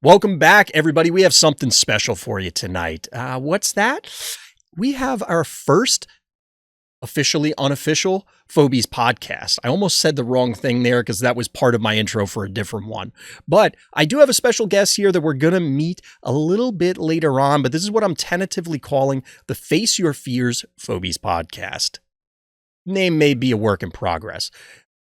Welcome back, everybody. We have something special for you tonight. What's that? We have our first officially unofficial Phobies podcast. I almost said the wrong thing there because that was part of my intro for a different one. But I do have a special guest here that we're going to meet a little bit later on. But this is what I'm tentatively calling the Face Your Fears Phobies podcast. Name may be a work in progress.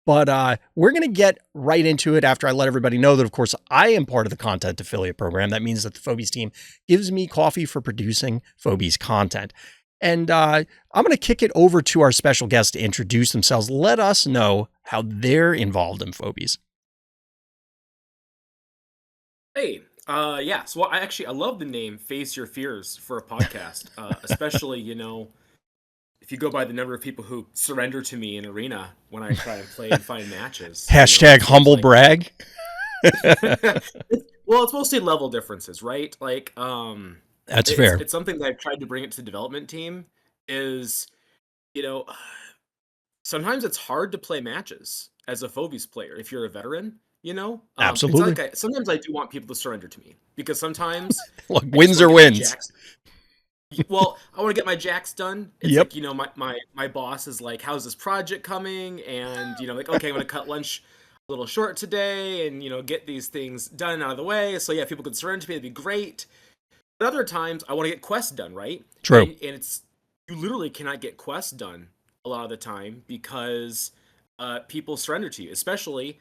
But we're going to get right into it after I let everybody know that, of course, I am part of the content affiliate program. That means that the Phobies team gives me coffee for producing Phobies content. And I'm going to kick it over to our special guest to introduce themselves. Let us know how they're involved in Phobies. Hey, yeah. So I love the name "Face Your Fears" for a podcast, especially if you go by the number of people who surrender to me in arena when I try and play and find matches. Hashtag humble brag. Well, it's mostly level differences, right? That's fair. It's something that I've tried to bring it to the development team is, sometimes it's hard to play matches as a Phobies player if you're a veteran. Absolutely. Sometimes I do want people to surrender to me because sometimes Look, wins or wins. Well, I want to get my jacks done. It's Yep. my boss is like, how's this project coming? And, okay, I'm going to cut lunch a little short today and, get these things done and out of the way. So, yeah, if people could surrender to me, that'd be great. But other times, I want to get quests done, right? True. And you literally cannot get quests done a lot of the time because people surrender to you, especially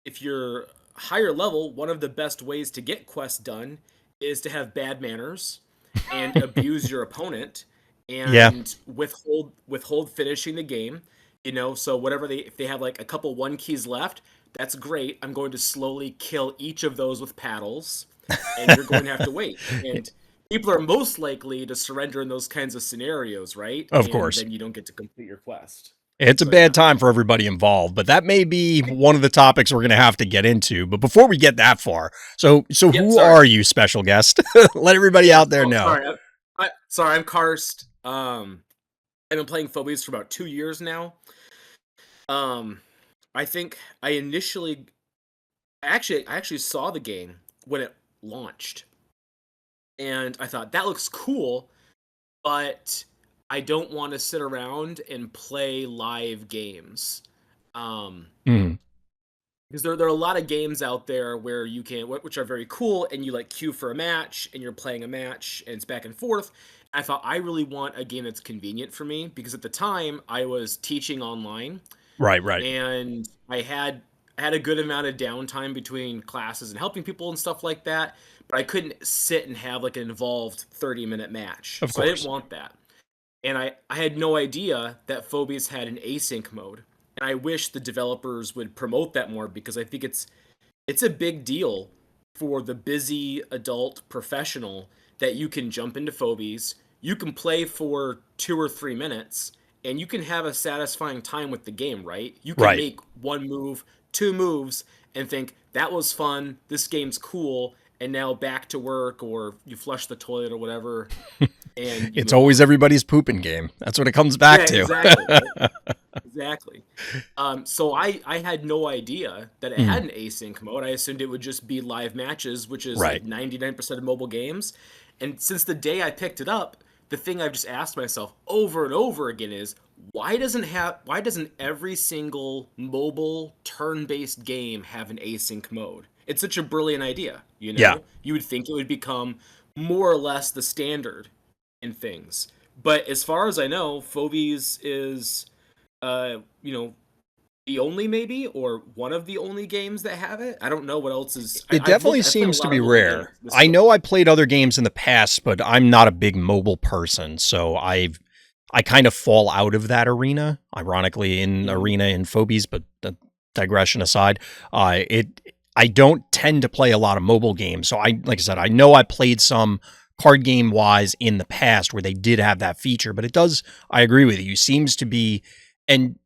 if you're higher level. One of the best ways to get quests done is to have bad manners and abuse your opponent and withhold finishing the game. So whatever if they have like a couple 1 keys left, that's great. I'm going to slowly kill each of those with paddles, and you're going to have to wait. And people are most likely to surrender in those kinds of scenarios, right? Of course. Then you don't get to complete your quest. It's a bad time for everybody involved, but that may be one of the topics we're going to have to get into. But before we get that far, so who are you, special guest? Let everybody out there know. Sorry, I'm Karst. I've been playing Phobies for about 2 years now. I think I actually saw the game when it launched, and I thought that looks cool, but I don't want to sit around and play live games. Because there are a lot of games out there where you can, which are very cool, and you like queue for a match, and you're playing a match, and it's back and forth. I thought I really want a game that's convenient for me, because at the time I was teaching online. Right. And I had a good amount of downtime between classes and helping people and stuff like that, but I couldn't sit and have like an involved 30-minute match. Of course. So I didn't want that. And I had no idea that Phobies had an async mode. And I wish the developers would promote that more, because I think it's a big deal for the busy adult professional that you can jump into Phobies, you can play for 2 or 3 minutes, and you can have a satisfying time with the game, right? You can make 1 move, 2 moves, and think, that was fun, this game's cool, and now back to work, or you flush the toilet or whatever. And it's always everybody's pooping game. That's what it comes back to. Exactly. Exactly. So I had no idea that it had an async mode. I assumed it would just be live matches, which is like 99% of mobile games. And since the day I picked it up, the thing I've just asked myself over and over again is, why doesn't every single mobile turn-based game have an async mode? It's such a brilliant idea, Yeah. You would think it would become more or less the standard in things. But as far as I know, Phobies is the only, maybe, or one of the only games that have it. I don't know what else is. It definitely seems to be rare. I know I played other games in the past, but I'm not a big mobile person, so I kind of fall out of that arena. Ironically, in Phobies, but digression aside, I don't tend to play a lot of mobile games. So like I said, I know I played some card game wise in the past where they did have that feature, but it does. I agree with you. Seems to be, and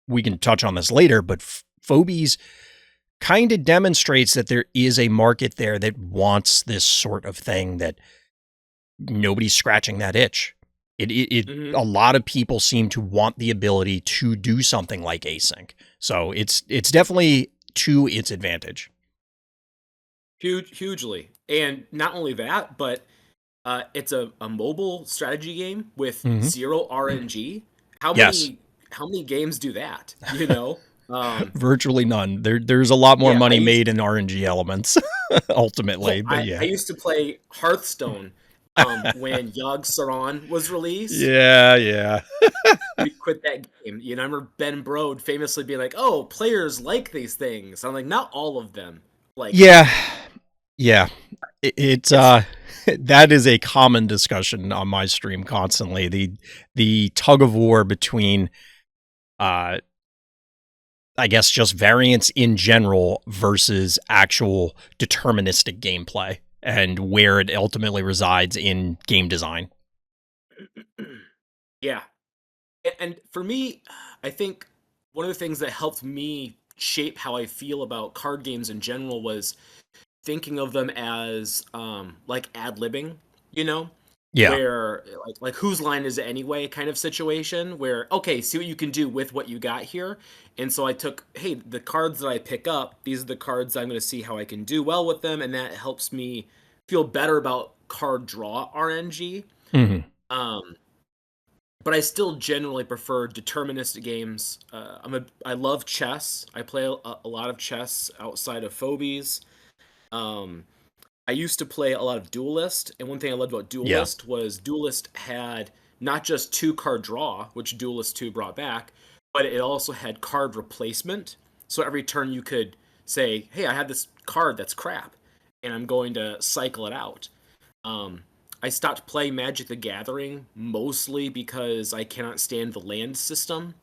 we can touch on this later, but Phobies kind of demonstrates that there is a market there that wants this sort of thing, that nobody's scratching that itch. A lot of people seem to want the ability to do something like async. So it's definitely to its advantage. Hugely. And not only that, but it's a mobile strategy game with Hmm. zero RNG. How Yes, many how many games do that? You know? virtually none. There's a lot more Yeah, money made in RNG elements ultimately, but I yeah. used to play Hearthstone when Yogg Saron was released. Yeah, yeah. We quit that game. You know, I remember Ben Brode famously being like, "Oh, players like these things." I'm like, not all of them like Yeah, them. yeah. It's It's that is a common discussion on my stream constantly. The tug of war between uh I guess just variance in general versus actual deterministic gameplay and where it ultimately resides in game design. yeah. And for me, I think one of the things that helped me shape how I feel about card games in general was thinking of them as like ad-libbing, you know, Yeah. where like whose line is it anyway kind of situation where okay, see what you can do with what you got here. And so I took, hey, the cards that I pick up, these are the cards I'm going to see how I can do well with them, and that helps me feel better about card draw RNG. Hmm. Um, but I still generally prefer deterministic games. I love chess. I play a lot of chess outside of Phobies. Um, I used to play a lot of Duelist, and one thing I loved about Yeah. Duelist was Duelist had not just two card draw, which Duelist 2 brought back, but it also had card replacement. So every turn you could say, "Hey, I have this card that's crap, and I'm going to cycle it out." Um, I stopped playing Magic the Gathering mostly because I cannot stand the land system,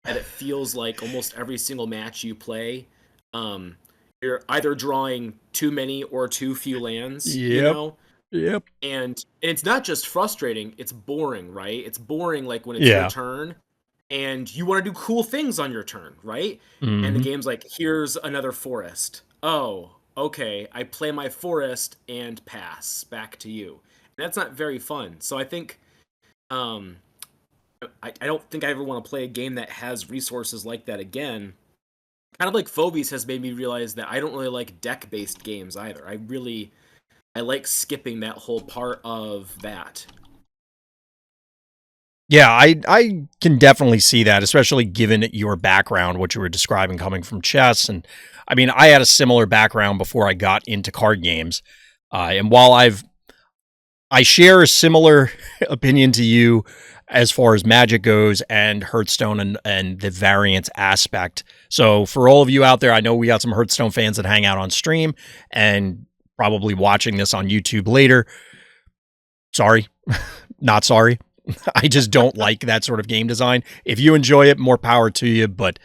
and it feels like almost every single match you play, um, you're either drawing too many or too few lands, you Yep. know? Yep. And it's not just frustrating, it's boring, right? It's boring like when it's your Yeah. turn and you want to do cool things on your turn, right? And the Hmm. game's like, here's another forest. Oh, okay. I play my forest and pass back to you. And that's not very fun. So I think um I don't think I ever want to play a game that has resources like that again. Kind of like Phobies has made me realize that I don't really like deck-based games either. I like skipping that whole part of that. Yeah, I can definitely see that, especially given your background, what you were describing coming from chess. And I mean, I had a similar background before I got into card games. And while I share a similar opinion to you as far as Magic goes and Hearthstone and the variance aspect. So for all of you out there, I know we got some Hearthstone fans that hang out on stream and probably watching this on YouTube later. Sorry, not sorry. I just don't like that sort of game design. If you enjoy it, more power to you. But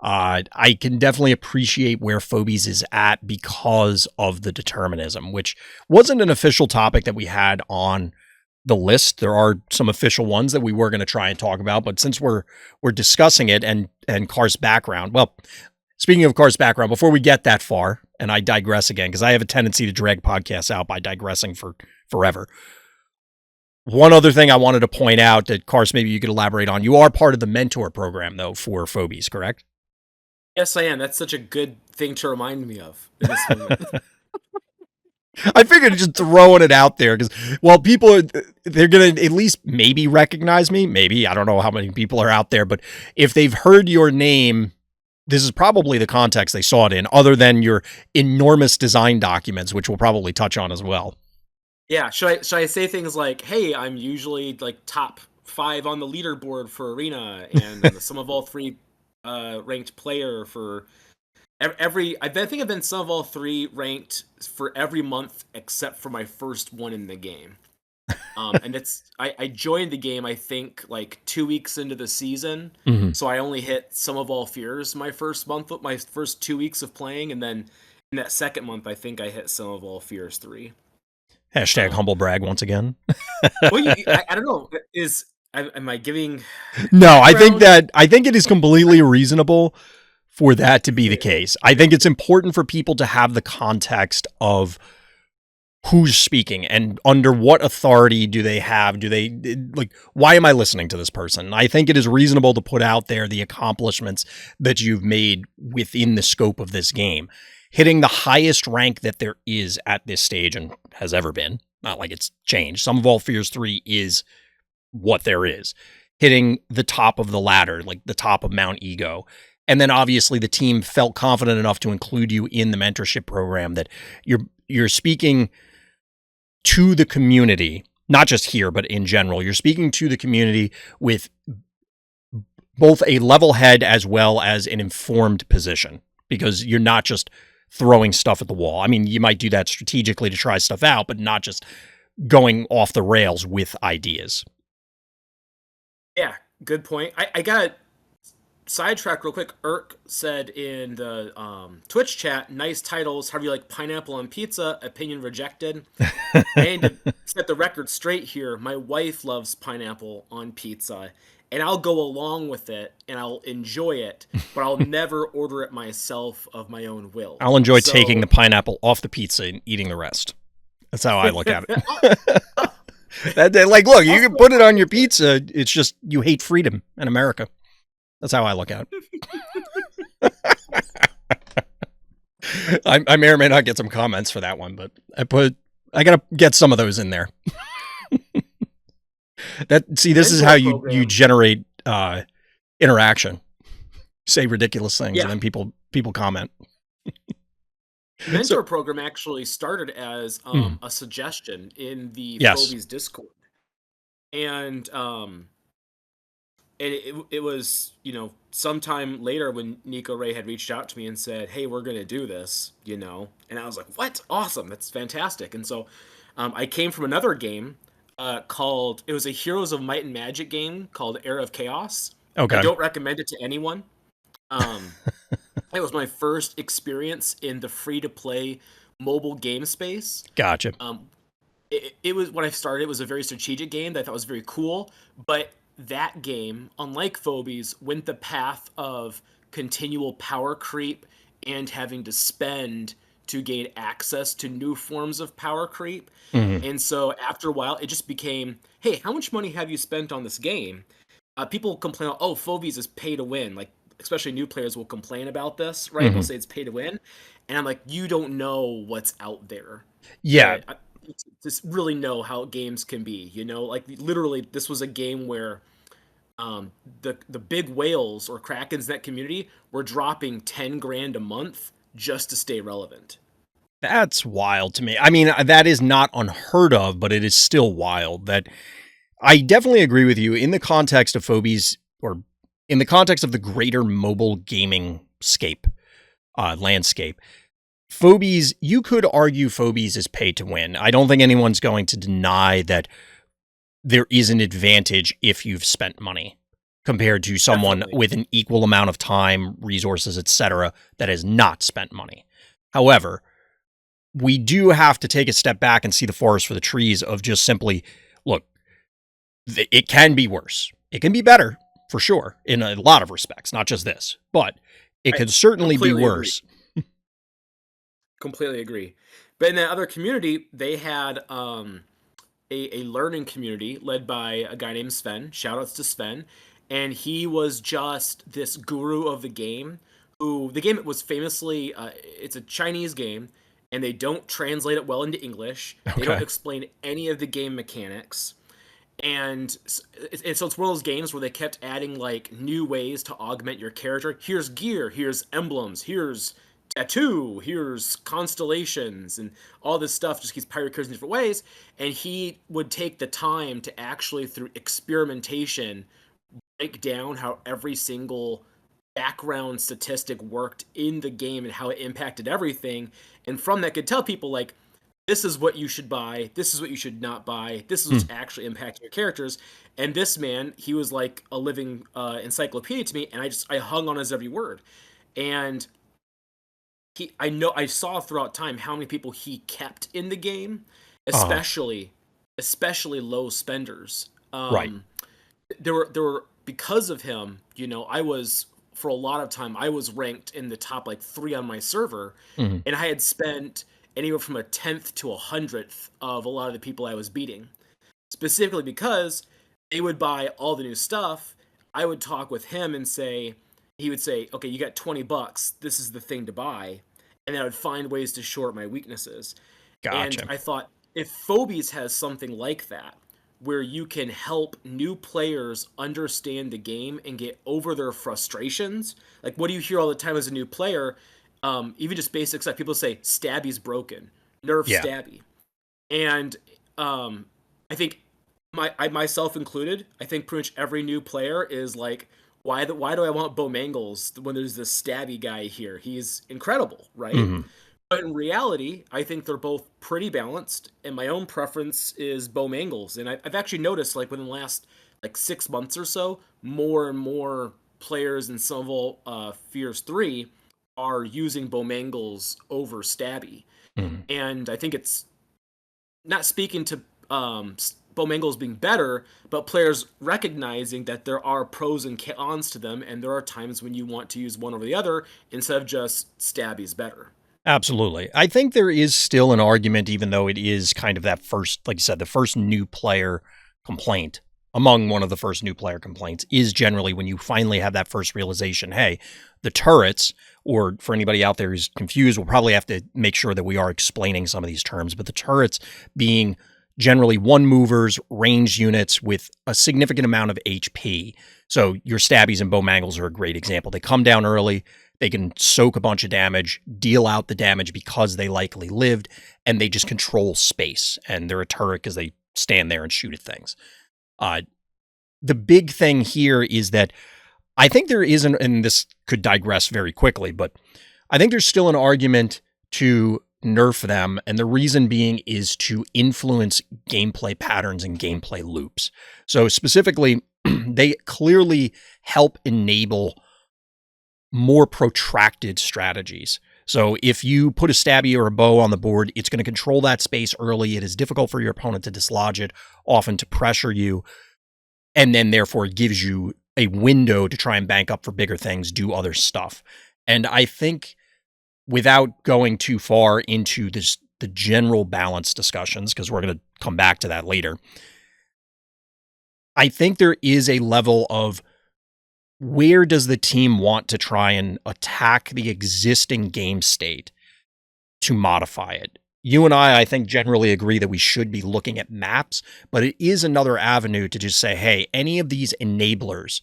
I can definitely appreciate where Phobies is at because of the determinism, which wasn't an official topic that we had on the list. There are some official ones that we were going to try and talk about, but since we're discussing it and Car's background, well, speaking of Car's background, before we get that far, and I digress again because I have a tendency to drag podcasts out by digressing for forever. One other thing I wanted to point out that Cars, maybe you could elaborate on. You are part of the mentor program though for Phobies, correct? Yes, I am. That's such a good thing to remind me of in this moment. I figured just throwing it out there because while people they're gonna at least maybe recognize me, maybe I don't know how many people are out there, but if they've heard your name, this is probably the context they saw it in, other than your enormous design documents, which we'll probably touch on as well. Yeah, should I say things like, "Hey, I'm usually like top 5 on the leaderboard for Arena and I'm the sum of all 3 ranked player for every I think I've been sum of all 3 ranked for every month except for my first one in the game." And I joined the game I think like 2 weeks into the season. Mm-hmm. So I only hit Sum of All Fears my first month, my first 2 weeks of playing, and then in that second month I think I hit Sum of All Fears 3. Hashtag Um humble brag once again. well, I don't know. Am I giving No, background? I think it is completely reasonable for that to be the case. I think it's important for people to have the context of who's speaking and under what authority do they have? Do they like, why am I listening to this person? I think it is reasonable to put out there the accomplishments that you've made within the scope of this game. hitting the highest rank that there is at this stage and has ever been. Not like it's changed. Sum of all fears 3 is what there is. Hitting the top of the ladder, like the top of Mount Ego. And then obviously the team felt confident enough to include you in the mentorship program that you're speaking to the community, not just here, but in general. You're speaking to the community with both a level head as well as an informed position, because you're not just throwing stuff at the wall. I mean, you might do that strategically to try stuff out, but not just going off the rails with ideas. Yeah, good point. I got sidetrack real quick. Irk said in the Twitch chat, nice titles. How do you like pineapple on pizza? Opinion rejected. And to set the record straight here, my wife loves pineapple on pizza, and I'll go along with it and I'll enjoy it, but I'll never order it myself of my own will. I'll enjoy taking the pineapple off the pizza and eating the rest. That's how I look at it. Like, look, you can put it on your pizza. It's just you hate freedom in America. That's how I look at it. I may or may not get some comments for that one, but I gotta get some of those in there. This is how you generate interaction. Say ridiculous things, and then people comment. Mentor program actually started as a suggestion in the Phobies Discord, and it was, sometime later when Nico Ray had reached out to me and said, hey, we're going to do this, and I was like, what? Awesome. That's fantastic. And so I came from another game it was a Heroes of Might and Magic game called Era of Chaos. Okay. I don't recommend it to anyone. It was my first experience in the free-to-play mobile game space. Gotcha. It was, when I started, it was a very strategic game that I thought was very cool, but that game, unlike Phobies, went the path of continual power creep and having to spend to gain access to new forms of power creep. Mm-hmm. And so after a while, it just became, hey, how much money have you spent on this game? People complain, oh, Phobies is pay to win. Like, especially new players will complain about this, right? Mm-hmm. They'll say it's pay to win. And I'm like, you don't know what's out there. Yeah. Just really know how games can be, like literally this was a game where the big whales or krakens in that community were dropping 10 grand a month just to stay relevant. That's wild to me. I mean, that is not unheard of, but it is still wild. That I definitely agree with you in the context of Phobies, or in the context of the greater mobile gaming landscape. Phobies, you could argue Phobies is pay to win. I don't think anyone's going to deny that there is an advantage if you've spent money compared to someone with an equal amount of time, resources, etc., that has not spent money. However, we do have to take a step back and see the forest for the trees of just simply, look, it can be worse. It can be better, for sure, in a lot of respects, not just this, but it can certainly be worse. Completely agree. But in that other community, they had a learning community led by a guy named Sven. Shoutouts to Sven. And he was just this guru of the game. Who the game was famously, it's a Chinese game, and they don't translate it well into English. Okay. They don't explain any of the game mechanics. And so it's one of those games where they kept adding like new ways to augment your character. Here's gear, here's emblems, here's tattoo, here's constellations, and all this stuff just keeps pirate characters in different ways. And he would take the time to actually, through experimentation, break down how every single background statistic worked in the game and how it impacted everything. And from that could tell people like, this is what you should buy, this is what you should not buy, this is what's actually impacting your characters. And this man, he was like a living encyclopedia to me, and I hung on his every word. And I saw throughout time how many people he kept in the game, especially low spenders. Right. There were because of him, I was, for a lot of time, I was ranked in the top like 3 on my server, and I had spent anywhere from 1/10 to 100th of a lot of the people I was beating, specifically because they would buy all the new stuff. I would talk with him and he would say, okay, you got $20. This is the thing to buy. and I would find ways to short my weaknesses. And Gotcha. I thought if Phobies has something like that, where you can help new players understand the game and get over their frustrations. Like, what do you hear all the time as a new player? Even just basics, like people say, Stabby's broken, nerf Yeah. Stabby. And I think I myself included, I think pretty much every new player is like, why do I want Bo Mangles when there's this Stabby guy here? He's incredible, right? Hmm. But in reality, I think they're both pretty balanced, and my own preference is Bo Mangles. And I've actually noticed, like, within the last, like, 6 months or so, more and more players in Civil Fears 3 are using Bo Mangles over Stabby. Hmm. And I think it's not speaking to Bo Mangles being better, but players recognizing that there are pros and cons to them, and there are times when you want to use one over the other instead of just Stabby's better. Absolutely. I think there is still an argument, even though it is kind of that first, like you said, the first new player complaint among one of the first new player complaints is generally when you finally have that first realization, hey, the turrets, or for anybody out there who's confused, we'll probably have to make sure that we are explaining some of these terms, but the turrets being generally one movers, ranged units with a significant amount of HP. So your Stabbies and Bow Mangles are a great example. They come down early, they can soak a bunch of damage, deal out the damage because they likely lived, and they just control space. And they're a turret because they stand there and shoot at things. The big thing here is that I think there isn't, and this could digress very quickly, but I think there's still an argument to nerf them, and the reason being is to influence gameplay patterns and gameplay loops. So specifically, they clearly help enable more protracted strategies. So if you put a Stabby or a Bow on the board, it's going to control that space early. It is difficult for your opponent to dislodge it, often to pressure you, and then therefore it gives you a window to try and bank up for bigger things, do other stuff. And I think without going too far into the general balance discussions, because we're going to come back to that later, I think there is a level of where does the team want to try and attack the existing game state to modify it? You and I think, generally agree that we should be looking at maps, but it is another avenue to just say, hey, any of these enablers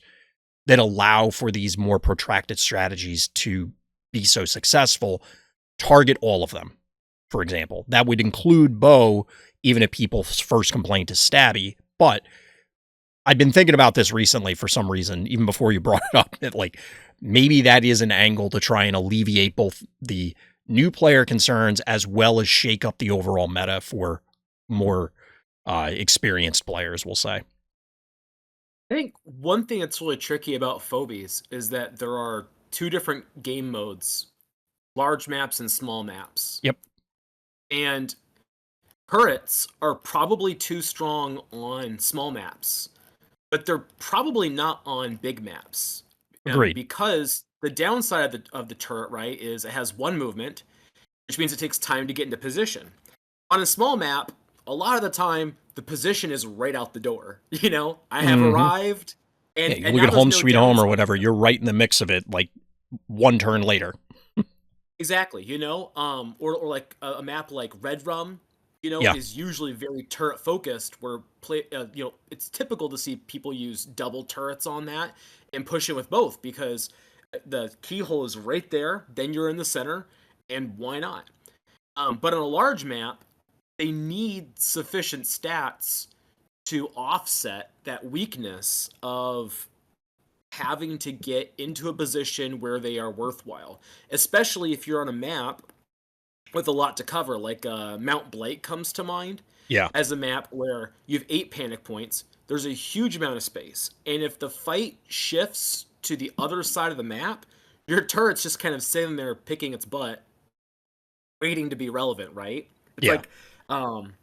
that allow for these more protracted strategies to be so successful, target all of them, for example. That would include Bow, even if people's first complaint is Stabby, but I've been thinking about this recently for some reason, even before you brought it up, that like maybe that is an angle to try and alleviate both the new player concerns as well as shake up the overall meta for more experienced players, we'll say. I think one thing that's really tricky about Phobies is that there are two different game modes, large maps and small maps. Yep. And turrets are probably too strong on small maps, but they're probably not on big maps. Agreed. Because the downside of the turret, right, is it has one movement, which means it takes time to get into position. On a small map, a lot of the time, the position is right out the door. You know, I have arrived, and, you and look now at there's Home no Sweet Home or downside. whatever, you're right in the mix of it, like one turn later. Exactly, you know, or like a map like Red Rum, you know, Yeah. is usually very turret focused. Where you know, it's typical to see people use double turrets on that and push it with both because the keyhole is right there. Then you're in the center, and why not? But on a large map, they need sufficient stats to offset that weakness of having to get into a position where they are worthwhile, especially if you're on a map with a lot to cover, like Mount Blake comes to mind Yeah. as a map where you have 8 panic points. There's a huge amount of space, and if the fight shifts to the other side of the map, your turret's just kind of sitting there picking its butt, waiting to be relevant, right? It's Yeah. like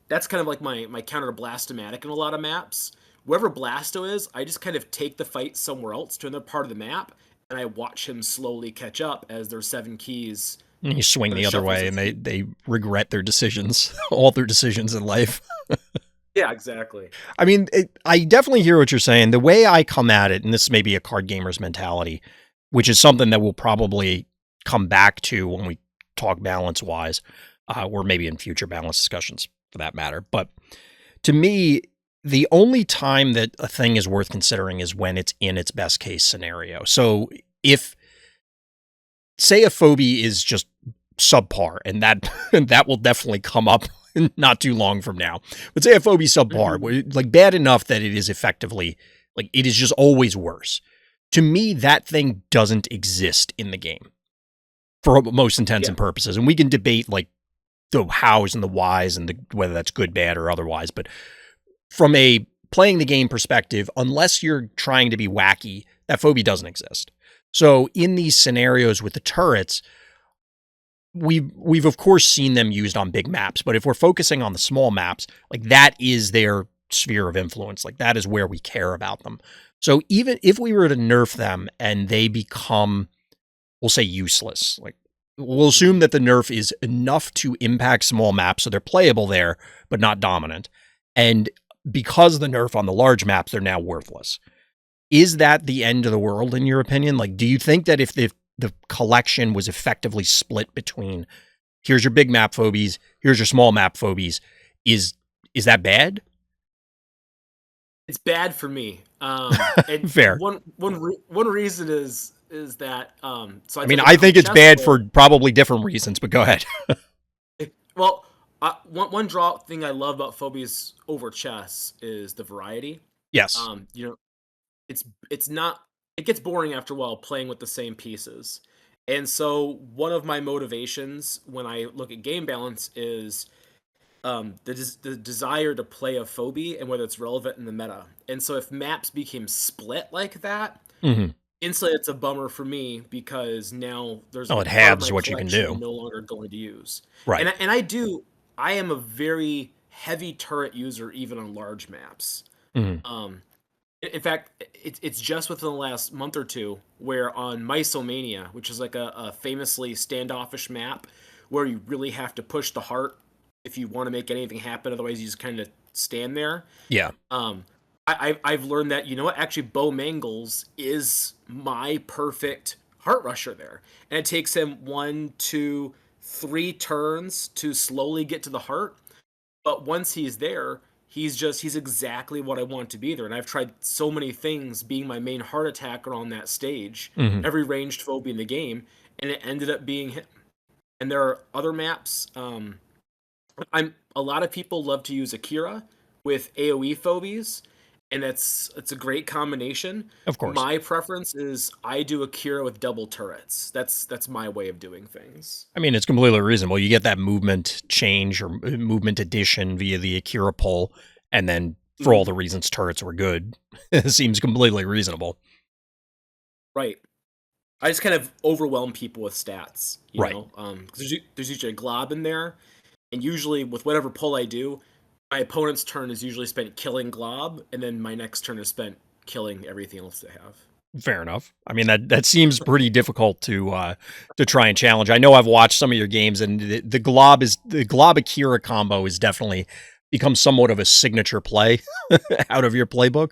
that's kind of like my counter Blastomatic in a lot of maps. Wherever Blasto is, I just kind of take the fight somewhere else to another part of the map, and I watch him slowly catch up as their 7 keys. And you swing the other shuffles way, its and they regret their decisions, all their decisions in life. Yeah, exactly. I mean, I definitely hear what you're saying. The way I come at it, and this may be a card gamer's mentality, which is something that we'll probably come back to when we talk balance wise, or maybe in future balance discussions for that matter. But to me, the only time that a thing is worth considering is when it's in its best case scenario. So if, say, a phobie is just subpar, and that that will definitely come up not too long from now. But say a phobie subpar, like bad enough that it is effectively, like it is just always worse. To me, that thing doesn't exist in the game for most intents and purposes. And we can debate like the hows and the whys and whether that's good, bad, or otherwise. But from a playing the game perspective, unless you're trying to be wacky, that phobie doesn't exist. So in these scenarios with the turrets, we've of course seen them used on big maps, but if we're focusing on the small maps, like that is their sphere of influence. Like that is where we care about them. So even if we were to nerf them and they become, we'll say, useless, like we'll assume that the nerf is enough to impact small maps, so they're playable there, but not dominant. And because the nerf on the large maps, they're now worthless. Is that the end of the world in your opinion? Like, do you think that if the collection was effectively split between here's your big map phobies, here's your small map phobies, is that bad? It's bad for me. And Fair. One reason is that so I think it's bad for probably different reasons, but go ahead. Well, one draw thing I love about phobies over chess is the variety. Yes. It's not, it gets boring after a while playing with the same pieces. And so one of my motivations when I look at game balance is the desire to play a phobie and whether it's relevant in the meta. And so if maps became split like that, instantly it's a bummer for me because now there's it halves what you can do. I'm no longer going to use. Right. And I am a very heavy turret user even on large maps. In fact, it's just within the last month or two where on Mysomania, which is like a famously standoffish map where you really have to push the heart if you want to make anything happen. Otherwise, you just kind of stand there. Yeah. I've learned that, you know what, actually Bo Mangles is my perfect heart rusher there. And it takes him 1, 2, 3 turns to slowly get to the heart. But once he's there, he's exactly what I want to be there. And I've tried so many things being my main heart attacker on that stage, every ranged phobie in the game, and it ended up being him. And there are other maps. A lot of people love to use Akira with AoE phobies, and it's a great combination. Of course. My preference is I do Akira with double turrets. That's my way of doing things. I mean, it's completely reasonable. You get that movement change or movement addition via the Akira pull, and then for all the reasons turrets were good, it seems completely reasonable. Right. I just kind of overwhelm people with stats, you right. know? There's usually a glob in there, and usually with whatever pull I do, my opponent's turn is usually spent killing glob, and then my next turn is spent killing everything else they have. Fair enough. I mean, that seems pretty difficult to try and challenge. I know I've watched some of your games, and the glob Akira combo has definitely become somewhat of a signature play out of your playbook,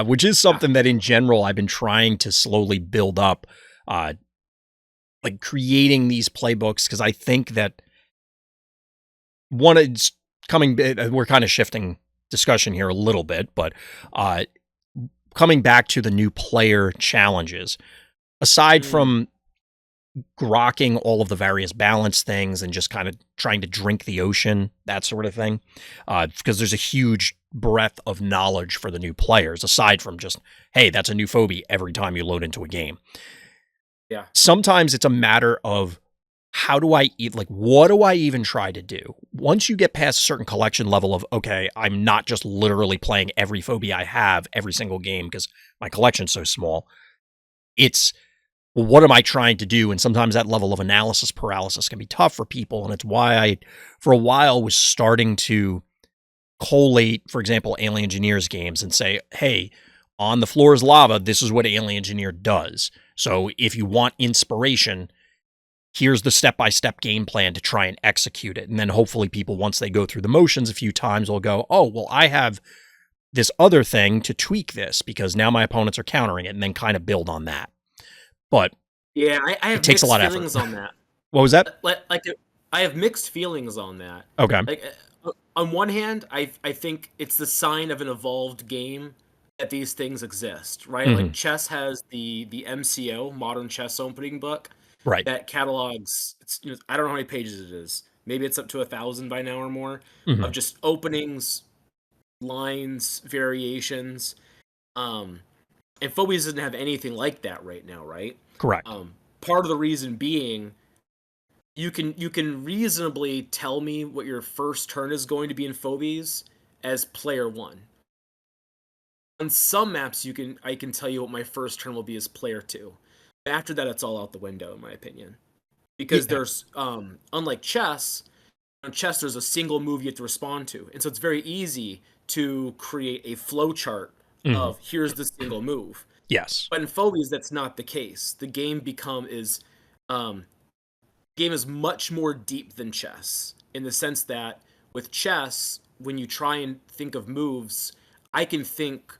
which is something that in general I've been trying to slowly build up, like creating these playbooks, because I think that it's coming. We're kind of shifting discussion here a little bit, but coming back to the new player challenges, aside from grokking all of the various balance things and just kind of trying to drink the ocean, that sort of thing, because there's a huge breadth of knowledge for the new players, aside from just, hey, that's a new phobie every time you load into a game. Yeah. Sometimes it's a matter of how do I eat? Like, what do I even try to do? Once you get past a certain collection level of, okay, I'm not just literally playing every phobie I have every single game because my collection's so small. It's, well, what am I trying to do? And sometimes that level of analysis paralysis can be tough for people. And it's why I, for a while, was starting to collate, for example, Alien Engineers games and say, hey, on the floor is lava. This is what Alien Engineer does. So if you want inspiration, here's the step-by-step game plan to try and execute it. And then hopefully people, once they go through the motions a few times, will go, oh, well, I have this other thing to tweak this because now my opponents are countering it, and then kind of build on that. But yeah, I have it takes a lot of feelings effort on that. What was that? I have mixed feelings on that. Okay. Like on one hand, I think it's the sign of an evolved game that these things exist, right? Like Hmm. chess has the MCO, Modern Chess Opening Book, Right. that catalogs. It's, I don't know how many pages it is. Maybe it's up to 1,000 by now or more of Hmm. just openings, lines, variations. Um, and Phobies doesn't have anything like that right now, right? Correct. Part of the reason being you can reasonably tell me what your first turn is going to be in Phobies as player one. On some maps, I can tell you what my first turn will be as player two. After that, it's all out the window, in my opinion, because Yeah. there's unlike chess. On chess, there's a single move you have to respond to, and so it's very easy to create a flow chart Hmm. of here's the single move. Yes. But in Phobies, that's not the case. The um, game is much more deep than chess in the sense that with chess, when you try and think of moves, I can think,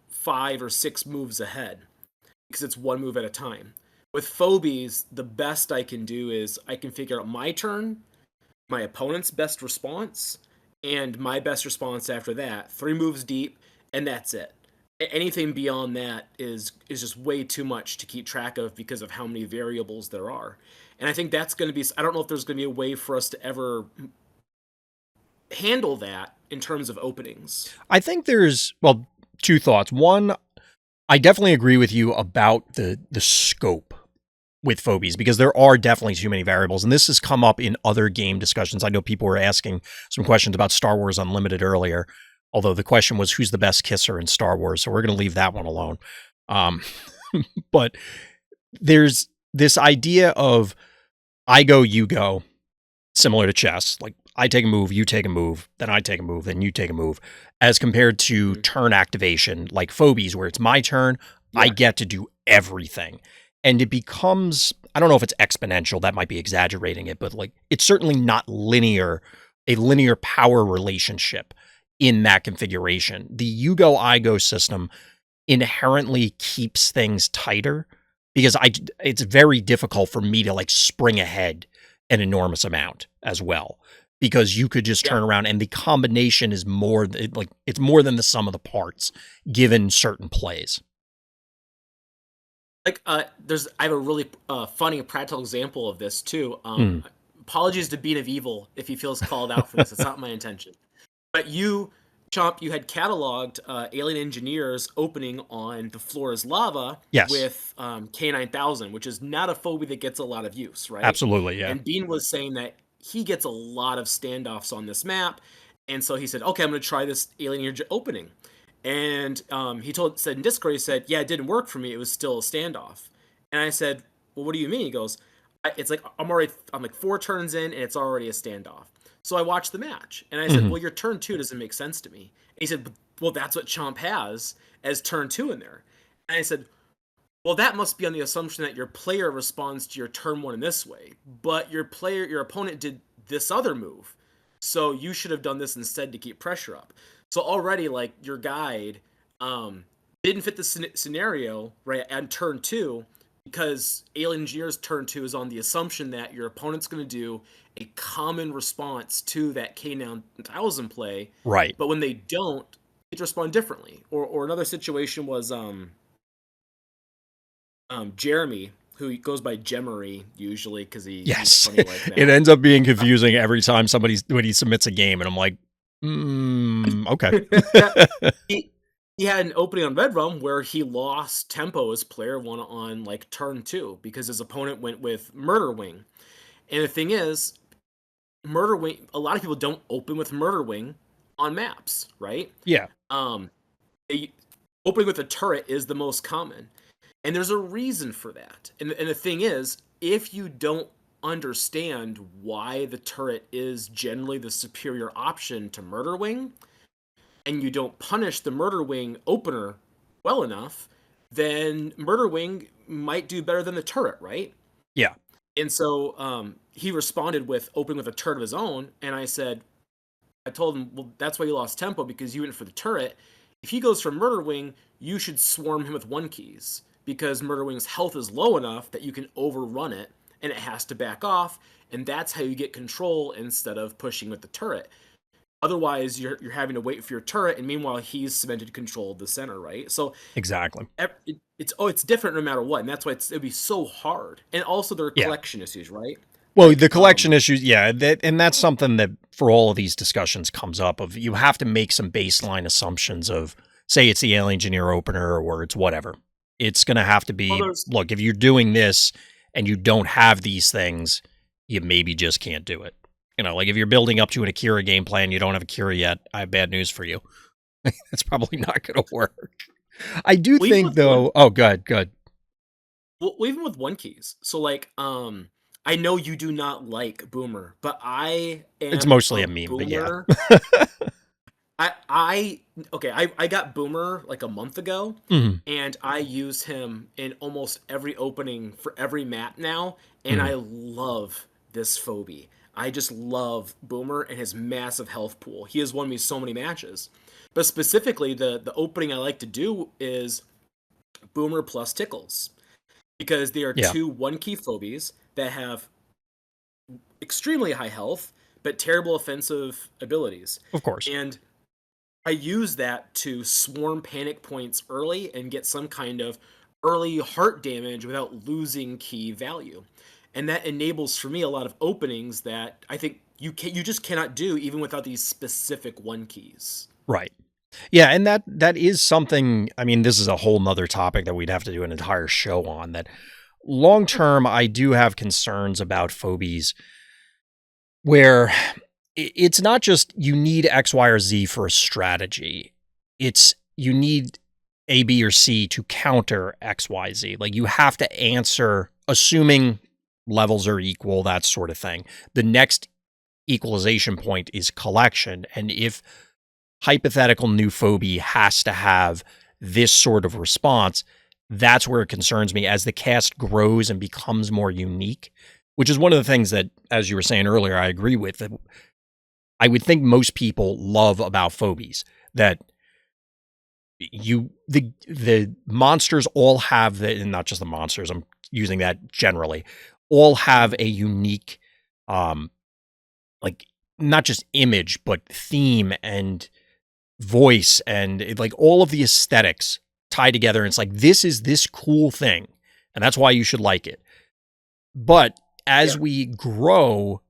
5 or 6 moves ahead because it's one move at a time. With Phobies, the best I can do is I can figure out my turn, my opponent's best response, and my best response after that. 3 moves deep, and that's it. Anything beyond that is just way too much to keep track of because of how many variables there are. And I think that's going to be, I don't know if there's going to be a way for us to ever handle that in terms of openings. I think there's, well, two thoughts. One, I definitely agree with you about the scope with Phobies because there are definitely too many variables. And this has come up in other game discussions. I know people were asking some questions about Star Wars Unlimited earlier, although the question was who's the best kisser in Star Wars. So we're going to leave that one alone. Um, but there's this idea of I go, you go, similar to chess. Like I take a move, you take a move, then I take a move, then you take a move, as compared to Mhm. turn activation like Phobies, where it's my turn, I Yeah. get to do everything. And it becomes, I don't know if it's exponential, that might be exaggerating it, but like it's certainly not linear, a linear power relationship in that configuration. The you go, I go system inherently keeps things tighter because it's very difficult for me to like spring ahead an enormous amount as well because you could just Yeah. turn around and the combination is more like it's more than the sum of the parts given certain plays. Like, I have a really funny practical example of this too. Mm. Apologies to Bean of Evil if he feels called out for this. It's not my intention. But you, Chomp, you had cataloged Alien Engineers opening on The Floor is Lava Yes, with K9000, which is not a phobia that gets a lot of use, right? absolutely. Yeah. And Bean was saying that he gets a lot of standoffs on this map. And so he said, okay, I'm going to try this Alien Engineer opening. And said in Discord, he said, yeah, it didn't work for me. It was still a standoff. And I said, well, what do you mean? He goes, it's like I'm like 4 turns in and it's already a standoff. So I watched the match and I said, Hmm. well, your turn 2 doesn't make sense to me. And he said, well, that's what Chomp has as turn 2 in there. And I said, well, that must be on the assumption that your player responds to your turn 1 in this way, but your opponent did this other move. So you should have done this instead to keep pressure up. So already, like, your guide didn't fit the scenario, right, on turn 2 because Alien Engineer's turn 2 is on the assumption that your opponent's going to do a common response to that K9000 play, Right. but when they don't, they respond differently. Or another situation was Jeremy, who goes by Gemery usually because he's Yes. funny like It that. ends up being confusing every time when he submits a game, and I'm like, okay. he he had an opening on Red Rum where he lost tempo as player 1 on like turn 2 because his opponent went with Murder Wing. And the thing is, Murder Wing, a lot of people don't open with Murder Wing on maps, right? Yeah. Um, they, opening with a turret is the most common. And there's a reason for that. And the thing is, if you don't understand why the turret is generally the superior option to Murder Wing, and you don't punish the Murder Wing opener well enough, then Murder Wing might do better than the turret, right? Yeah. And so he responded with opening with a turret of his own, and I told him, well, that's why you lost tempo because you went for the turret. If he goes for Murder Wing, you should swarm him with 1 keys because Murder Wing's health is low enough that you can overrun it and it has to back off, and that's how you get control instead of pushing with the turret. Otherwise, you're having to wait for your turret, and meanwhile he's cemented control of the center, right? So Exactly. it's different no matter what, and that's why it'd be so hard. And also there are Yeah. collection issues, right? Well, Like the collection issues, yeah, and that's something that for all of these discussions comes up of you have to make some baseline assumptions of, say it's the Alien Engineer opener or it's whatever. It's going to have to well, be, there's look, if you're doing this and you don't have these things, you maybe just can't do it. Like if you're building up to an Akira game plan, you don't have Akira yet, I have bad news for you. It's probably not going to work. I do well, even think with one though, oh, good. well, even with one keys. So like I know you do not like Boomer, but I It's am mostly a a meme, but yeah. Boomer. I okay, I got Boomer like a month ago, Mhm, and I use him in almost every opening for every map now, and mhm. I love this Phobie. I just love Boomer and his massive health pool. He has won me so many matches. But specifically, the opening I like to do is Boomer plus Tickles, because they are Yeah, two one key Phobies that have extremely high health but terrible offensive abilities. of course. And I use that to swarm panic points early and get some kind of early heart damage without losing key value. And that enables for me a lot of openings that I think you just cannot do even without these specific one keys. Right. Yeah, and that is something, I mean, this is a whole nother topic that we'd have to do an entire show on that long term I do have concerns about phobies where it's not just you need X, Y, or Z for a strategy. It's you need A, B, or C to counter X, Y, Z. Like you have to answer, assuming levels are equal, that sort of thing. The next equalization point is collection. And if hypothetical new phobia has to have this sort of response, that's where it concerns me as the cast grows and becomes more unique, which is one of the things that, as you were saying earlier, I agree with. That I would think most people love about phobies that the monsters all have and not just the monsters. I'm using that generally. All have a unique, like not just image but theme and voice and like all of the aesthetics tie together. And it's like, this is this cool thing. And that's why you should like it. But Yeah. as we grow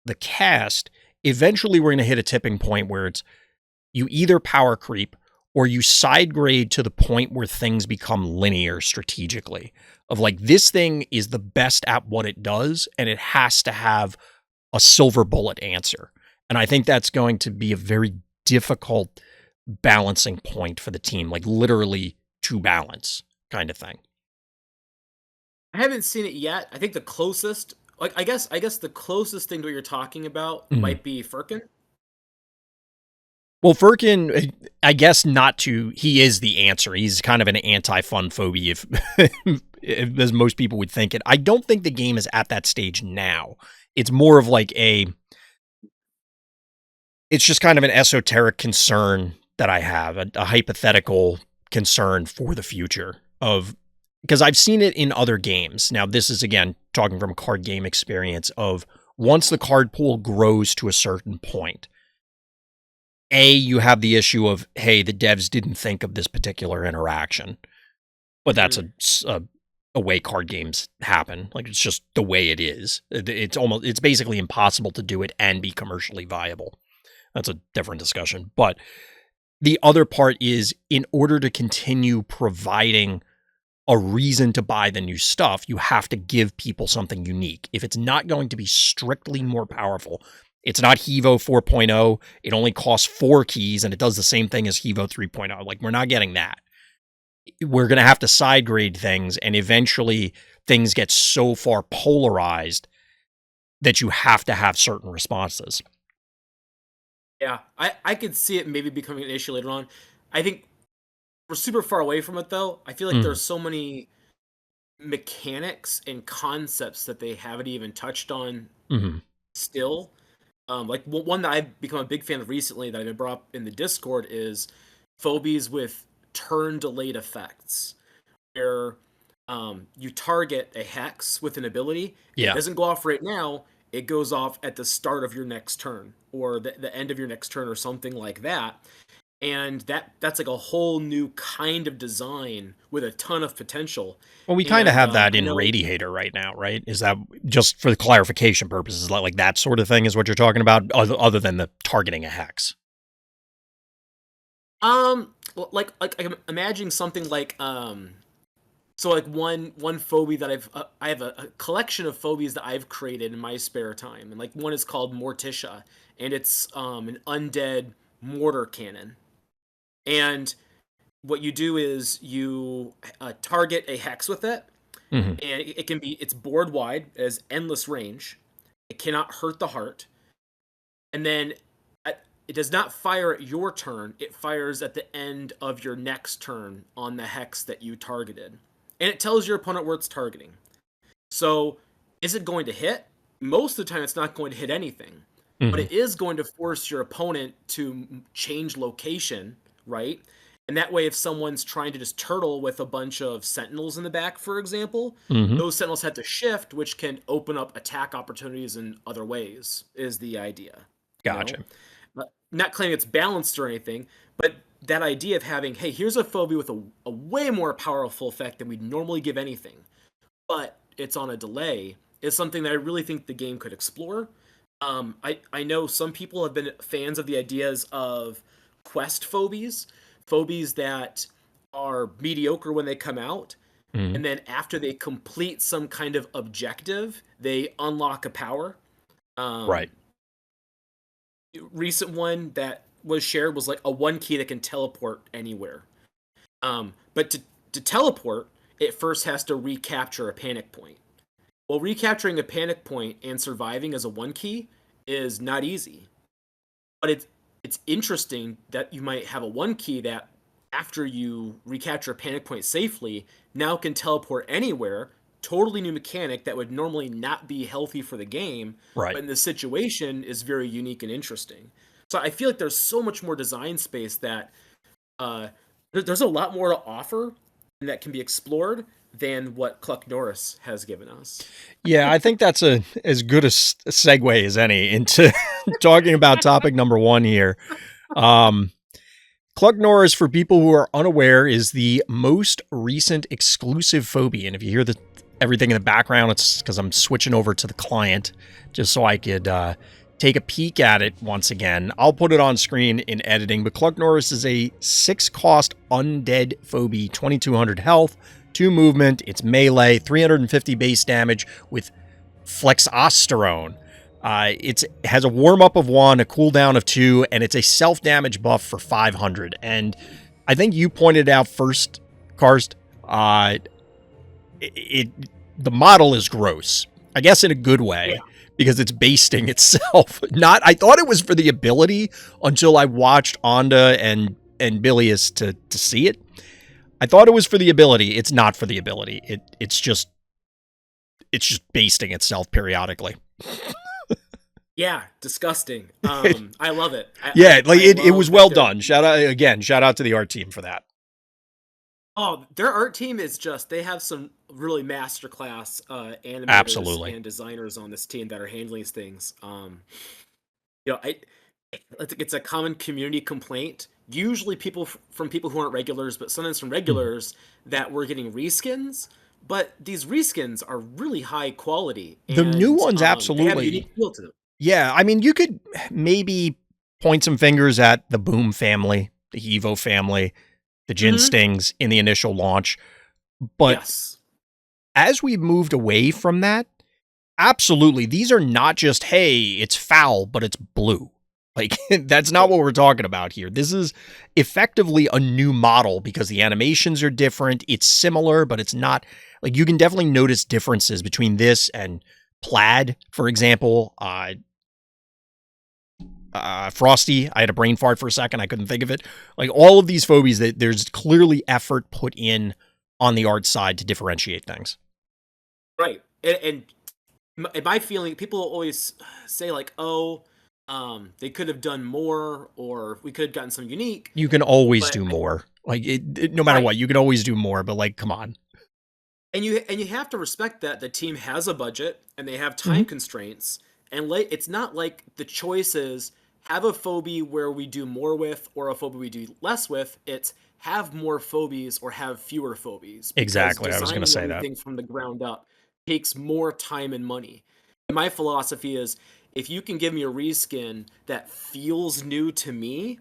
the cast, eventually we're going to hit a tipping point where it's you either power creep or you side grade to the point where things become linear strategically of like, this thing is the best at what it does and it has to have a silver bullet answer. And I think that's going to be a very difficult balancing point for the team, like literally to balance kind of thing. I haven't seen it yet. I think the closest, like I guess the closest thing to what you're talking about Mhm. might be Firkin. Well, Firkin, I guess not to, he is the answer. He's kind of an anti-fun phobia, as most people would think it. I don't think the game is at that stage now. It's more of like it's just kind of an esoteric concern that I have, a hypothetical concern for the future of, because I've seen it in other games. Now, this is again talking from card game experience of once the card pool grows to a certain point, you have the issue of, hey, the devs didn't think of this particular interaction, but that's Mhm. a way card games happen. Like it's just the way it is. It's basically impossible to do it and be commercially viable. That's a different discussion. But the other part is in order to continue providing a reason to buy the new stuff, you have to give people something unique. If it's not going to be strictly more powerful, it's not Hevo 4.0. It only costs 4 keys and it does the same thing as Hevo 3.0. Like we're not getting that. We're going to have to side grade things and eventually things get so far polarized that you have to have certain responses. Yeah, I could see it maybe becoming an issue later on. I think we're super far away from it though. I feel like Mm, there's so many mechanics and concepts that they haven't even touched on mhm. still. Like one that I've become a big fan of recently that I've brought up in the Discord is phobies with turn delayed effects, where you target a hex with an ability. It Yeah. doesn't go off right now. It goes off at the start of your next turn or the end of your next turn or something like that. And that's like a whole new kind of design with a ton of potential. Well, we kind of And have that I in know, Radiator right now, right? Is that just for the clarification purposes, like that sort of thing is what you're talking about, other than the targeting a hex? like I'm imagining something like so like one phobia that I have a collection of phobias that I've created in my spare time, and like one is called Morticia, and it's an undead mortar cannon. And what you do is you target a hex with it, Hmm. and it can be it's board wide, it has endless range. It cannot hurt the heart, and then it does not fire at your turn. It fires at the end of your next turn on the hex that you targeted, and it tells your opponent where it's targeting. So, is it going to hit? Most of the time, it's not going to hit anything, but Hmm. it is going to force your opponent to change location, right? And that way, if someone's trying to just turtle with a bunch of sentinels in the back, for example, Hmm. those sentinels have to shift, which can open up attack opportunities in other ways, is the idea, you know? Gotcha. Not claiming it's balanced or anything, but that idea of having, hey, here's a phobia with a way more powerful effect than we'd normally give anything, but it's on a delay, is something that I really think the game could explore. I know some people have been fans of the ideas of quest phobies, phobies that are mediocre when they come out, Hmm. and then after they complete some kind of objective, they unlock a power. Right. Um, Recent one that was shared was like a one key that can teleport anywhere. But to teleport, it first has to recapture a panic point. Well, recapturing a panic point and surviving as a one key is not easy. But it's interesting that you might have a one key that after you recapture a panic point safely, now can teleport anywhere. Totally new mechanic that would normally not be healthy for the game, Right. but in this situation is very unique and interesting. So I feel like there's so much more design space that uh, there's a lot more to offer that can be explored than what Cluck Norris has given us. Yeah, I think that's as good a segue as any into talking about topic number one here. Um, Cluck Norris, for people who are unaware, is the most recent exclusive phobia. And if you hear everything in the background, it's because I'm switching over to the client just so I could take a peek at it once again. I'll put it on screen in editing. But Cluck Norris is a 6-cost undead phobia, 2200 health, 2 movement. It's melee, 350 base damage with flexosterone. It has a warm up of 1, a cooldown of 2, and it's a self damage buff for 500. And I think you pointed out first, Karst, it the model is gross. I guess in a good Yeah. way because it's basting itself. Not, I thought it was for the ability until I watched Onda and Bilius to see it. I thought it was for the ability. It's not for the ability. It's just basting itself periodically. Yeah, disgusting. I love it. Yeah, like I it was love well that they're done. Shout out to the art team for that. oh, their art team is just they have some really masterclass animators Absolutely. and designers on this team that are handling these things. You know, it's a common community complaint. Usually from people who aren't regulars, but sometimes from Mhm. regulars that we're getting reskins. But these reskins are really high quality The new and ones, they have a unique absolutely. feel to them. Yeah, I mean, you could maybe point some fingers at the Boom family, the Evo family, the Gin Hmm. Stings in the initial launch. But Yes. as we've moved away from that, absolutely, these are not just, hey, it's foul, but it's blue. Like, that's not what we're talking about here. This is effectively a new model because the animations are different. It's similar, but it's not. Like, you can definitely notice differences between this and Plaid, for example. Frosty, I had a brain fart for a second. I couldn't think of it. Like, all of these phobies, there's clearly effort put in on the art side to differentiate things. Right. And my feeling, people always say like, "Oh, they could have done more, or we could have gotten some unique." You can always But do more. Like, no matter right, what, you can always do more, but like, come on. And you have to respect that the team has a budget and they have time Mhm. constraints. And it's not like the choice is have a phobie where we do more with or a phobie we do less with. It's have more phobies or have fewer phobies because Exactly. I was going to designing say that. everything from the ground up takes more time and money. And my philosophy is if you can give me a reskin that feels new to me,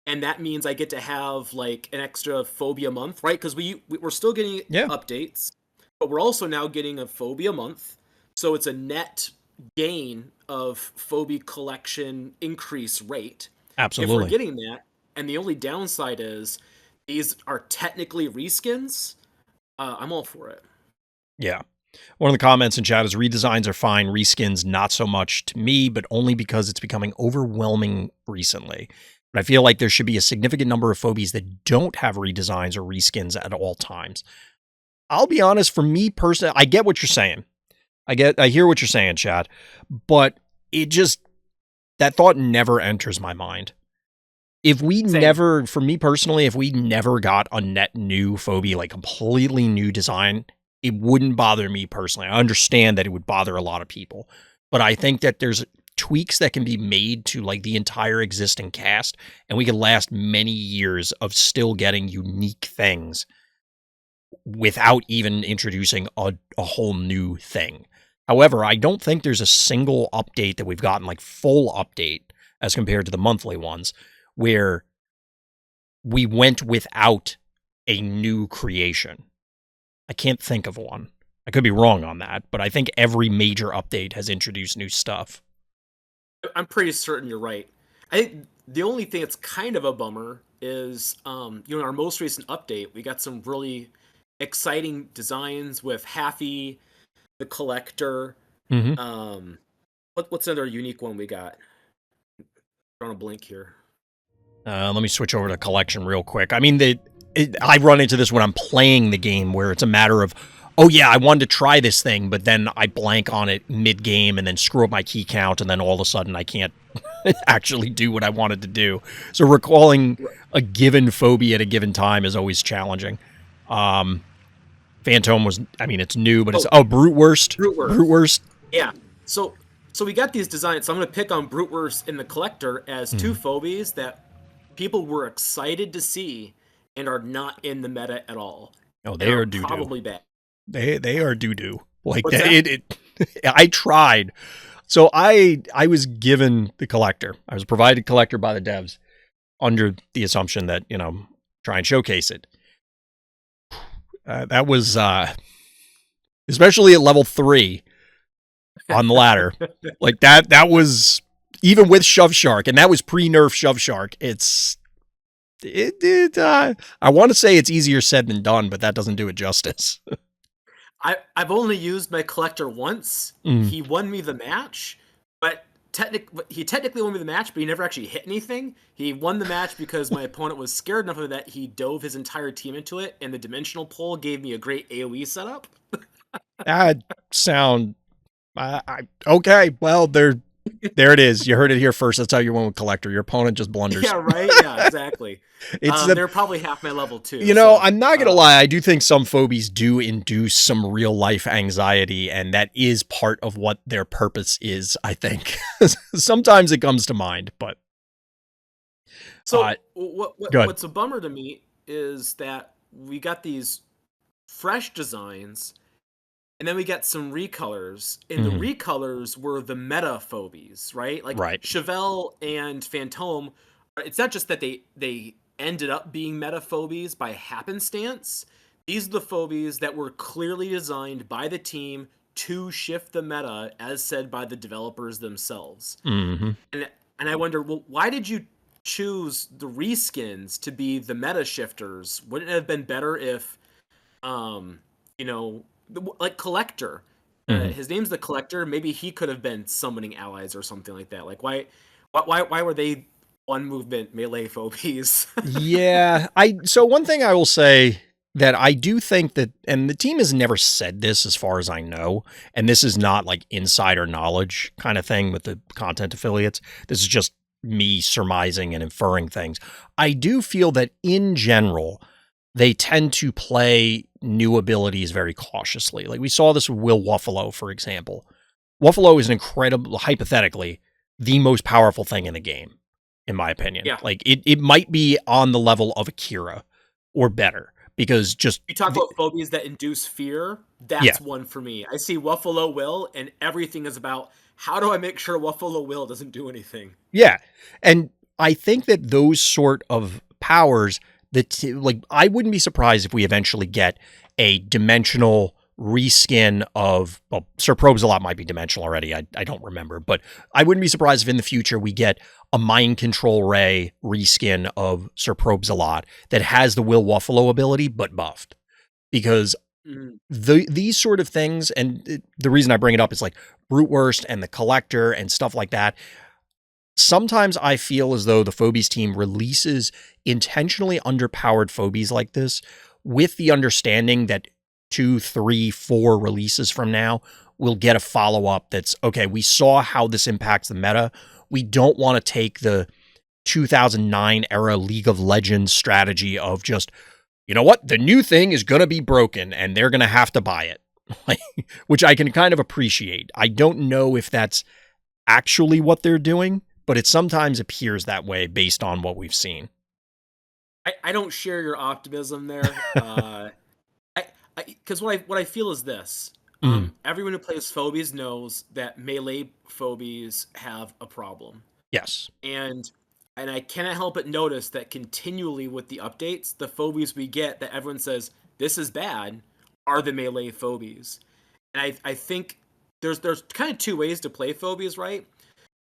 and that means I get to have like an extra phobia month, right? Because we're still getting Yeah, updates, but we're also now getting a phobia month, so it's a net gain of phobia collection increase rate. If we're absolutely. getting that, and the only downside is these are technically reskins, I'm all for it. Yeah. One of the comments in chat is redesigns are fine, reskins not so much to me, but only because it's becoming overwhelming recently. But I feel like there should be a significant number of phobies that don't have redesigns or reskins at all times. I'll be honest, for me personally, I get what you're saying. I hear what you're saying, Chad, but it just that thought never enters my mind. If we Same. never, for me personally, if we never got a net new phobia, like completely new design, it wouldn't bother me personally. I understand that it would bother a lot of people, but I think that there's tweaks that can be made to like the entire existing cast, and we could last many years of still getting unique things without even introducing a whole new thing. However, I don't think there's a single update that we've gotten, like full update as compared to the monthly ones, where we went without a new creation. I can't think of one. I could be wrong on that, but I think every major update has introduced new stuff. I'm pretty certain you're right. I think the only thing that's kind of a bummer is, in our most recent update, we got some really exciting designs with Haffy, the Collector. Mm-hmm. Um, what's another unique one we got? On a blink here. Let me switch over to collection real quick. I mean, I run into this when I'm playing the game where it's a matter of, oh yeah, I wanted to try this thing, but then I blank on it mid-game and then screw up my key count, and then all of a sudden I can't actually do what I wanted to do. So recalling a given phobia at a given time is always challenging. Phantom was, I mean, it's new, but it's, Brute Worst. Brute Brute Worst. Yeah. So we got these designs. So I'm going to pick on Brute Worst and the Collector as two phobies that people were excited to see and are not in the meta at all. Oh, And they are are doo-doo. probably bad. They are doo-doo. Like What's that, that? I tried. So I was given the Collector. I was provided Collector by the devs under the assumption that, try and showcase it. That was especially at level 3 on the ladder. Like that was even with Shove Shark, and that was pre-nerf Shove Shark. I want to say it's easier said than done, but that doesn't do it justice. I've only used my Collector once. He won me the match, but he technically won me the match, but he never actually hit anything. He won the match because my opponent was scared enough of that he dove his entire team into it, and the dimensional pull gave me a great AoE setup. That sound okay. Well, there it is. You heard it here first. That's how you win with Collector. Your opponent just blunders. Yeah, right. Yeah, exactly. They're probably half my level too. I'm not gonna lie. I do think some phobies do induce some real life anxiety, and that is part of what their purpose is. I think sometimes it comes to mind, but so good. what's a bummer to me is that we got these fresh designs, and then we got some recolors, and the recolors were the meta phobies, right? Like Right. Chevelle and Phantom. It's not just that they ended up being meta phobies by happenstance. These are the phobies that were clearly designed by the team to shift the meta, as said by the developers themselves. Mm-hmm. And I wonder, well, why did you choose the reskins to be the meta shifters? Wouldn't it have been better if, like Collector, his name's the Collector. Maybe he could have been summoning allies or something like that. Like why were they one movement melee phobies? Yeah. So one thing I will say that I do think that, and the team has never said this as far as I know, and this is not like insider knowledge kind of thing with the content affiliates. This is just me surmising and inferring things. I do feel that in general, they tend to play new abilities very cautiously. Like we saw this with Will Wuffalo, for example. Wuffalo is an incredible, hypothetically, the most powerful thing in the game, in my opinion. Yeah. Like it might be on the level of Akira or better because just You talk about phobias that induce fear. yeah, That's one for me. I see Wuffalo Will, and everything is about how do I make sure Wuffalo Will doesn't do anything. yeah. And I think that those sort of powers that like I wouldn't be surprised if we eventually get a dimensional reskin of well, Sir Probes-a-Lot might be dimensional already. I don't remember, but I wouldn't be surprised if in the future we get a mind control ray reskin of Sir Probes-a-Lot that has the Will Wuffalo ability but buffed. Because these sort of things, and the reason I bring it up is like Brute Worst and the Collector and stuff like that. Sometimes I feel as though the Phobies team releases intentionally underpowered Phobies like this with the understanding that 2, 3, 4 releases from now, we'll get a follow-up that's, okay, we saw how this impacts the meta. We don't want to take the 2009 era League of Legends strategy of just, you know what, the new thing is going to be broken and they're going to have to buy it, which I can kind of appreciate. I don't know if that's actually what they're doing, but it sometimes appears that way based on what we've seen. I don't share your optimism there. Because what I feel is this: everyone who plays Phobies knows that melee Phobies have a problem. Yes, and I cannot help but notice that continually with the updates, the Phobies we get that everyone says this is bad are the melee Phobies. And I think there's kind of two ways to play Phobies, right?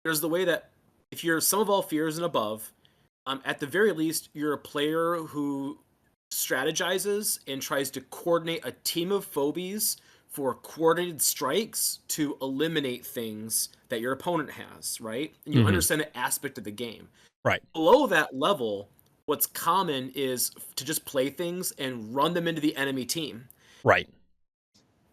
There's the way that if you're Sum of All Fears and above, at the very least, you're a player who strategizes and tries to coordinate a team of Phobies for coordinated strikes to eliminate things that your opponent has, right? And you understand the aspect of the game. right. Below that level, what's common is to just play things and run them into the enemy team. Right.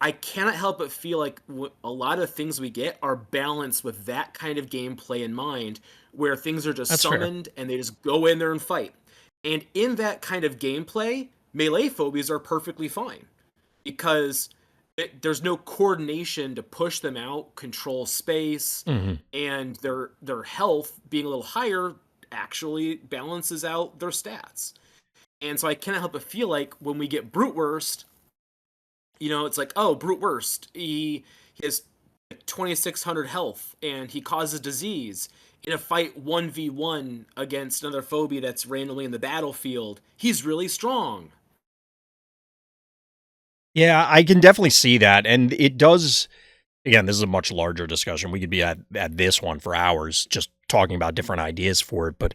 I cannot help but feel like a lot of things we get are balanced with that kind of gameplay in mind, where things are just That's summoned and they just go in there and fight. And in that kind of gameplay, melee Phobies are perfectly fine because there's no coordination to push them out, control space, and their health being a little higher actually balances out their stats. And so I cannot help but feel like when we get Brute Worst, you know, it's like, oh, Brute Worst, he has 2,600 health and he causes disease. In a fight 1v1 against another phobia that's randomly in the battlefield, he's really strong. Yeah, I can definitely see that. And it does, again, this is a much larger discussion. We could be at this one for hours just talking about different ideas for it. But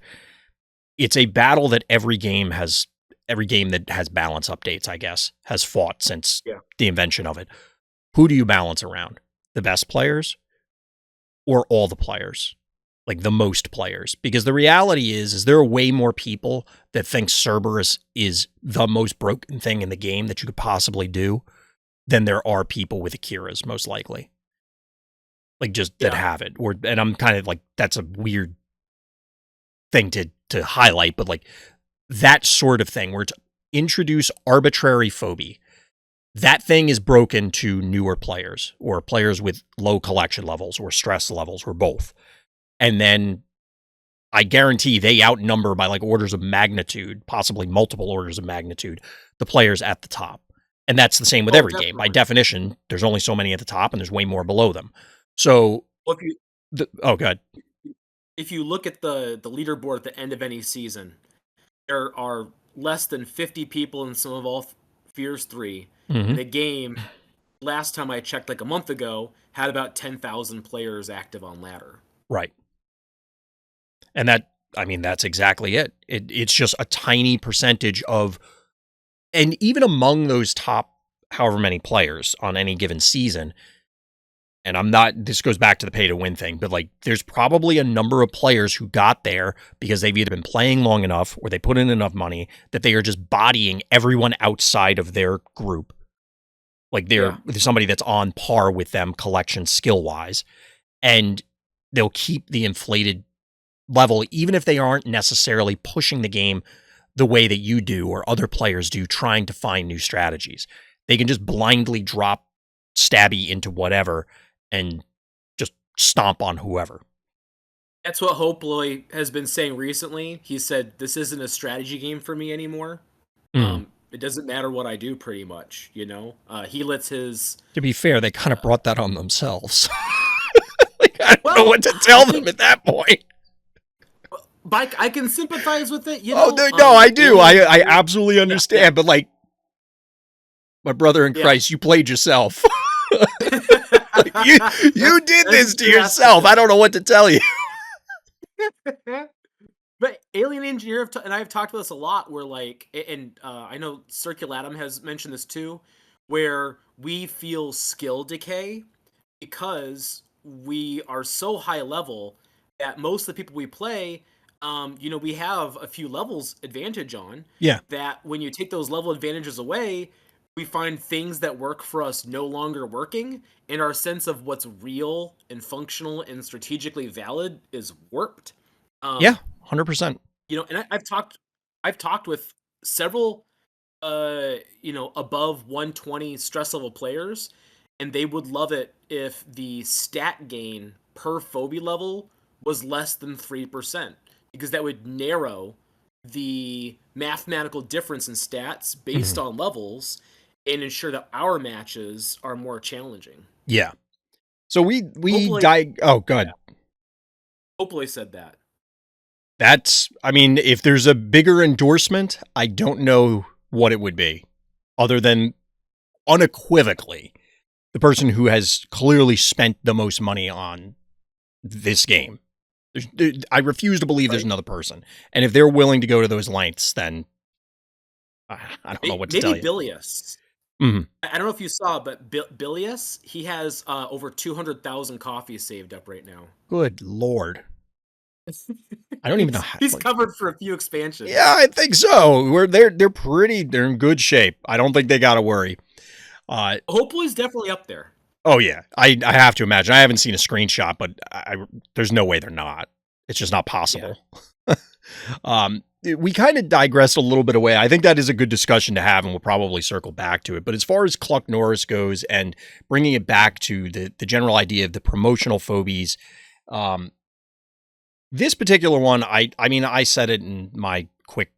it's a battle that every game that has balance updates, I guess, has fought since the invention of it. Who do you balance around? The best players or all the players? Like the most players? Because the reality is there are way more people that think Cerberus is the most broken thing in the game that you could possibly do than there are people with Akiras, most likely. Like just that have it. And I'm kind of like, that's a weird thing to highlight, but like that sort of thing where to introduce arbitrary phobia, that thing is broken to newer players or players with low collection levels or stress levels or both. And then I guarantee they outnumber by like orders of magnitude, possibly multiple orders of magnitude, the players at the top. And that's the same with every game. By definition, there's only so many at the top and there's way more below them. So, well, oh, God. If you look at the leaderboard at the end of any season, there are less than 50 people in Sum of All Fears 3. And the game, last time I checked like a month ago, had about 10,000 players active on ladder. Right. And that's exactly it. It's just a tiny percentage of, and even among those top however many players on any given season, and this goes back to the pay to win thing, but like there's probably a number of players who got there because they've either been playing long enough or they put in enough money that they are just bodying everyone outside of their group. Like they're somebody that's on par with them collection skill wise, and they'll keep the inflated level, even if they aren't necessarily pushing the game the way that you do or other players do, trying to find new strategies. They can just blindly drop stabby into whatever and just stomp on whoever. That's what Hoploy has been saying recently. He said, this isn't a strategy game for me anymore. It doesn't matter what I do, pretty much, you know? He lets his... To be fair, they kind of brought that on themselves. Like, I don't know what to tell them at that point. But I can sympathize with it, you know? know? No, I do. I absolutely understand. Yeah. But, like, my brother in Christ, you played yourself. you did this to yourself. I don't know what to tell you. But Alien Engineer and I have talked about this a lot, where like, and I know Circulatum has mentioned this too, where we feel skill decay because we are so high level that most of the people we play, you know, we have a few levels advantage on. Yeah. That when you take those level advantages away, we find things that work for us no longer working, and our sense of what's real and functional and strategically valid is warped. Yeah, 100%. You know, and I've talked with several, you know, above 120 stress level players, and they would love it if the stat gain per phobie level was less than 3%, because that would narrow the mathematical difference in stats based on levels and ensure that our matches are more challenging. Yeah. So we oh, good. Hopefully said that. That's, I mean, if there's a bigger endorsement, I don't know what it would be, other than unequivocally the person who has clearly spent the most money on this game. I refuse to believe there's another person. And if they're willing to go to those lengths, then I don't know what to tell you. Maybe Bilius. I don't know if you saw, but Bilius, he has over 200,000 coffees saved up right now. Good Lord. I don't even know how. He's covered for a few expansions. Yeah, I think so. They're in good shape. I don't think they got to worry. Hopefully he's definitely up there. Oh yeah, I have to imagine. I haven't seen a screenshot, but there's no way they're not. It's just not possible. Yeah. We kind of digressed a little bit away. I think that is a good discussion to have, and we'll probably circle back to it. But as far as Cluck Norris goes, and bringing it back to the general idea of the promotional phobies, this particular one, I mean, I said it in my quick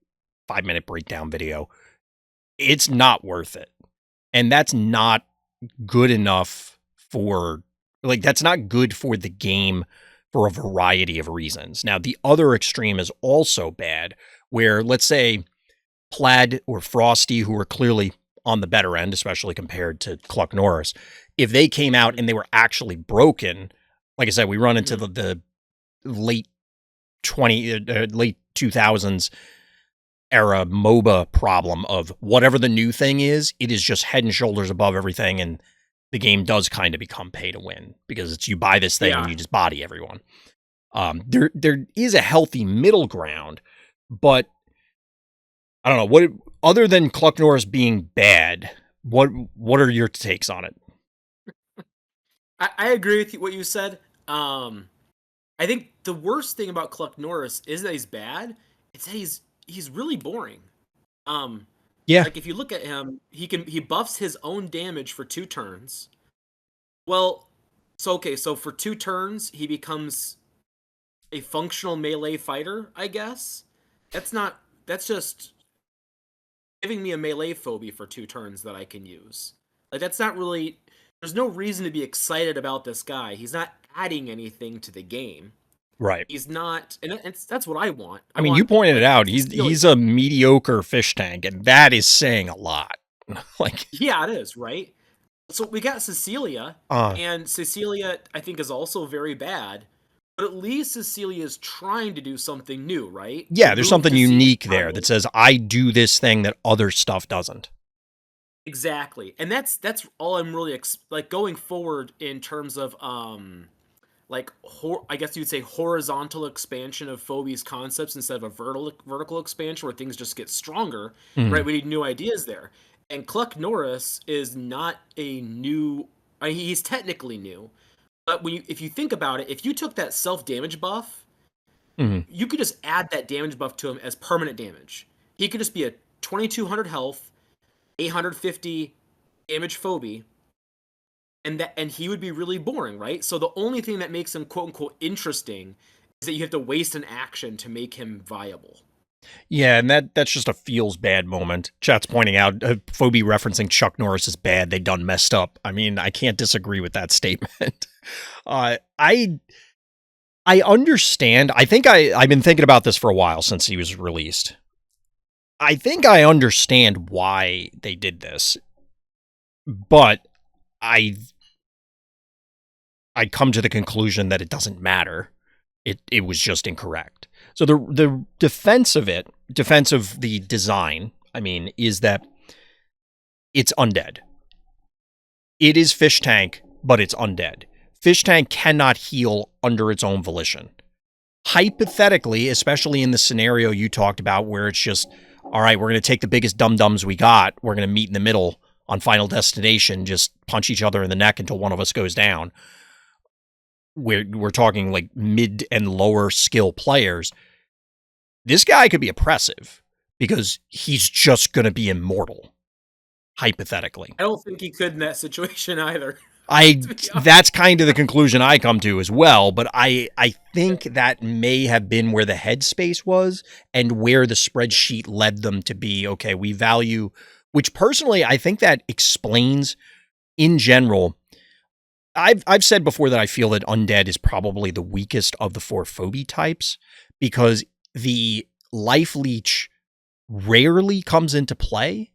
5-minute breakdown video. It's not worth it. And that's not good enough for, like, that's not good for the game for a variety of reasons. Now, the other extreme is also bad, where, let's say, Plaid or Frosty, who are clearly on the better end, especially compared to Cluck Norris, if they came out and they were actually broken, like I said, we run into the late 2000s era MOBA problem of whatever the new thing is, it is just head and shoulders above everything, and the game does kind of become pay to win because it's you buy this thing and you just body everyone. There is a healthy middle ground, but I don't know what other than Cluck Norris being bad. What are your takes on it? I agree with what you said. I think the worst thing about Cluck Norris is that he's bad. It's that he's really boring. Yeah. Like if you look at him, he buffs his own damage for 2 turns. Well, so for 2 turns he becomes a functional melee fighter, I guess. That's just giving me a melee phobie for 2 turns that I can use. Like that's not really, there's no reason to be excited about this guy. He's not adding anything to the game. Right. He's not, and that's what I want. I mean, you pointed it out. He's a mediocre fish tank, and that is saying a lot. Like, yeah, it is, right? So we got Cecilia, and Cecilia, I think, is also very bad. But at least Cecilia is trying to do something new, right? Yeah, there's something unique there that says, I do this thing that other stuff doesn't. Exactly. And that's all I'm really, like, going forward in terms of, like, I guess you'd say horizontal expansion of Phobies concepts instead of a vertical expansion where things just get stronger, right? We need new ideas there. And Cluck Norris is not a new, I mean, he's technically new, but if you think about it, if you took that self-damage buff, you could just add that damage buff to him as permanent damage. he could just be a 2200 health, 850 damage phobie, and he would be really boring, right? So the only thing that makes him quote unquote interesting is that you have to waste an action to make him viable. Yeah, and that's just a feels bad moment. Chat's pointing out Phobie referencing Chuck Norris is bad. They done messed up. I mean, I can't disagree with that statement. I understand. I think I've been thinking about this for a while since he was released. I think I understand why they did this, but I come to the conclusion that it doesn't matter. It was just incorrect. So the defense of the design, I mean, is that it's undead. It is Fish Tank, but it's undead. Fish Tank cannot heal under its own volition. Hypothetically, especially in the scenario you talked about where it's just, all right, we're going to take the biggest dum-dums we got, we're going to meet in the middle on Final Destination, just punch each other in the neck until one of us goes down. We're talking like mid and lower skill players. This guy could be oppressive because he's just going to be immortal, hypothetically. I don't think he could in that situation either. That's kind of the conclusion I come to as well, but I think that may have been where the headspace was and where the spreadsheet led them to be, okay, we value, which personally I think that explains in general. I've said before that I feel that undead is probably the weakest of the 4 phobie types because the life leech rarely comes into play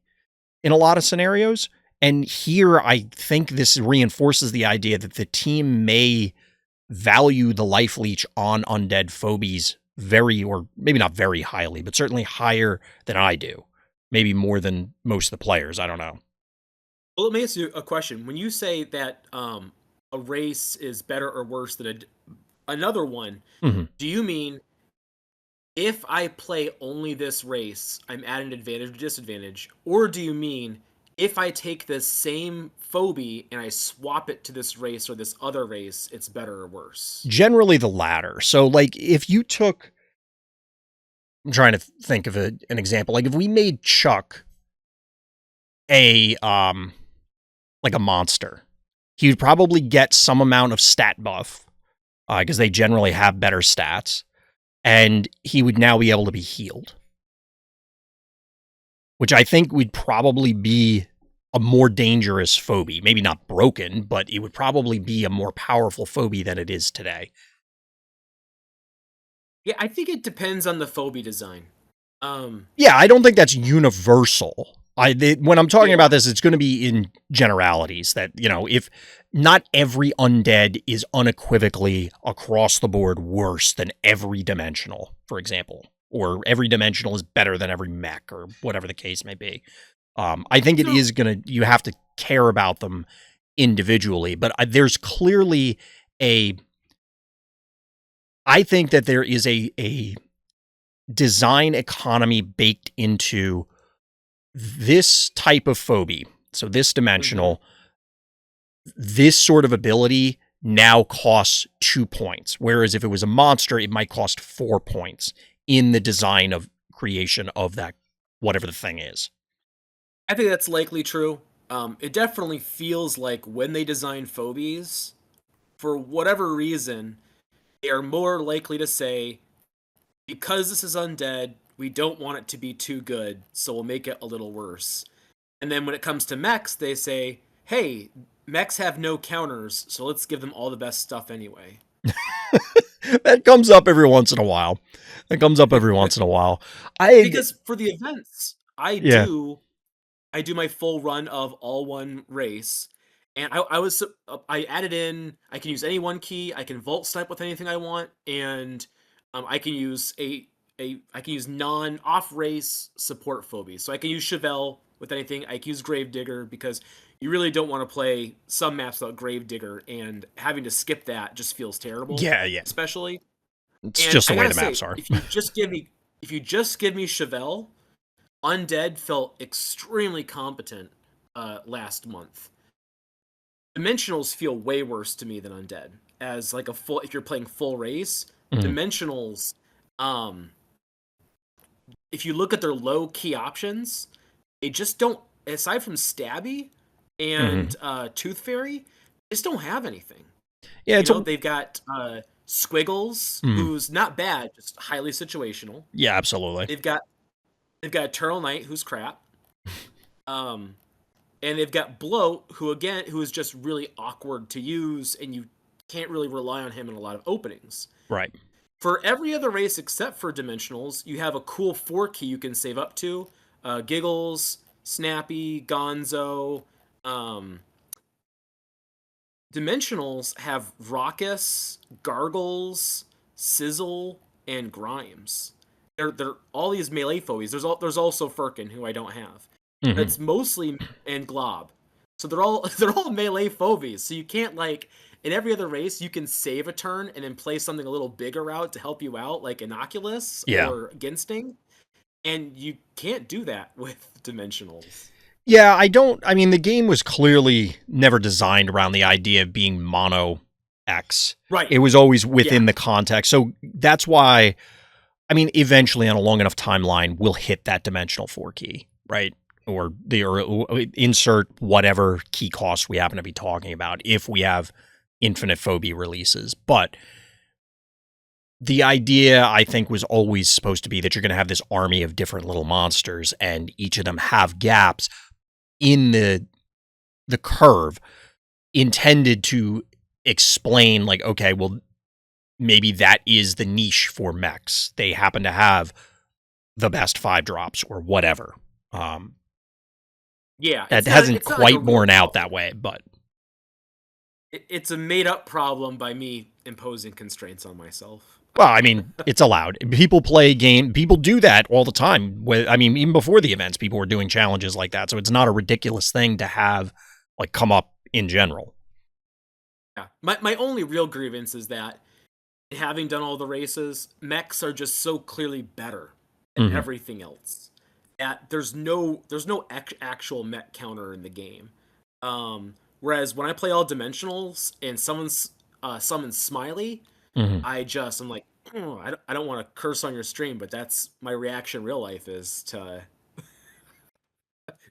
in a lot of scenarios. And here I think this reinforces the idea that the team may value the life leech on undead phobies very, or maybe not very highly, but certainly higher than I do. Maybe more than most of the players. I don't know. Well, let me ask you a question. When you say that a race is better or worse than another one, Mm-hmm. do you mean if I play only this race, I'm at an advantage or disadvantage? Or do you mean if I take this same phobie and I swap it to this race or this other race, it's better or worse? Generally the latter. So like if you took, I'm trying to think of an example. Like if we made Chuck a like a monster, he would probably get some amount of stat buff because they generally have better stats, and he would now be able to be healed, which I think would probably be a more dangerous phobie. Maybe not broken, but it would probably be a more powerful phobie than it is today. Yeah, I think it depends on the phobie design. Yeah, I don't think that's universal. When I'm talking Yeah. about this, it's going to be in generalities that, you know, if not every undead is unequivocally across the board worse than every dimensional, for example, or every dimensional is better than every mech or whatever the case may be. I think it is going to, you have to care about them individually, but there's clearly I think that there is a design economy baked into this type of phobie. So this dimensional, this sort of ability now costs 2 points. Whereas if it was a monster, it might cost 4 points in the design of creation of that, whatever the thing is. I think that's likely true. It definitely feels like when they design phobies, for whatever reason, they are more likely to say, because this is undead, we don't want it to be too good, so we'll make it a little worse. And then when it comes to mechs, they say, hey, mechs have no counters, so let's give them all the best stuff anyway. That comes up every once in a while. Because for the events, Yeah. I do my full run of all one race, and I added in, I can use any one key, I can vault snipe with anything I want, and I can use I can use non off race support phobies. So I can use Chevelle with anything. I can use Gravedigger because you really don't want to play some maps without Gravedigger, and having to skip that just feels terrible. Yeah. Especially. It's And just the I way gotta the maps say, are. if you just give me Chevelle, Undead felt extremely competent last month. Dimensionals feel way worse to me than Undead. As like a full, if you're playing full race, Mhm. Dimensionals, um, if you look at their low key options, they just don't. Aside from Stabby and Tooth Fairy, they just don't have anything. Yeah, it's a They've got Squiggles, who's not bad, just highly situational. yeah, absolutely. They've got Eternal Knight, who's crap. Um, and they've got Bloat, who is just really awkward to use, and you can't really rely on him in a lot of openings. Right. For every other race except for Dimensionals, you have a cool 4 key you can save up to. Giggles, Snappy, Gonzo. Dimensionals have Raucous, Gargles, Sizzle, and Grimes. They're all these melee phobies. There's also Firkin, who I don't have. It's mostly, and Glob. So they're all melee phobies. So you can't, like, in every other race you can save a turn and then play something a little bigger out to help you out, like Inoculus or Ginsting. And you can't do that with Dimensionals. Yeah, I mean, the game was clearly never designed around the idea of being mono X. Right. It was always within the context. So that's why, I mean, eventually on a long enough timeline, we'll hit that dimensional 4 key, right? Or insert whatever key cost we happen to be talking about if we have infinite phobia releases. But the idea, I think, was always supposed to be that you're going to have this army of different little monsters, and each of them have gaps in the curve intended to explain, like, okay, well, maybe that is the niche for mechs. They happen to have the best 5 drops or whatever. That hasn't quite borne out that way, but it's a made-up problem by me imposing constraints on myself. Well, I mean, it's allowed. People play game. People do that all the time. I mean, even before the events, people were doing challenges like that. So it's not a ridiculous thing to have, like, come up in general. Yeah. My only real grievance is that, having done all the races, mechs are just so clearly better than everything else that there's no actual mech counter in the game. Whereas when I play all dimensionals and summons Smiley, I'm like, I don't want to curse on your stream, but that's my reaction in real life, is to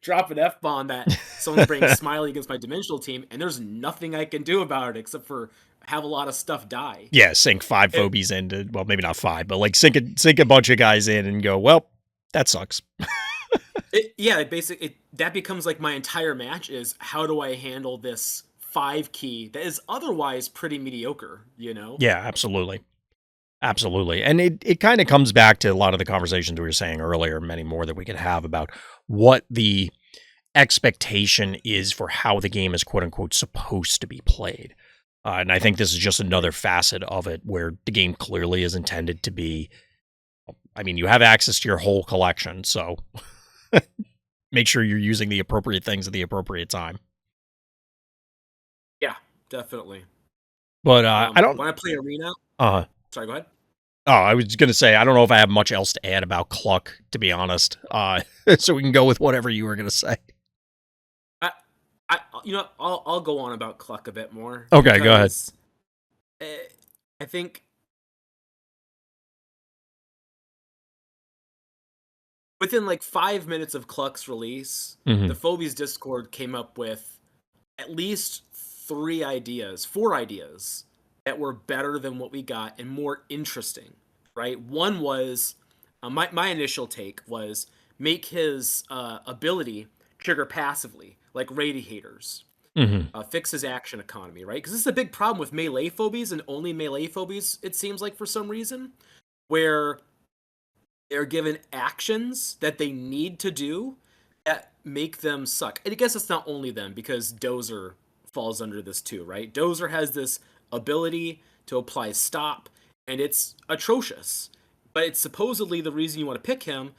drop an F-bomb that someone's bringing Smiley against my dimensional team, and there's nothing I can do about it except for have a lot of stuff die. Yeah, sink 5 phobies into, well, maybe not 5, but like sink a bunch of guys in and go, well, that sucks. That becomes like my entire match is, how do I handle this 5 key that is otherwise pretty mediocre, you know? Yeah, absolutely. Absolutely. And it kind of comes back to a lot of the conversations we were saying earlier, many more that we could have about what the expectation is for how the game is, quote unquote, supposed to be played. And I think this is just another facet of it where the game clearly is intended to be, I mean, you have access to your whole collection, so make sure you're using the appropriate things at the appropriate time. Yeah, definitely. But I don't... When I play Arena... Sorry, go ahead. Oh, I was going to say, I don't know if I have much else to add about Cluck, to be honest. So we can go with whatever you were going to say. I'll go on about Cluck a bit more. Okay, go ahead. I think within like 5 minutes of Cluck's release, the Phobies Discord came up with at least 4 ideas that were better than what we got and more interesting, right? One was, my initial take was, make his ability trigger passively, like Radiators. Fix his action economy, right? Because this is a big problem with melee phobies, and only melee phobies, it seems like, for some reason, where they're given actions that they need to do that make them suck. And I guess it's not only them, because Dozer falls under this too, right? Dozer has this ability to apply stop, and it's atrocious. But it's supposedly the reason you want to pick him,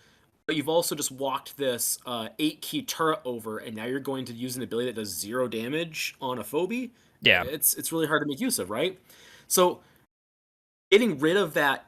but you've also just walked this 8-key turret over, and now you're going to use an ability that does 0 damage on a phobie? Yeah. It's really hard to make use of, right? So getting rid of that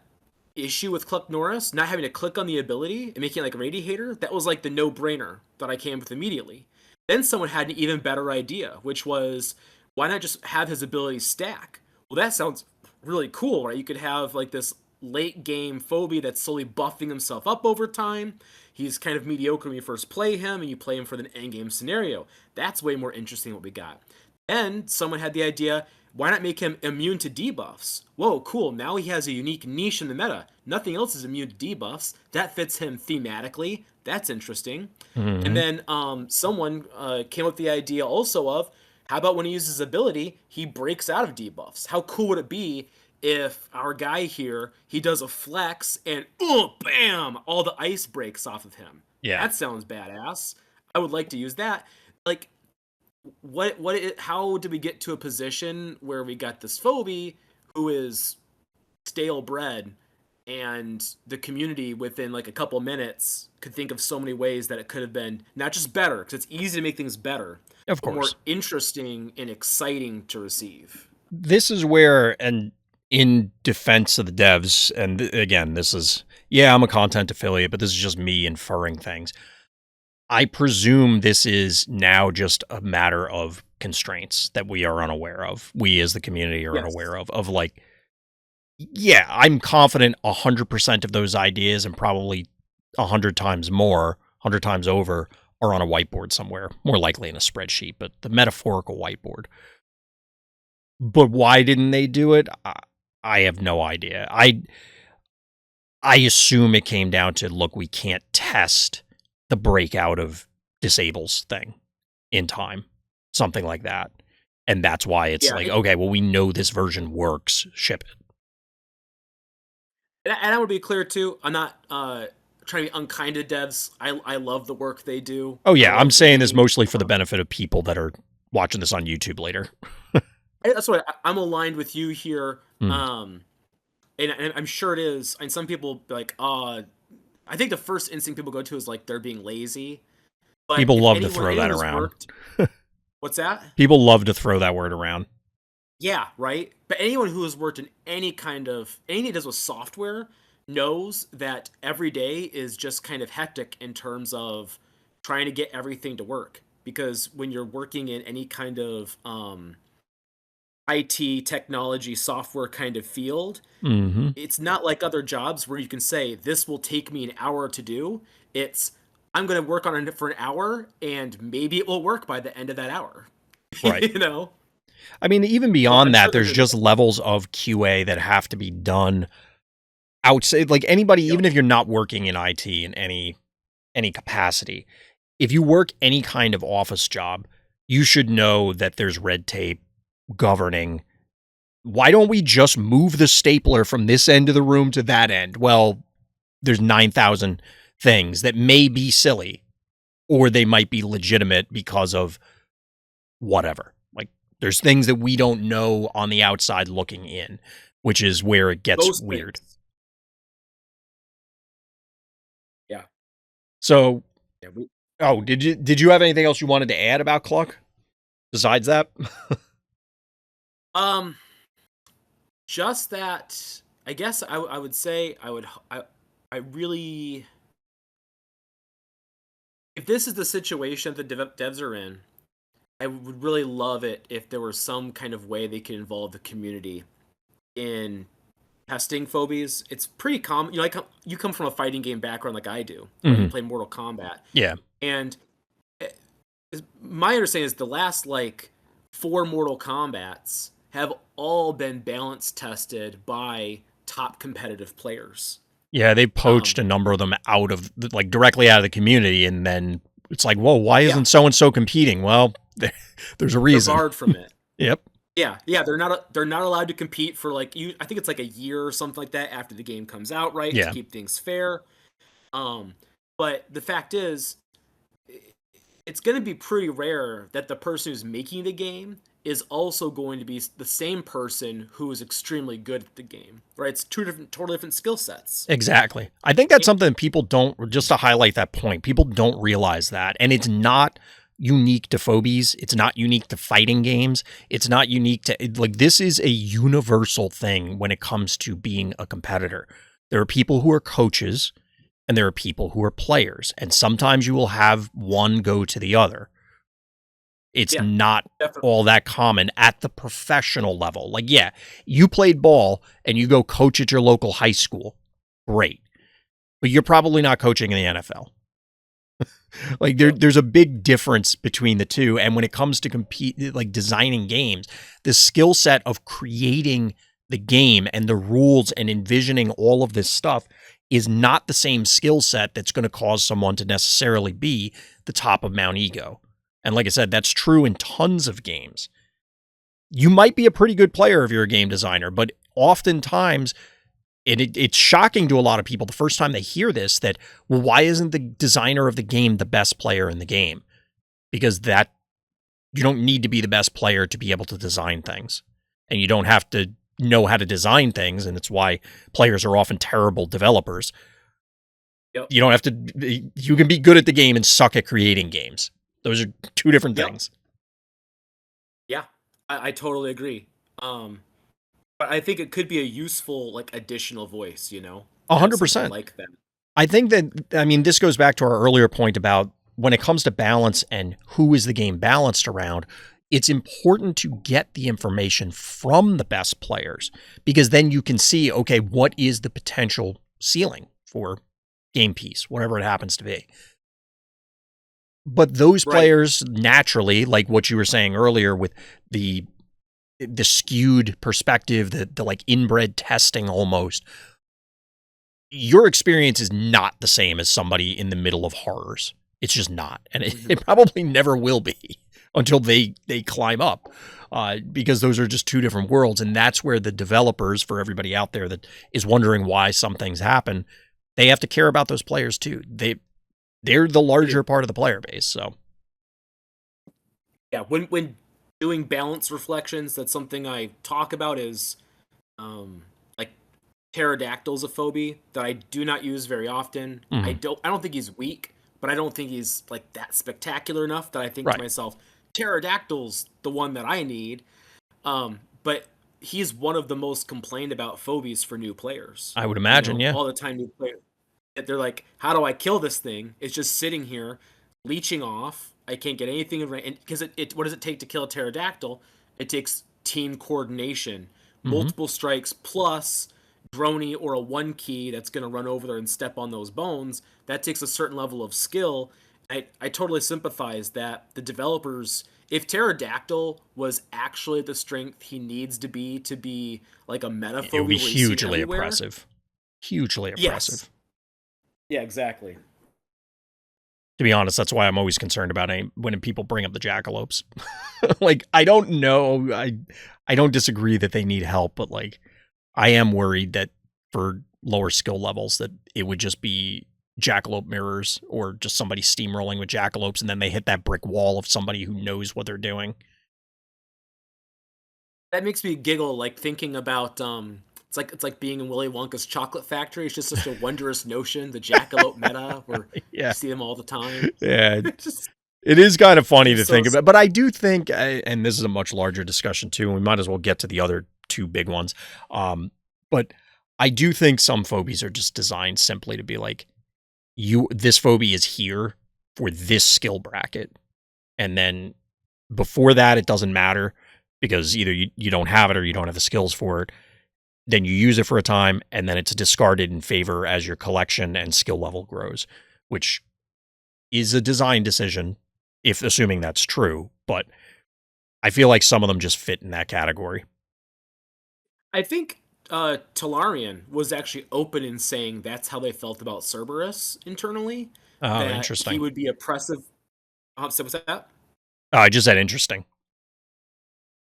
issue with Cluck Norris, not having to click on the ability and making it like a Radiator, that was like the no-brainer that I came with immediately. Then someone had an even better idea, which was, why not just have his ability stack? Well, that sounds really cool, right? You could have like this late game Phobie that's slowly buffing himself up over time. He's kind of mediocre when you first play him, and you play him for the end game scenario. That's way more interesting what we got. And someone had the idea, why not make him immune to debuffs? Whoa, cool. Now he has a unique niche in the meta. Nothing else is immune to debuffs. That fits him thematically. That's interesting. And then someone came up with the idea also of, how about when he uses his ability, he breaks out of debuffs? How cool would it be if our guy here, he does a flex and, bam, all the ice breaks off of him? Yeah. That sounds badass. I would like to use that. Like, how did we get to a position where we got this Phobie who is stale bread, and the community within like a couple minutes could think of so many ways that it could have been not just better, because it's easy to make things better, Of but more course. interesting and exciting to receive. This is where, and in defense of the devs, and again, this is, yeah, I'm a content affiliate, but this is just me inferring things. I presume this is now just a matter of constraints that we are unaware of. We as the community are Yes. unaware of like, yeah, I'm confident 100% of those ideas, and probably 100 times more, 100 times over, are on a whiteboard somewhere, more likely in a spreadsheet, but the metaphorical whiteboard. But why didn't they do it? I have no idea. I assume it came down to, look, we can't test the breakout of disables thing in time, something like that. And that's why it's okay, well, we know this version works, ship it. And I would be clear too, I'm not trying to be unkind to devs. I love the work they do. Oh yeah, I'm saying this mostly for the benefit of people that are watching this on YouTube later. That's what I'm aligned with you here. And I'm sure it is. And some people be like, I think the first instinct people go to is like they're being lazy. But people love to throw that around. What's that? People love to throw that word around. Yeah, right. But anyone who has worked in anything that does with software knows that every day is just kind of hectic in terms of trying to get everything to work. Because when you're working in any kind of IT, technology, software kind of field, it's not like other jobs where you can say, this will take me an hour to do. It's, I'm going to work on it for an hour, and maybe it will work by the end of that hour. Right. You know? I mean, even beyond that, there's just levels of QA that have to be done outside. Like anybody, even if you're not working in IT in any capacity, if you work any kind of office job, you should know that there's red tape governing. Why don't we just move the stapler from this end of the room to that end? Well, there's 9,000 things that may be silly, or they might be legitimate because of whatever. Like there's things that we don't know on the outside looking in, which is where it gets Most weird. things. Yeah. So, did you have anything else you wanted to add about Cluck besides that? Just that, I guess I would say I really, if this is the situation that the devs are in, I would really love it if there was some kind of way they could involve the community in testing Phobies. It's pretty common. You know, you come from a fighting game background like I do. Right? You play Mortal Kombat. Yeah. And my understanding is the last 4 Mortal Kombats have all been balance tested by top competitive players. Yeah, they poached a number of them out of directly out of the community, and then it's like, whoa, why isn't so-and-so competing? Well, there's a reason. They're barred from it. Yep. Yeah, they're not allowed to compete for I think it's a year or something like that after the game comes out, right? Yeah. To keep things fair. But the fact is, it's going to be pretty rare that the person who's making the game is also going to be the same person who is extremely good at the game, right? It's totally different skill sets. Exactly. I think that's something people don't, just to highlight that point, people don't realize that. And it's not unique to Phobies. It's not unique to fighting games. It's not unique to, this is a universal thing when it comes to being a competitor. There are people who are coaches and there are people who are players. And sometimes you will have one go to the other. It's Yeah, not definitely. all that common at the professional level. Like, yeah, you played ball and you go coach at your local high school. Great. But you're probably not coaching in the NFL. Like Yep. there's a big difference between the two. And when it comes to compete, like designing games, the skill set of creating the game and the rules and envisioning all of this stuff is not the same skill set that's going to cause someone to necessarily be the top of Mount Ego. And like I said, that's true in tons of games. You might be a pretty good player if you're a game designer, but oftentimes, and it's shocking to a lot of people the first time they hear this that, well, why isn't the designer of the game the best player in the game? Because that you don't need to be the best player to be able to design things. And you don't have to know how to design things. And it's why players are often terrible developers. Yep. You don't have to, you can be good at the game and suck at creating games. Those are two different things. Yeah, I totally agree. But I think it could be a useful like additional voice, you know, to have something 100%. like that. I think that, I mean, this goes back to our earlier point about when it comes to balance and who is the game balanced around, it's important to get the information from the best players because then you can see, okay, what is the potential ceiling for game piece, whatever it happens to be. But those Right. players naturally, like what you were saying earlier with the skewed perspective, the like inbred testing almost, your experience is not the same as somebody in the middle of horrors. It's just not. And it probably never will be until they climb up because those are just two different worlds. And that's where the developers, for everybody out there that is wondering why some things happen, they have to care about those players too. They're the larger part of the player base. So Yeah, when doing balance reflections, that's something I talk about is like pterodactyl's a phobia that I do not use very often. I don't think he's weak, but I don't think he's like that spectacular enough that I think to right. myself, pterodactyl's the one that I need. But he's one of the most complained about phobies for new players. I would You imagine, know, yeah. all the time new players. They're like, how do I kill this thing? It's just sitting here, leeching off. I can't get anything in range. Because what does it take to kill a pterodactyl? It takes team coordination, Mm-hmm. multiple strikes plus droney or a one key that's going to run over there and step on those bones. That takes a certain level of skill. I totally sympathize that the developers, if pterodactyl was actually the strength he needs to be like a It would be metaphobia where you see it hugely everywhere. oppressive. Hugely Yes. oppressive. Yeah, exactly. To be honest, that's why I'm always concerned about when people bring up the jackalopes. Like, I don't know. I don't disagree that they need help, but like, I am worried that for lower skill levels that it would just be jackalope mirrors or just somebody steamrolling with jackalopes and then they hit that brick wall of somebody who knows what they're doing. That makes me giggle, like thinking about it's like being in Willy Wonka's chocolate factory. It's just such a wondrous notion, the jackalope meta, where you Yeah. see them all the time. Yeah. It just It is kind of funny to seems so think about, but I do think, and this is a much larger discussion too, and we might as well get to the other two big ones. But I do think some phobies are just designed simply to be like, this phobia is here for this skill bracket. And then before that, it doesn't matter because either you don't have it or you don't have the skills for it. Then you use it for a time and then it's discarded in favor as your collection and skill level grows, which is a design decision, if assuming that's true. But I feel like some of them just fit in that category. I think Talarian was actually open in saying that's how they felt about Cerberus internally, Oh, that he interesting. would be oppressive. So what's that? Oh, I just said interesting.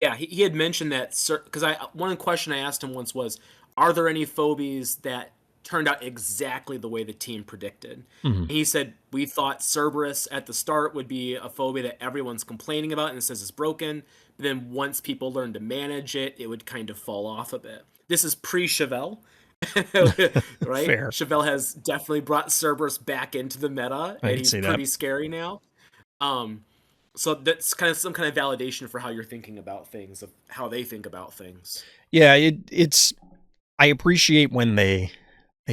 Yeah, he had mentioned that because I one question I asked him once was, "Are there any phobies that turned out exactly the way the team predicted?" Mm-hmm. And he said, "We thought Cerberus at the start would be a phobia that everyone's complaining about and it says it's broken, but then once people learn to manage it, it would kind of fall off a bit." This is pre-Chevelle, right? Fair. Chevelle has definitely brought Cerberus back into the meta, I and could he's see that. pretty scary now. Um, so that's kind of some kind of validation for how you're thinking about things, of how they think about things. Yeah, it's I appreciate when they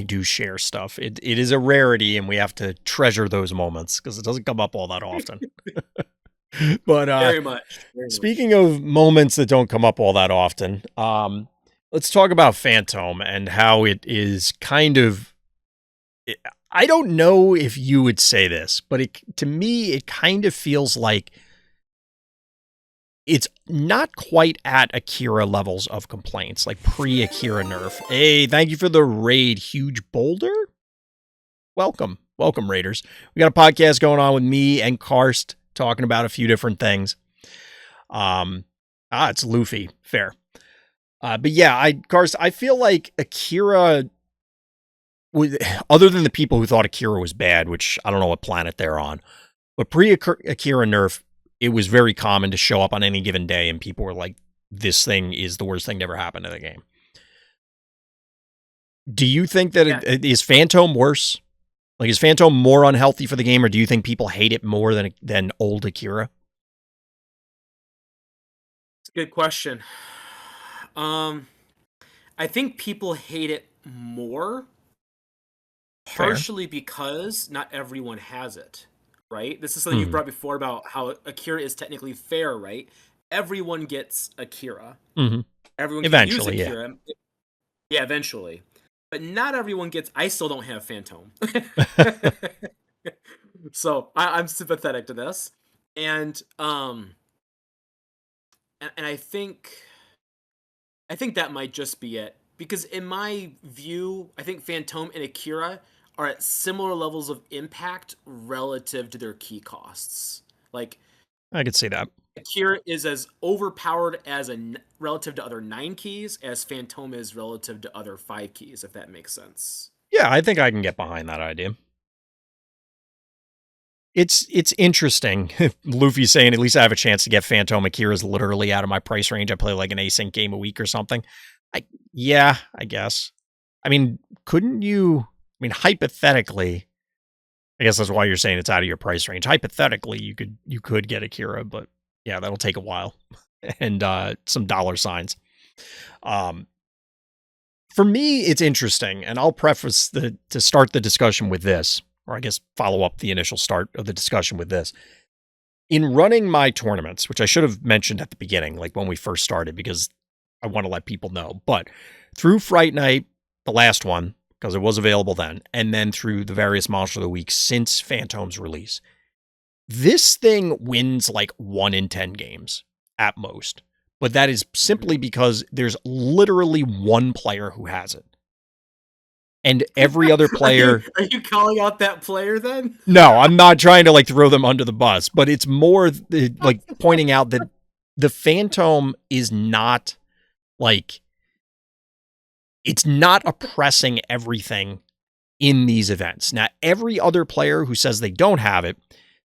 do share stuff. It is a rarity and we have to treasure those moments because it doesn't come up all that often. But Very much. Very much. speaking of moments that don't come up all that often, let's talk about Phantom and how it is kind of. I don't know if you would say this, but to me, it kind of feels like it's not quite at Akira levels of complaints, like pre-Akira nerf. Hey, thank you for the raid, Huge Boulder. Welcome. Welcome, Raiders. We got a podcast going on with me and Karst talking about a few different things. It's Luffy. Fair. But yeah, Karst, I feel like Akira, other than the people who thought Akira was bad, which I don't know what planet they're on, but pre-Akira nerf, it was very common to show up on any given day and people were like, this thing is the worst thing to ever happen to the game. Do you think that is Phantom worse? Like, is Phantom more unhealthy for the game, or do you think people hate it more than old Akira? It's a good question. I think people hate it more, partially because not everyone has it, right? This is something you've brought before about how Akira is technically fair, right? Everyone gets Akira. Mm-hmm. Everyone Eventually, can use Akira. Yeah, eventually. But not everyone gets. I still don't have Phantom. So I'm sympathetic to this. And I think that might just be it. Because in my view, I think Phantom and Akira are at similar levels of impact relative to their key costs. Like, I could see that. Akira is as overpowered as relative to other 9 keys as Phantom is relative to other 5 keys, if that makes sense. Yeah, I think I can get behind that idea. It's interesting. Luffy's saying at least I have a chance to get Phantom. Akira's literally out of my price range. I play like an async game a week or something. I guess. I mean, couldn't you? I mean, hypothetically, I guess that's why you're saying it's out of your price range. Hypothetically, you could get Akira, but yeah, that'll take a while and some dollar signs. For me, it's interesting, and I'll preface to start the discussion with this, or I guess follow up the initial start of the discussion with this. In running my tournaments, which I should have mentioned at the beginning, like when we first started, because I want to let people know, but through Fright Night, the last one, because it was available then, and then through the various Monster of the Week since Phantom's release, this thing wins like 1 in 10 games at most. But that is simply because there's literally one player who has it. And every other player... Are you calling out that player then? No, I'm not trying to like throw them under the bus, but it's more like pointing out that the Phantom is not like... It's not oppressing everything in these events. Now, every other player who says they don't have it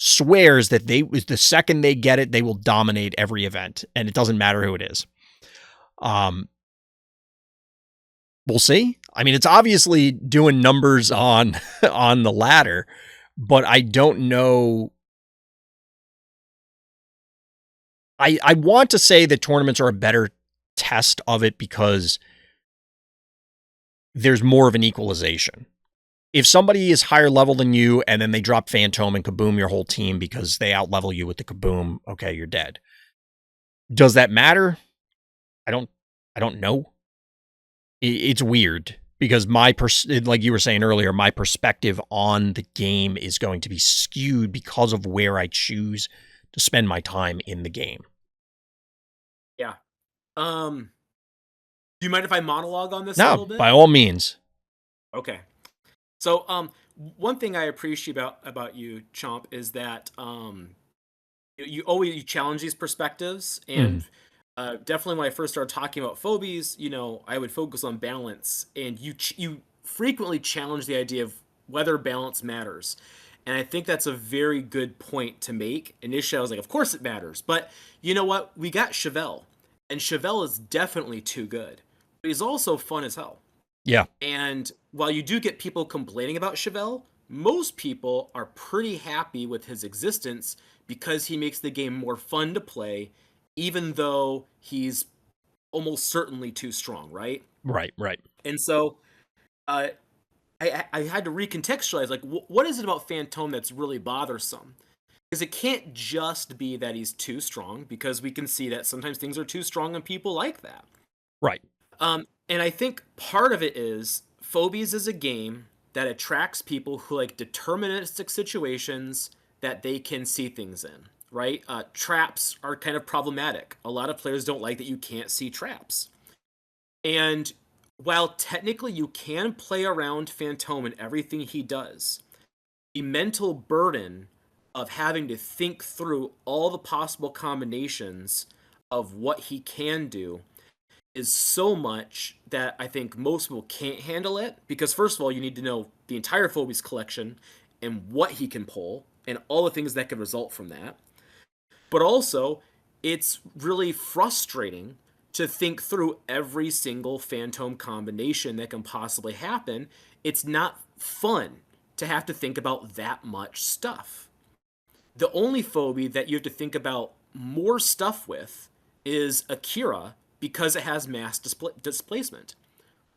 swears that the second they get it, they will dominate every event, and it doesn't matter who it is. We'll see. I mean, it's obviously doing numbers on the ladder, but I don't know. I want to say that tournaments are a better test of it because there's more of an equalization. If somebody is higher level than you and then they drop Phantom and kaboom your whole team because they outlevel you with the kaboom, okay, you're dead. Does that matter? I don't know. It's weird because like you were saying earlier, my perspective on the game is going to be skewed because of where I choose to spend my time in the game. Yeah. Do you mind if I monologue on this a No, little bit? by all means. Okay. So, one thing I appreciate about you, Chomp, is that you always challenge these perspectives, and definitely when I first started talking about Phobies, I would focus on balance, and you frequently challenge the idea of whether balance matters, and I think that's a very good point to make. Initially, I was like, of course it matters, but you know what? We got Chevelle, and Chevelle is definitely too good, but he's also fun as hell. Yeah. And while you do get people complaining about Chevelle, most people are pretty happy with his existence because he makes the game more fun to play, even though he's almost certainly too strong, right? Right. And so I had to recontextualize, like, what is it about Phantom that's really bothersome? Because it can't just be that he's too strong, because we can see that sometimes things are too strong and people like that. Right. And I think part of it is Phobies is a game that attracts people who like deterministic situations that they can see things in, right? Traps are kind of problematic. A lot of players don't like that you can't see traps. And while technically you can play around Phantom and everything he does, the mental burden of having to think through all the possible combinations of what he can do is so much that I think most people can't handle it, because first of all, you need to know the entire Phobies collection and what he can pull and all the things that could result from that. But also, it's really frustrating to think through every single Phantom combination that can possibly happen. It's not fun to have to think about that much stuff. The only phobia that you have to think about more stuff with is Akira, because it has mass displacement.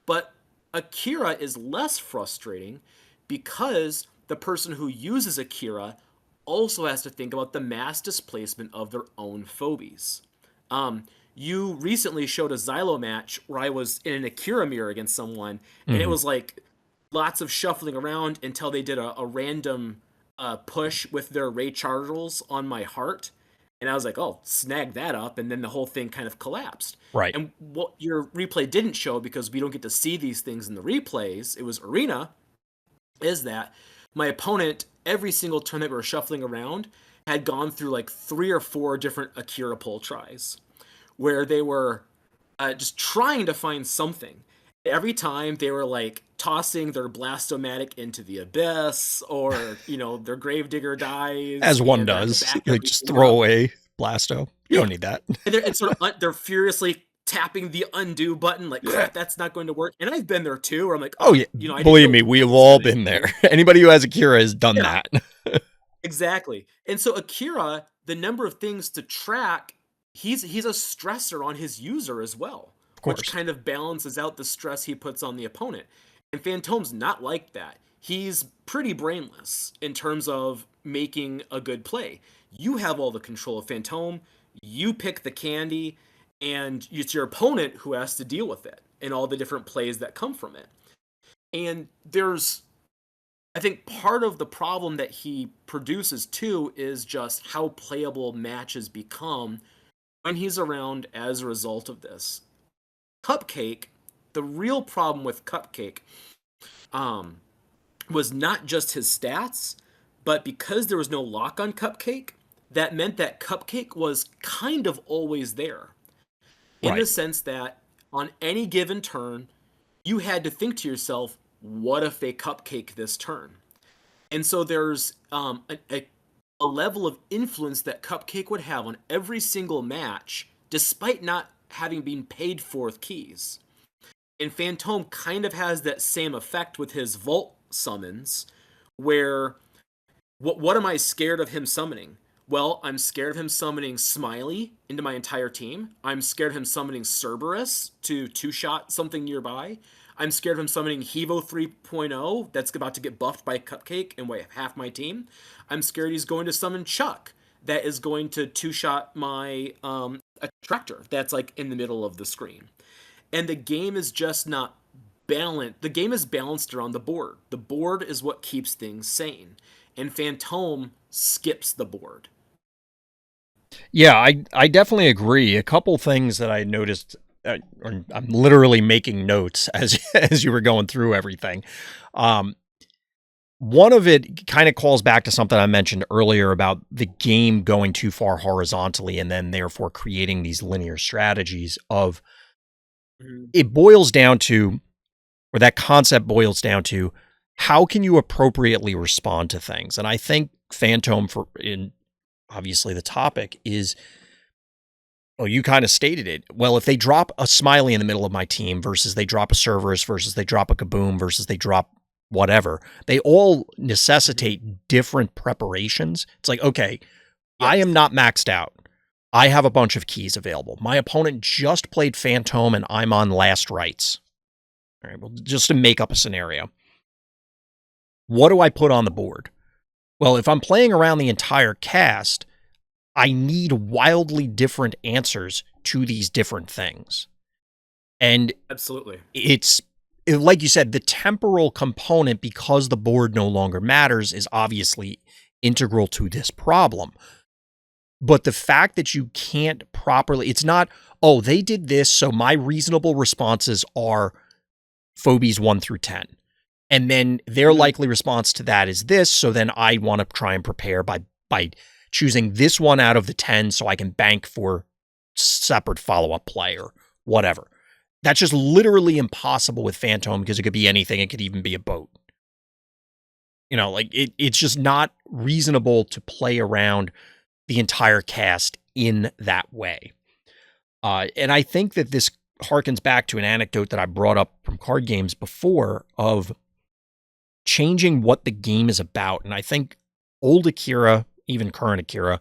But Akira is less frustrating because the person who uses Akira also has to think about the mass displacement of their own phobies. You recently showed a Xylo match where I was in an Akira mirror against someone, and it was like lots of shuffling around until they did a random push with their Ray Chargels on my heart. And I was like, oh, snag that up. And then the whole thing kind of collapsed. Right. And what your replay didn't show, because we don't get to see these things in the replays, it was Arena, is that my opponent, every single turn that we were shuffling around, had gone through like 3 or 4 different Akira pull tries where they were just trying to find something. Every time they were like tossing their Blastomatic into the abyss, or their Gravedigger dies, As one does. Like just throw away Blasto. You don't need that. And they're furiously tapping the undo button, like, crap, that's not going to work. And I've been there too, where I'm like, oh yeah, believe me, we have all been there. Anybody who has Akira has done that. Exactly. And so Akira, the number of things to track, he's a stressor on his user as well, which kind of balances out the stress he puts on the opponent. And Phantom's not like that. He's pretty brainless in terms of making a good play. You have all the control of Phantom, you pick the candy, and it's your opponent who has to deal with it and all the different plays that come from it. And I think part of the problem that he produces too is just how playable matches become when he's around as a result of this. Cupcake, the real problem with Cupcake was not just his stats, but because there was no lock on Cupcake, that meant that Cupcake was kind of always there. In the sense that on any given turn, you had to think to yourself, what if they Cupcake this turn? And so there's a level of influence that Cupcake would have on every single match, despite not having been paid for with keys. And Phantom kind of has that same effect with his Vault summons, where what am I scared of him summoning? Well, I'm scared of him summoning Smiley into my entire team. I'm scared of him summoning Cerberus to two-shot something nearby. I'm scared of him summoning Hevo 3.0 that's about to get buffed by Cupcake and weigh half my team. I'm scared he's going to summon Chuck that is going to two-shot my Attractor that's like in the middle of the screen. And the game is just not balanced. The game is balanced around the board. The board is what keeps things sane. And Phantom skips the board. Yeah, I definitely agree. A couple things that I noticed, I'm literally making notes as you were going through everything. One of it kind of calls back to something I mentioned earlier about the game going too far horizontally and then therefore creating these linear strategies of it boils down to, or that concept boils down to, how can you appropriately respond to things? And I think Phantom, obviously the topic is, well, you kind of stated it. Well, if they drop a Smiley in the middle of my team versus they drop a Cerberus versus they drop a Kaboom versus they drop whatever, they all necessitate different preparations. It's like, okay, I am not maxed out. I have a bunch of keys available. My opponent just played Phantom and I'm on last rights. All right, well, just to make up a scenario. What do I put on the board? Well, if I'm playing around the entire cast, I need wildly different answers to these different things. And Absolutely. it's like you said, the temporal component, because the board no longer matters, is obviously integral to this problem. But the fact that you can't properly, it's not, oh, they did this, so my reasonable responses are Phobies 1 through 10. And then their likely response to that is this, so then I want to try and prepare by choosing this one out of the 10 so I can bank for separate follow-up play or whatever. That's just literally impossible with Phantom because it could be anything. It could even be a boat. You know, like it's just not reasonable to play around the entire cast in that way. And I think that this harkens back to an anecdote that I brought up from card games before of changing what the game is about. And I think old Akira, even current Akira,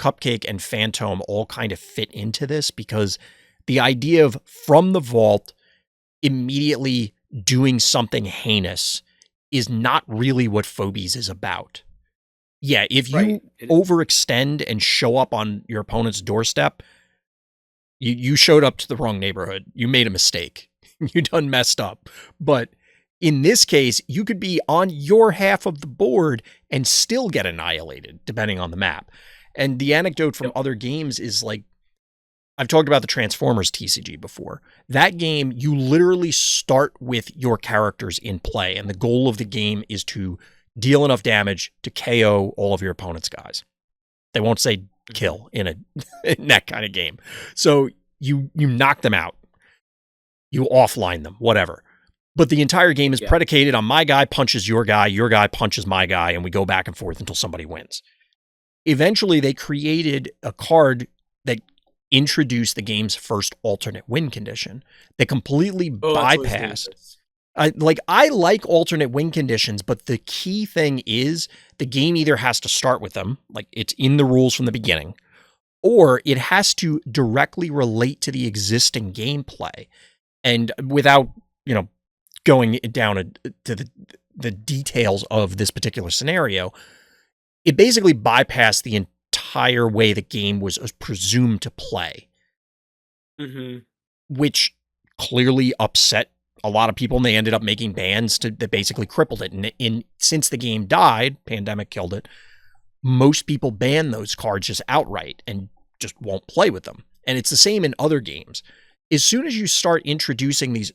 Cupcake, and Phantom all kind of fit into this because the idea of from the vault immediately doing something heinous is not really what Phobies is about. Yeah, if you overextend and show up on your opponent's doorstep, you showed up to the wrong neighborhood. You made a mistake. You done messed up. But in this case, you could be on your half of the board and still get annihilated, depending on the map. And the anecdote from other games is like, I've talked about the Transformers TCG before. That game, you literally start with your characters in play, and the goal of the game is to deal enough damage to KO all of your opponent's guys. They won't say kill in that kind of game. So you knock them out. You offline them, whatever. But the entire game is predicated on my guy punches your guy punches my guy, and we go back and forth until somebody wins. Eventually, they created a card that introduced the game's first alternate win condition that completely bypassed. I like alternate win conditions, but the key thing is the game either has to start with them, like it's in the rules from the beginning, or it has to directly relate to the existing gameplay. And without, going down to the details of this particular scenario, it basically bypassed the entire way the game was presumed to play, which clearly upset a lot of people, and they ended up making bans that basically crippled it. And since the game died, pandemic killed it, most people ban those cards just outright and just won't play with them. And it's the same in other games. As soon as you start introducing these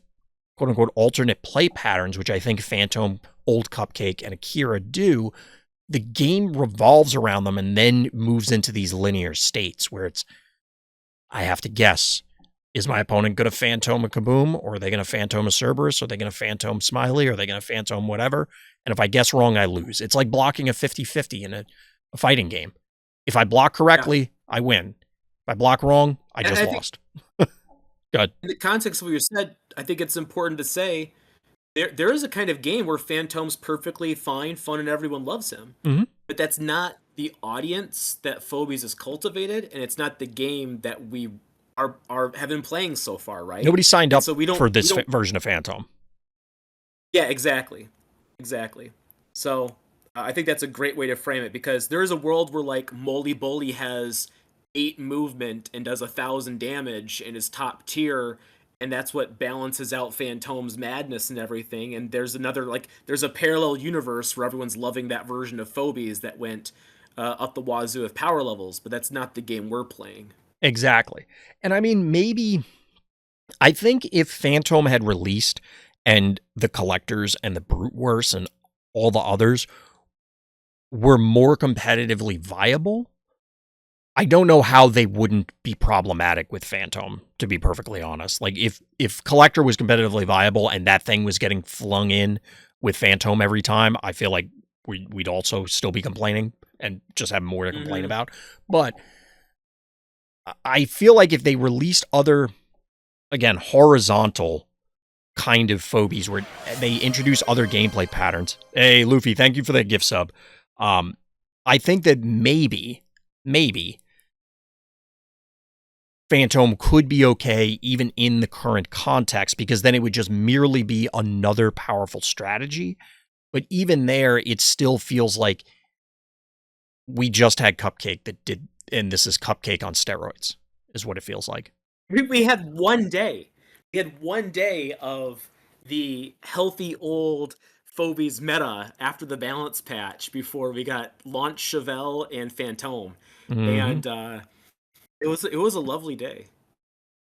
quote-unquote alternate play patterns, which I think Phantom, Old Cupcake, and Akira do, the game revolves around them and then moves into these linear states where it's, I have to guess, is my opponent going to Phantom a Kaboom, or are they going to Phantom a Cerberus, or are they going to Phantom Smiley, or are they going to Phantom whatever? And if I guess wrong, I lose. It's like blocking a 50-50 in a fighting game. If I block correctly, I win. If I block wrong, I just lost. Good. In the context of what you said, I think it's important to say there is a kind of game where Phantom's perfectly fine, fun, and everyone loves him. But that's not the audience that Phobies has cultivated, and it's not the game that we have been playing so far, right? Nobody signed up for this version of Phantom. Yeah, exactly. So I think that's a great way to frame it, because there is a world where like Moly Bully has 8 movement and does 1,000 damage and is top tier, and that's what balances out Phantom's madness and everything. And there's there's a parallel universe where everyone's loving that version of Phobies that went up the wazoo of power levels, but that's not the game we're playing. Exactly. And I mean, I think if Phantom had released and the Collectors and the Brute Worse and all the others were more competitively viable, I don't know how they wouldn't be problematic with Phantom, to be perfectly honest. Like if Collector was competitively viable and that thing was getting flung in with Phantom every time, I feel like we'd also still be complaining and just have more to complain about. But I feel like if they released other, again, horizontal kind of Phobies where they introduce other gameplay patterns. Hey, Luffy, thank you for that gift sub. I think that maybe Phantom could be okay even in the current context, because then it would just merely be another powerful strategy. But even there, it still feels like we just had Cupcake that did, and this is Cupcake on steroids, is what it feels like. We had one day. We had one day of the healthy old Phobies meta after the balance patch before we got Launch Chevelle and Phantom. Mm-hmm. And it was a lovely day.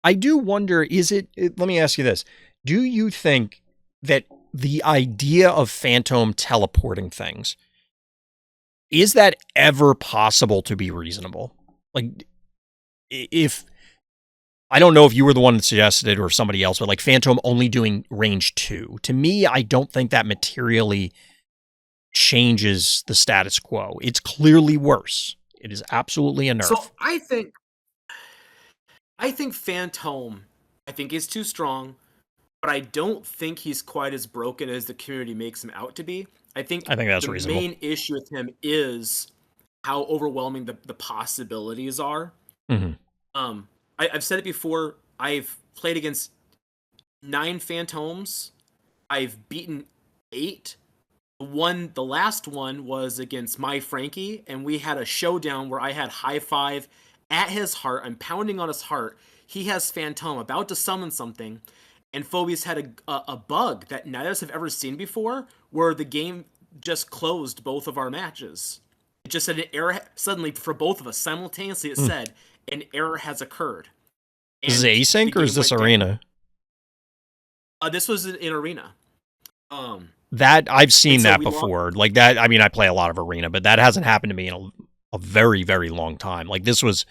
I do wonder, let me ask you this. Do you think that the idea of Phantom teleporting things, is that ever possible to be reasonable? Like, if, I don't know if you were the one that suggested it or somebody else, but like Phantom only doing range 2. To me, I don't think that materially changes the status quo. It's clearly worse. It is absolutely a nerf. So I think Phantom, I think is too strong, but I don't think he's quite as broken as the community makes him out to be. I think that's the reasonable. main issue with him is how overwhelming the possibilities are. Mm-hmm. I've said it before. I've played against 9 Phantoms. I've beaten 8. The last one was against my Frankie, and we had a showdown where I had high five at his heart. I'm pounding on his heart. He has Phantom about to summon something, and Phobies had a bug that neither of us have ever seen before, where the game just closed both of our matches. It just said an error suddenly for both of us simultaneously. It said an error has occurred. And is this async or is this arena? This was in arena. That I've seen that before. Like that. I mean, I play a lot of arena, but that hasn't happened to me in a very, very long time. Like this was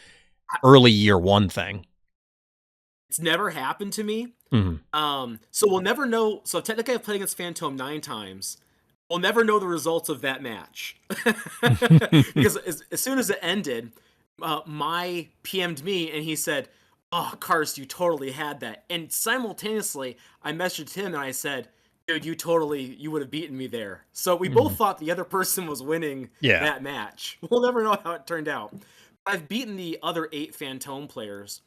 early year 1 thing. It's never happened to me. Mm-hmm. So we'll never know. So technically, I've played against Phantom 9 times. We'll never know the results of that match because as soon as it ended, my PM'd me and he said, "Oh, Karst, you totally had that." And simultaneously, I messaged him and I said, "Dude, you would have beaten me there." So we both thought the other person was winning that match. We'll never know how it turned out. I've beaten the other 8 Phantom players,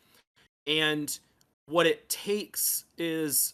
and what it takes is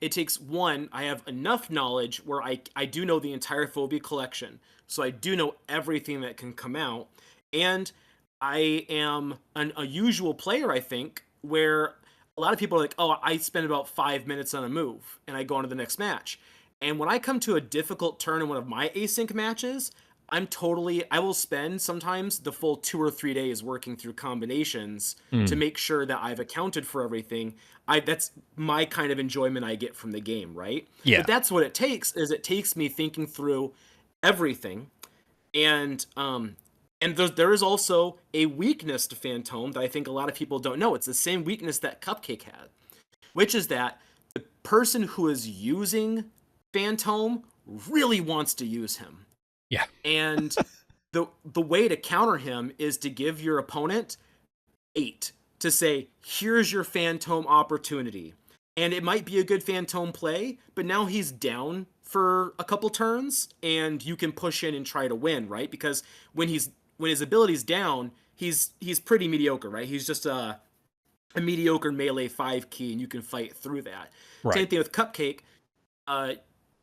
it takes one, I have enough knowledge where I do know the entire Phobia collection, so I do know everything that can come out, and I am a usual player, I think, where a lot of people are like, oh, I spend about 5 minutes on a move, and I go on to the next match. And when I come to a difficult turn in one of my async matches, I will spend sometimes the full 2 or 3 days working through combinations to make sure that I've accounted for everything. That's my kind of enjoyment I get from the game, right? Yeah. But that's what it takes me thinking through everything. And there is also a weakness to Phantom that I think a lot of people don't know. It's the same weakness that Cupcake had, which is that the person who is using Phantom really wants to use him. Yeah. And the way to counter him is to give your opponent 8 to say, here's your Phantom opportunity. And it might be a good Phantom play, but now he's down for a couple turns and you can push in and try to win, right? Because when his ability's down, he's pretty mediocre, right? He's just a mediocre melee 5 key and you can fight through that. Right. Same thing with Cupcake.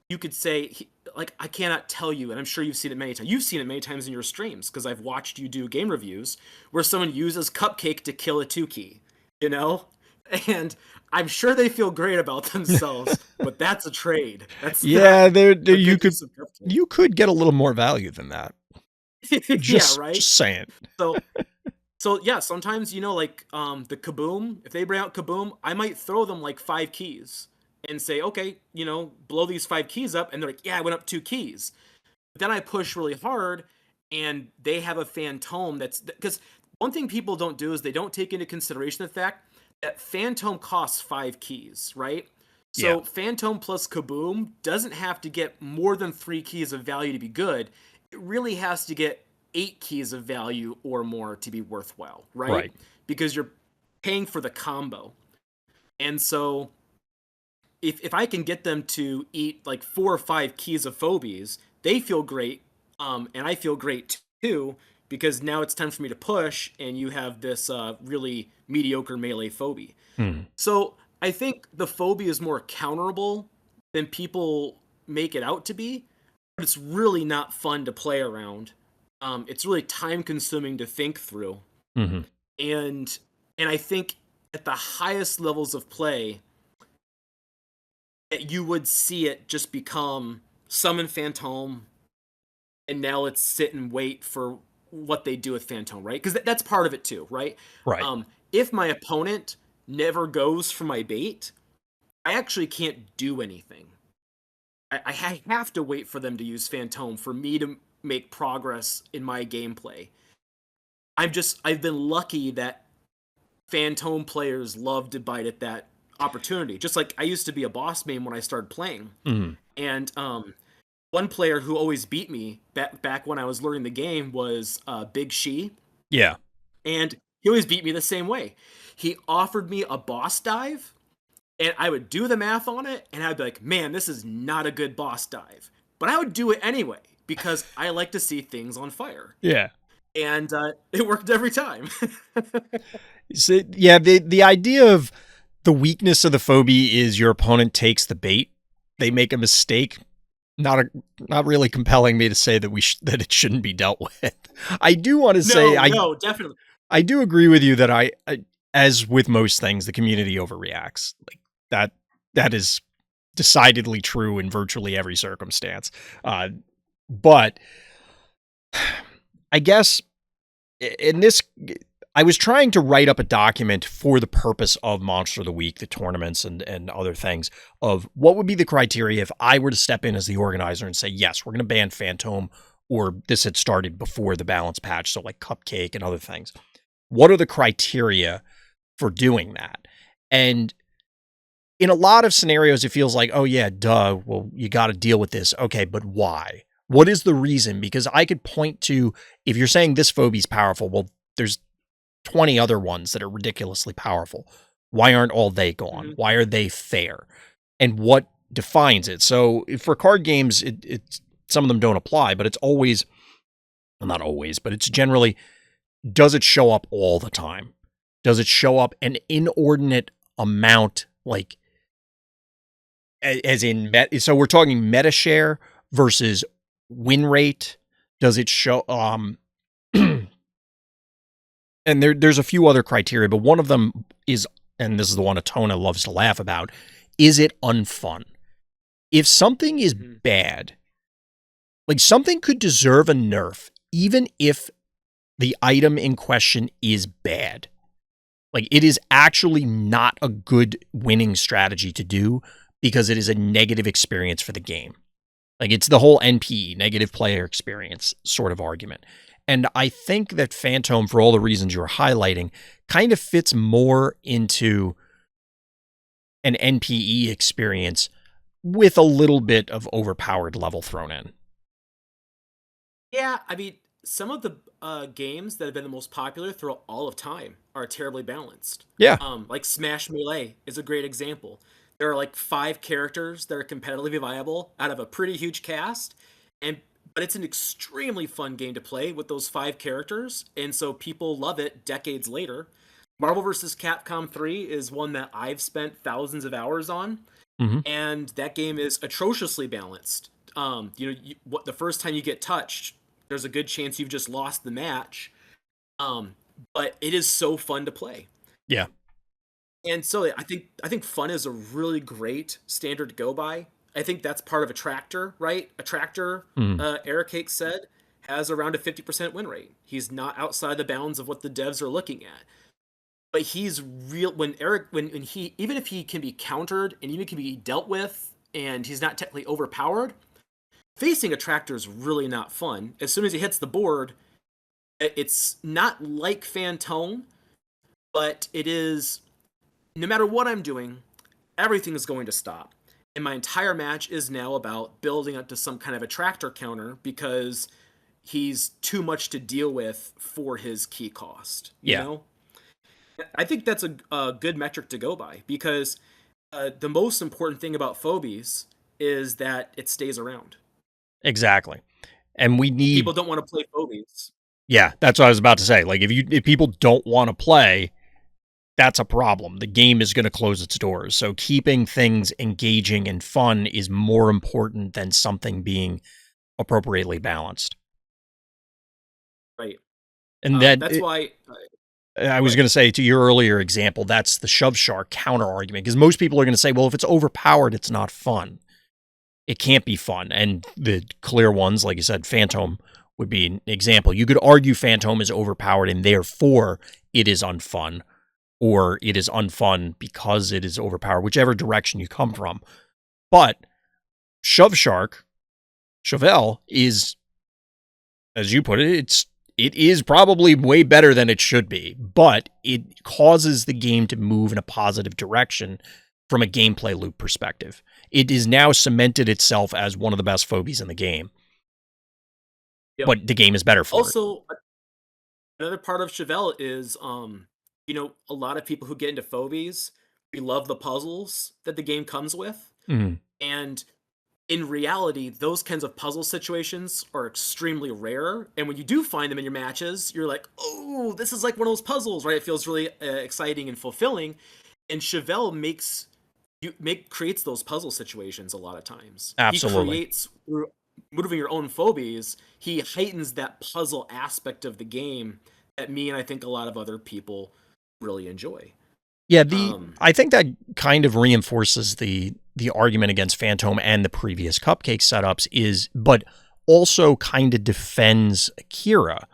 You could say, I cannot tell you, and I'm sure you've seen it many times. You've seen it many times in your streams because I've watched you do game reviews where someone uses Cupcake to kill a 2 key, you know? And I'm sure they feel great about themselves, but that's a trade. That's you could get a little more value than that. Yeah, right. Just saying. So yeah, sometimes the Kaboom. If they bring out Kaboom, I might throw them like 5 keys and say, okay, blow these 5 keys up, and they're like, yeah, I went up 2 keys. But then I push really hard, and they have a Phantom because one thing people don't do is they don't take into consideration the fact that Phantom costs 5 keys, right? So Phantom plus Kaboom doesn't have to get more than 3 keys of value to be good. It really has to get 8 keys of value or more to be worthwhile, right? Because you're paying for the combo. And so if I can get them to eat like 4 or 5 keys of Phobies, they feel great, and I feel great too, because now it's time for me to push, and you have this really mediocre melee Phobie. So I think the Phobie is more counterable than people make it out to be, but it's really not fun to play around. It's really time consuming to think through. Hmm. And I think at the highest levels of play, that you would see it just become summon Phantom, and now let's sit and wait for what they do with Phantom, right? Because that's part of it too, right? Right. If my opponent never goes for my bait, I actually can't do anything. I have to wait for them to use Phantom for me to make progress in my gameplay. I've been lucky that Phantom players love to bite at that opportunity. Just like I used to be a boss main when I started playing. Hmm. And one player who always beat me back when I was learning the game was Big She, Yeah. and he always beat me the same way. He offered me a boss dive, and I would do the math on it, and I'd be like, "Man, this is not a good boss dive," but I would do it anyway because I like to see things on fire, Yeah. and it worked every time. So, yeah, the idea of the weakness of the phobie is your opponent takes the bait, they make a mistake. Not really compelling me to say that that it shouldn't be dealt with. I do want to say No, definitely. I do agree with you that as with most things, the community overreacts. Like that is decidedly true in virtually every circumstance. But I guess in this, I was trying to write up a document for the purpose of Monster of the Week, the tournaments and other things, of what would be the criteria if I were to step in as the organizer and say, yes, we're going to ban Phantom, or this had started before the balance patch, so like Cupcake and other things. What are the criteria for doing that? And in a lot of scenarios, it feels like, oh yeah, duh, well, you got to deal with this. Okay, but why? What is the reason? Because I could point to, if you're saying this phobie's powerful, well, there's 20 other ones that are ridiculously powerful. Why aren't all they gone? Mm-hmm. Why are they fair? And what defines it? So for card games, it's some of them don't apply, but it's always, well, not always, but it's generally, does it show up all the time? Does it show up an inordinate amount, like as in so we're talking meta share versus win rate? Does it show and there's a few other criteria, but one of them is, and this is the one Atona loves to laugh about, is it unfun? If something is bad, like something could deserve a nerf, even if the item in question is bad. Like it is actually not a good winning strategy to do because it is a negative experience for the game. Like it's the whole NPE, negative player experience sort of argument. And I think that Phantom, for all the reasons you're highlighting, kind of fits more into an NPE experience with a little bit of overpowered level thrown in. Yeah, I mean, some of the games that have been the most popular throughout all of time are terribly balanced. Yeah. Like Smash Melee is a great example. There are like 5 characters that are competitively viable out of a pretty huge cast, and but it's an extremely fun game to play with those 5 characters, and so people love it decades later. Marvel vs. Capcom 3 is one that I've spent thousands of hours on, Mm-hmm. and that game is atrociously balanced. The first time you get touched, there's a good chance you've just lost the match. But it is so fun to play. Yeah. And so I think fun is a really great standard to go by. I think that's part of Attractor, right? Attractor, Mm-hmm. Eric Cake said, has around a 50% win rate. He's not outside the bounds of what the devs are looking at. But he's real when he, even if he can be countered and even can be dealt with and he's not technically overpowered, facing Attractor is really not fun. As soon as he hits the board, it's not like Phantom, but it is, no matter what I'm doing, everything is going to stop. And my entire match is now about building up to some kind of Attractor counter because he's too much to deal with for his key cost, you Yeah. know? I think that's a good metric to go by because the most important thing about Phobies is that it stays around. Exactly. And we need, People don't want to play Phobies. yeah, that's what I was about to say. Like if people don't want to play, that's a problem. The game is going to close its doors. So keeping things engaging and fun is more important than something being appropriately balanced. Right. And that That's why. I Go was ahead. going to say to your earlier example, that's the shove shark counter argument because most people are going to say, well, if it's overpowered, it's not fun. It can't be fun. And the clear ones, like you said, Phantom would be an example. You could argue Phantom is overpowered and therefore it is unfun, or it is unfun because it is overpowered, whichever direction you come from. But Shove Shark, Chevelle is, as you put it, it is probably way better than it should be, but it causes the game to move in a positive direction from a gameplay loop perspective. It is now cemented itself as one of the best phobies in the game, Yep. but the game is better for it. Also, another part of Chevelle is, a lot of people who get into phobies, we love the puzzles that the game comes with, Mhm. and in reality, those kinds of puzzle situations are extremely rare. And when you do find them in your matches, you're like, "Oh, this is like one of those puzzles, right?" It feels really exciting and fulfilling. And Chevelle creates those puzzle situations a lot of times. He Absolutely. creates through moving your own phobies. He heightens that puzzle aspect of the game that me and I think a lot of other people really enjoy. Yeah, Um, I think that kind of reinforces the argument against Phantom and the previous Cupcake setups but also kind of defends Akira.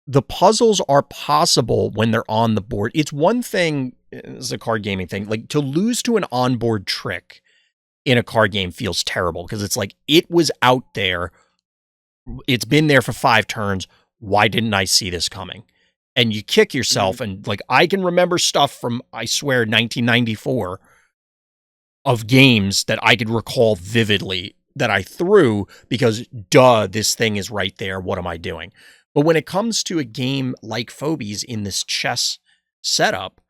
The puzzles are possible when they're on the board. It's one thing, it's a card gaming thing, like to lose to an onboard trick in a card game feels terrible because it's like it was out there, it's been there for 5 turns. Why didn't I see this coming? And you kick mhm. yourself. And like I can remember stuff from, I swear, 1994 of games that I could recall vividly that I threw because, duh, this thing is right there. What am I doing? But when it comes to a game like Phobies in this chess setup,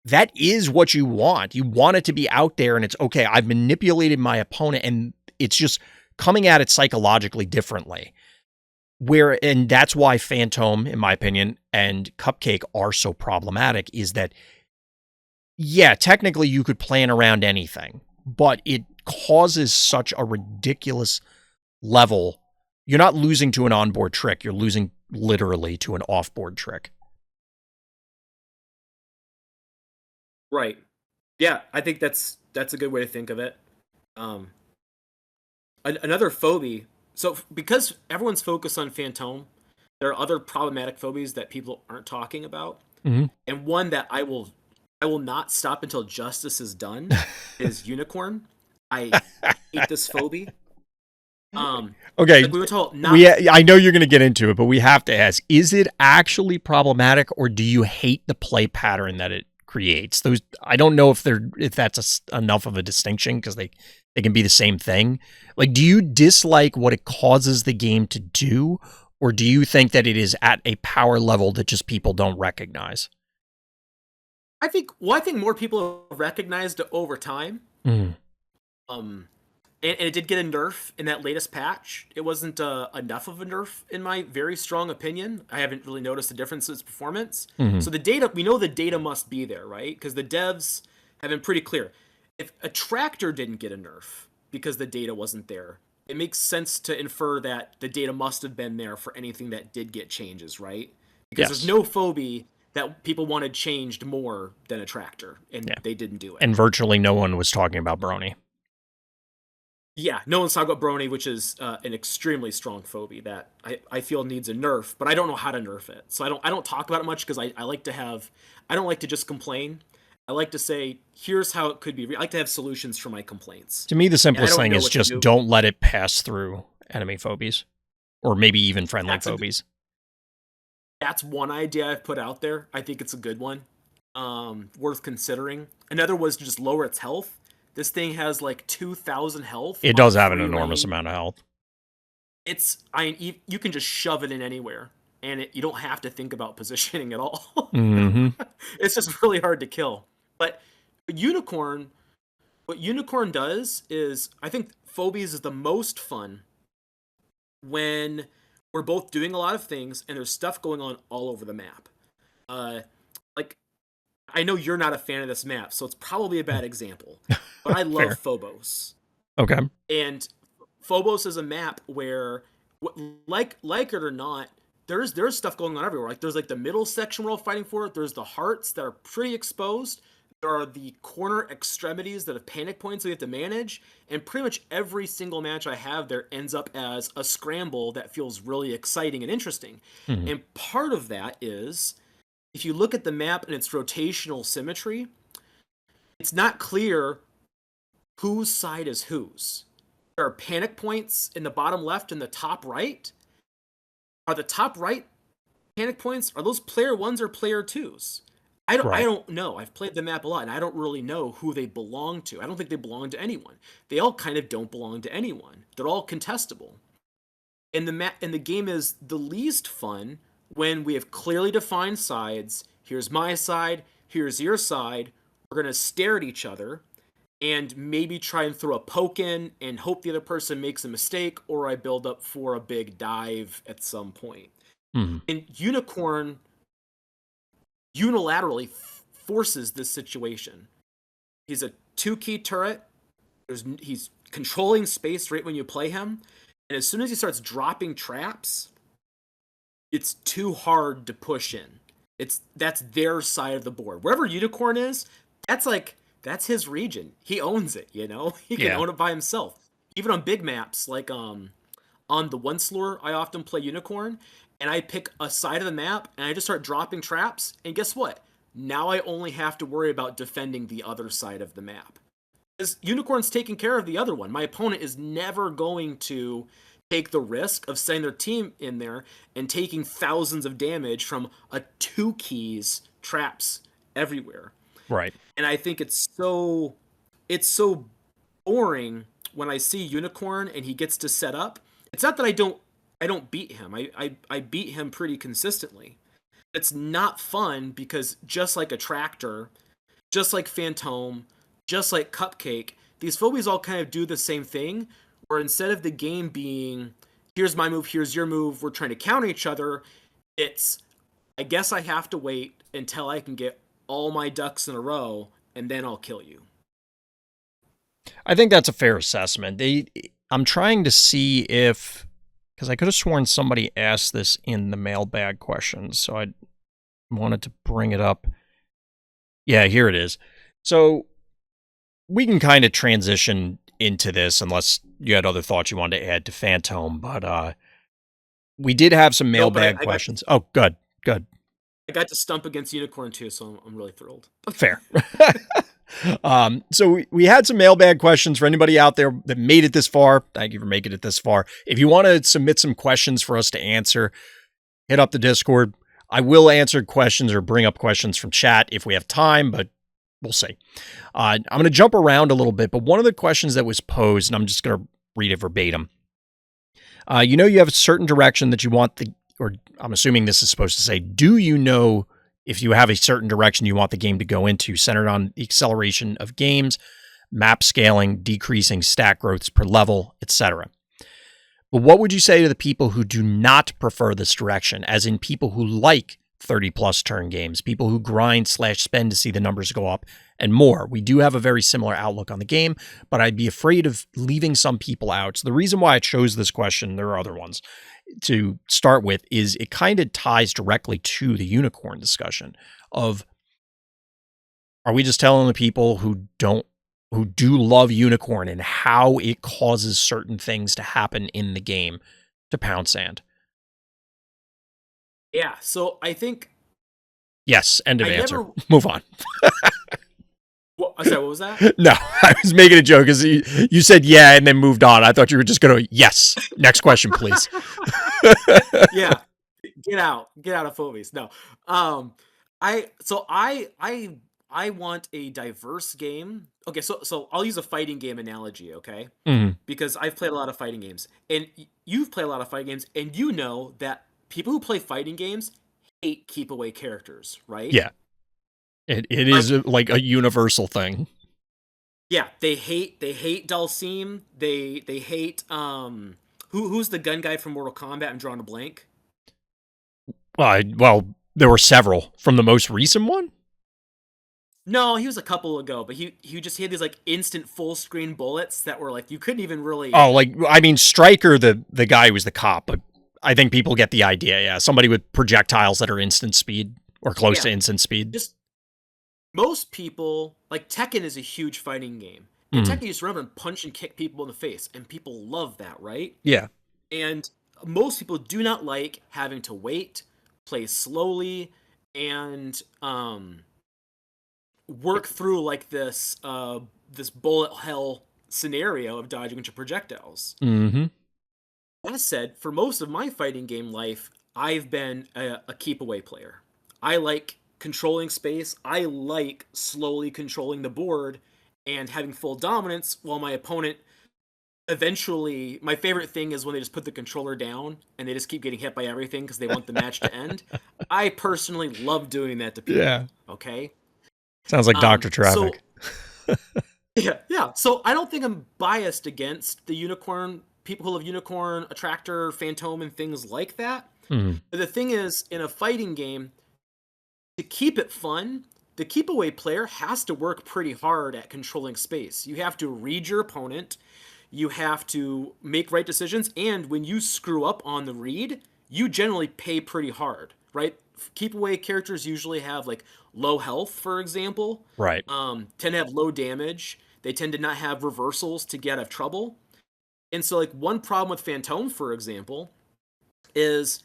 that is what you want. You want it to be out there and it's okay. I've manipulated my opponent and it's just coming at it psychologically differently. And that's why Phantom, in my opinion, and Cupcake are so problematic is that, yeah, technically you could plan around anything, but it causes such a ridiculous level. You're not losing to an onboard trick. You're losing literally to an offboard trick. Right. Yeah, I think that's a good way to think of it. Um, another phobia. So because everyone's focused on Phantom, there are other problematic phobias that people aren't talking about. Mm-hmm. And one that I will not stop until justice is done is unicorn. I hate this phobia. Okay, Like we were told not. I know you're going to get into it, but we have to ask: is it actually problematic, or do you hate the play pattern that it creates? Those I don't know if that's enough of a distinction because they can be the same thing. Like, do you dislike what it causes the game to do, or do you think that it is at a power level that just people don't recognize? I think more people have recognized it over time. Mm. Um, and it did get a nerf in that latest patch. It wasn't enough of a nerf, in my very strong opinion. I haven't really noticed a difference in its performance. Hmm. So the data, we know the data must be there, right? Because the devs have been pretty clear. If a tractor didn't get a nerf because the data wasn't there, it makes sense to infer that the data must have been there for anything that did get changes, right? Because there's Yes. no phobia that people wanted changed more than a tractor, and Yeah. they didn't do it. And virtually no one was talking about Brony. Yeah, no one's talking about Brony, which is an extremely strong phobia that I feel needs a nerf, but I don't know how to nerf it. So I don't talk about it much because I like to have I don't like to just complain. I like to say here's how it could be. I like to have solutions for my complaints, To me, the and I simplest don't thing know is what to just do. don't let it pass through enemy phobies, or maybe even friendly That's a phobies. that's one idea I've put out there. I think it's a good one, worth considering. Another was to just lower its health. This thing has like 2,000 health It on does have an free enormous reign. amount of health. You can just shove it in anywhere, and you don't have to think about positioning at all. Hmm. It's just really hard to kill. But unicorn, what unicorn does is, I think phobies is the most fun when we're both doing a lot of things and there's stuff going on all over the map. Uh, like I know you're not a fan of this map, so it's probably a bad example, but I love Fair. Phobos. Okay. And Phobos is a map where Like it or not, there's stuff going on everywhere. Like there's like the middle section we're all fighting for. There's the hearts that are pretty exposed. There are the corner extremities that have panic points we have to manage. And pretty much every single match I have there ends up as a scramble that feels really exciting and interesting. Mhm. And part of that is if you look at the map and its rotational symmetry, it's not clear whose side is whose. There are panic points in the bottom left and the top right. Are the top right panic points, are those player ones or player twos? I Right. don't know. I've played the map a lot and I don't really know who they belong to. I don't think they belong to anyone. They all kind of don't belong to anyone. They're all contestable. And the game is the least fun when we have clearly defined sides. Here's my side, here's your side. We're going to stare at each other and maybe try and throw a poke in and hope the other person makes a mistake, or I build up for a big dive at some point. Mhm. And Unicorn unilaterally forces this situation. He's a 2-key turret. He's controlling space right when you play him. And as soon as he starts dropping traps, it's too hard to push in. That's their side of the board. Wherever Unicorn is, that's his region. He owns it, you know? He can Yeah. own it by himself. Even on big maps, like on the Onslaught, I often play Unicorn, and I pick a side of the map and I just start dropping traps, and guess what? Now I only have to worry about defending the other side of the map. Because Unicorn's taking care of the other one. My opponent is never going to take the risk of sending their team in there and taking thousands of damage from a 2 keys traps everywhere. Right. And I think it's so boring when I see Unicorn and he gets to set up. It's not that I don't beat him. I beat him pretty consistently. It's not fun because just like Attractor, just like Phantom, just like Cupcake, these phobies all kind of do the same thing, where instead of the game being, here's my move, here's your move, we're trying to counter each other, it's, I guess I have to wait until I can get all my ducks in a row, and then I'll kill you. I think that's a fair assessment. I'm trying to see if, because I could have sworn somebody asked this in the mailbag questions, so I wanted to bring it up. Yeah, here it is. So we can kind of transition into this unless you had other thoughts you wanted to add to Phantom, but we did have some No, but mailbag questions. Oh, good, good. I got to stump against Unicorn too, so I'm really thrilled. Fair. So we had some mailbag questions for anybody out there that made it this far. Thank you for making it this far. If you want to submit some questions for us to answer, hit up the Discord. I will answer questions or bring up questions from chat if we have time, but we'll see. I'm going to jump around a little bit, but one of the questions that was posed, and I'm just going to read it verbatim. You have a certain direction that you want or I'm assuming this is supposed to say, do you know if you have a certain direction you want the game to go into, centered on the acceleration of games, map scaling, decreasing stat growths per level, etc. But what would you say to the people who do not prefer this direction, as in people who like 30-plus turn games, people who grind/spend to see the numbers go up, and more? We do have a very similar outlook on the game, but I'd be afraid of leaving some people out. So the reason why I chose this question, there are other ones, to start with, is it kind of ties directly to the Unicorn discussion of, are we just telling the people who do love Unicorn and how it causes certain things to happen in the game to pound sand? Yeah, so I think Yes, end of I answer. never. Move on. I'm sorry, what was that? No, I was making a joke because you said yeah and then moved on. I thought you were just going to, yes. Next question, please. Yeah, get out of Phobies. No, I want a diverse game. Okay, so I'll use a fighting game analogy, okay? Mhm. Because I've played a lot of fighting games, and you've played a lot of fighting games, and you know that people who play fighting games hate keep away characters, right? Yeah, it is Like, like a universal thing. yeah, they hate Dulcim. They hate who's the gun guy from Mortal Kombat? I'm drawing a blank. Well, there were several from the most recent one. No, he was a couple ago, but he had these like instant full screen bullets that were like you couldn't even really. Oh, like I mean, Stryker, the guy who was the cop, but I think people get the idea. Yeah, somebody with projectiles that are instant speed or close Yeah, to instant speed. just most people like Tekken is a huge fighting game. In Mm. Tekken, you just run and punch and kick people in the face, and people love that, right? Yeah. And most people do not like having to wait, play slowly, and work through like this bullet hell scenario of dodging into projectiles. Mm-hmm. That said, for most of my fighting game life, I've been a keep away player. I like controlling space. I like slowly controlling the board and having full dominance while my opponent eventually. My favorite thing is when they just put the controller down and they just keep getting hit by everything because they want the match to end. I personally love doing that to Yeah. people. Okay. Sounds like Doctor So Traffic. yeah. So I don't think I'm biased against the unicorn people who love unicorn, attractor, phantom, and things like that. Mm. But the thing is, in a fighting game, to keep it fun, the keep away player has to work pretty hard at controlling space. You have to read your opponent, you have to make right decisions, and when you screw up on the read, you generally pay pretty hard, right? Keep away characters usually have like low health, for example, Right. tend to have low damage. They tend to not have reversals to get out of trouble. And so, like, one problem with Phantom, for example, is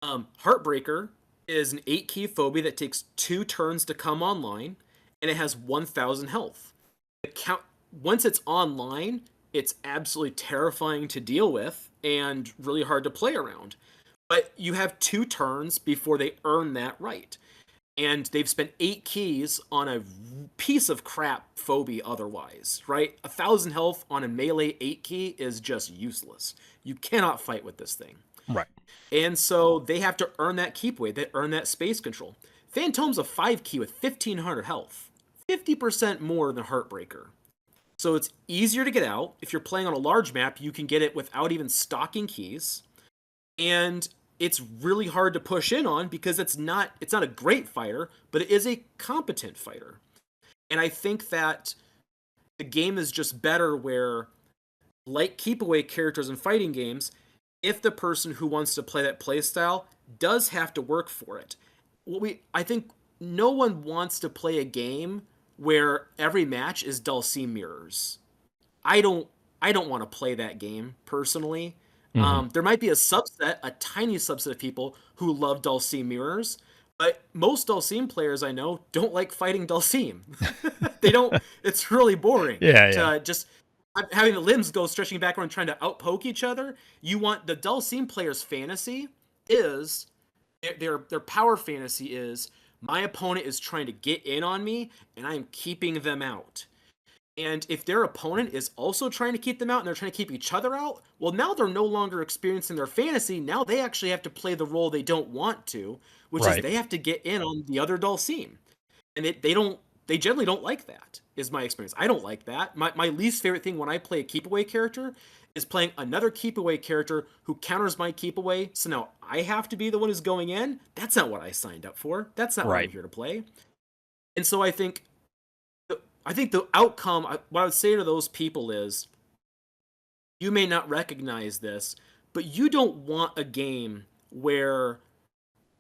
Heartbreaker is an 8 key phobia that takes 2 turns to come online, and it has 1,000 health. Once it's online, it's absolutely terrifying to deal with and really hard to play around. But you have 2 turns before they earn that right. And they've spent 8 keys on a piece of crap phobia otherwise, right? 1,000 health on a melee 8 key is just useless. You cannot fight with this thing. Right. And so they have to earn that keep weight, they earn that space control. Phantom's a 5 key with 1,500 health, 50% more than Heartbreaker. So it's easier to get out. If you're playing on a large map, you can get it without even stocking keys. And it's really hard to push in on because it's not a great fighter, but it is a competent fighter. And I think that the game is just better where, like keep away characters in fighting games, if the person who wants to play that playstyle does have to work for it. I think no one wants to play a game where every match is Dulcine mirrors. I don't I don't want to play that game personally. Mm-hmm. There might be a tiny subset of people who love Dulcine mirrors, but most Dulcine players I know don't like fighting Dulcine. They don't. It's really boring Yeah. Yeah. to just having the limbs go stretching backward and trying to outpoke each other. You want the Dulcine player's fantasy is their power fantasy is my opponent is trying to get in on me and I am keeping them out. And if their opponent is also trying to keep them out and they're trying to keep each other out, well, now they're no longer experiencing their fantasy. Now they actually have to play the role they don't want to, which is Right. they have to get in on the other Dulcine. And they generally don't like that, is my experience. I don't like that. My least favorite thing when I play a keep away character is playing another keep away character who counters my keep away. So now I have to be the one who's going in. That's not what I signed up for. That's not what I'm Right. here to play. And so I think the outcome, what I would say to those people is, you may not recognize this, but you don't want a game where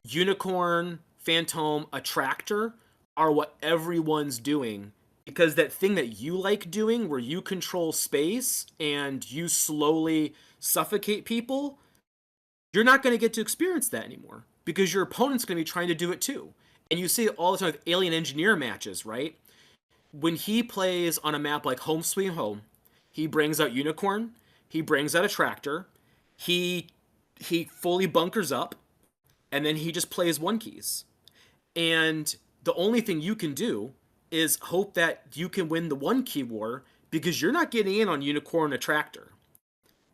Unicorn, Phantom, Attractor are what everyone's doing. Because that thing that you like doing, where you control space and you slowly suffocate people, you're not going to get to experience that anymore. Because your opponent's going to be trying to do it too. And you see it all the time with Alien Engineer matches, right? When he plays on a map like Home Sweet Home, he brings out Unicorn, he brings out a Tractor, he fully bunkers up, and then he just plays one keys. And the only thing you can do is hope that you can win the one key war because you're not getting in on Unicorn Attractor.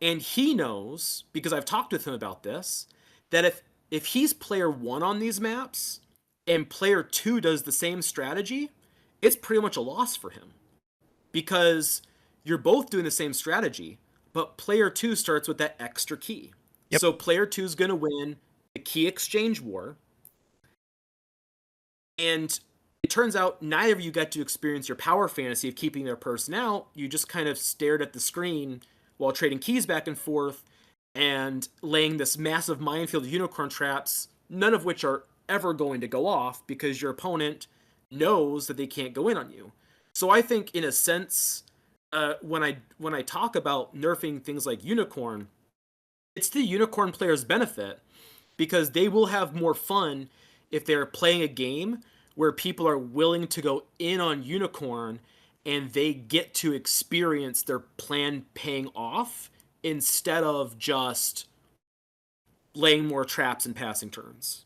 And he knows, because I've talked with him about this, that if he's player 1 on these maps and player 2 does the same strategy, it's pretty much a loss for him because you're both doing the same strategy, but player 2 starts with that extra key. Yep. So player 2 is going to win the key exchange war. And it turns out neither of you got to experience your power fantasy of keeping their person out. You just kind of stared at the screen while trading keys back and forth and laying this massive minefield of unicorn traps, none of which are ever going to go off because your opponent knows that they can't go in on you. So I think, in a sense, when I talk about nerfing things like unicorn, it's the unicorn player's benefit because they will have more fun if they're playing a game where people are willing to go in on unicorn and they get to experience their plan paying off instead of just laying more traps and passing turns.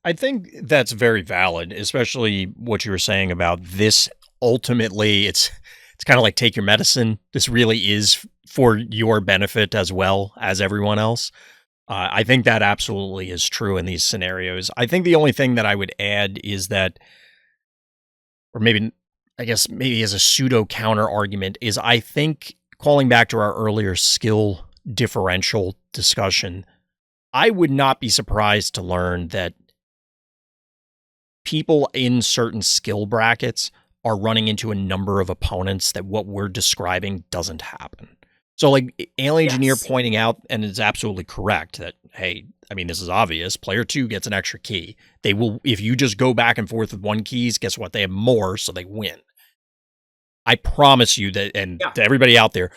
I think that's very valid, especially what you were saying about this. Ultimately, it's kind of like take your medicine. This really is for your benefit as well as everyone else. I think that absolutely is true in these scenarios. I think the only thing that I would add is that, or maybe, I guess, maybe as a pseudo counter argument, is I think calling back to our earlier skill differential discussion, I would not be surprised to learn that people in certain skill brackets are running into a number of opponents that what we're describing doesn't happen. So, like Alien Engineer Yes. pointing out, and it's absolutely correct that, hey, I mean, this is obvious. Player 2 gets an extra key. They will, if you just go back and forth with one keys, guess what? They have more, so they win. I promise you that, and Yeah. to everybody out there,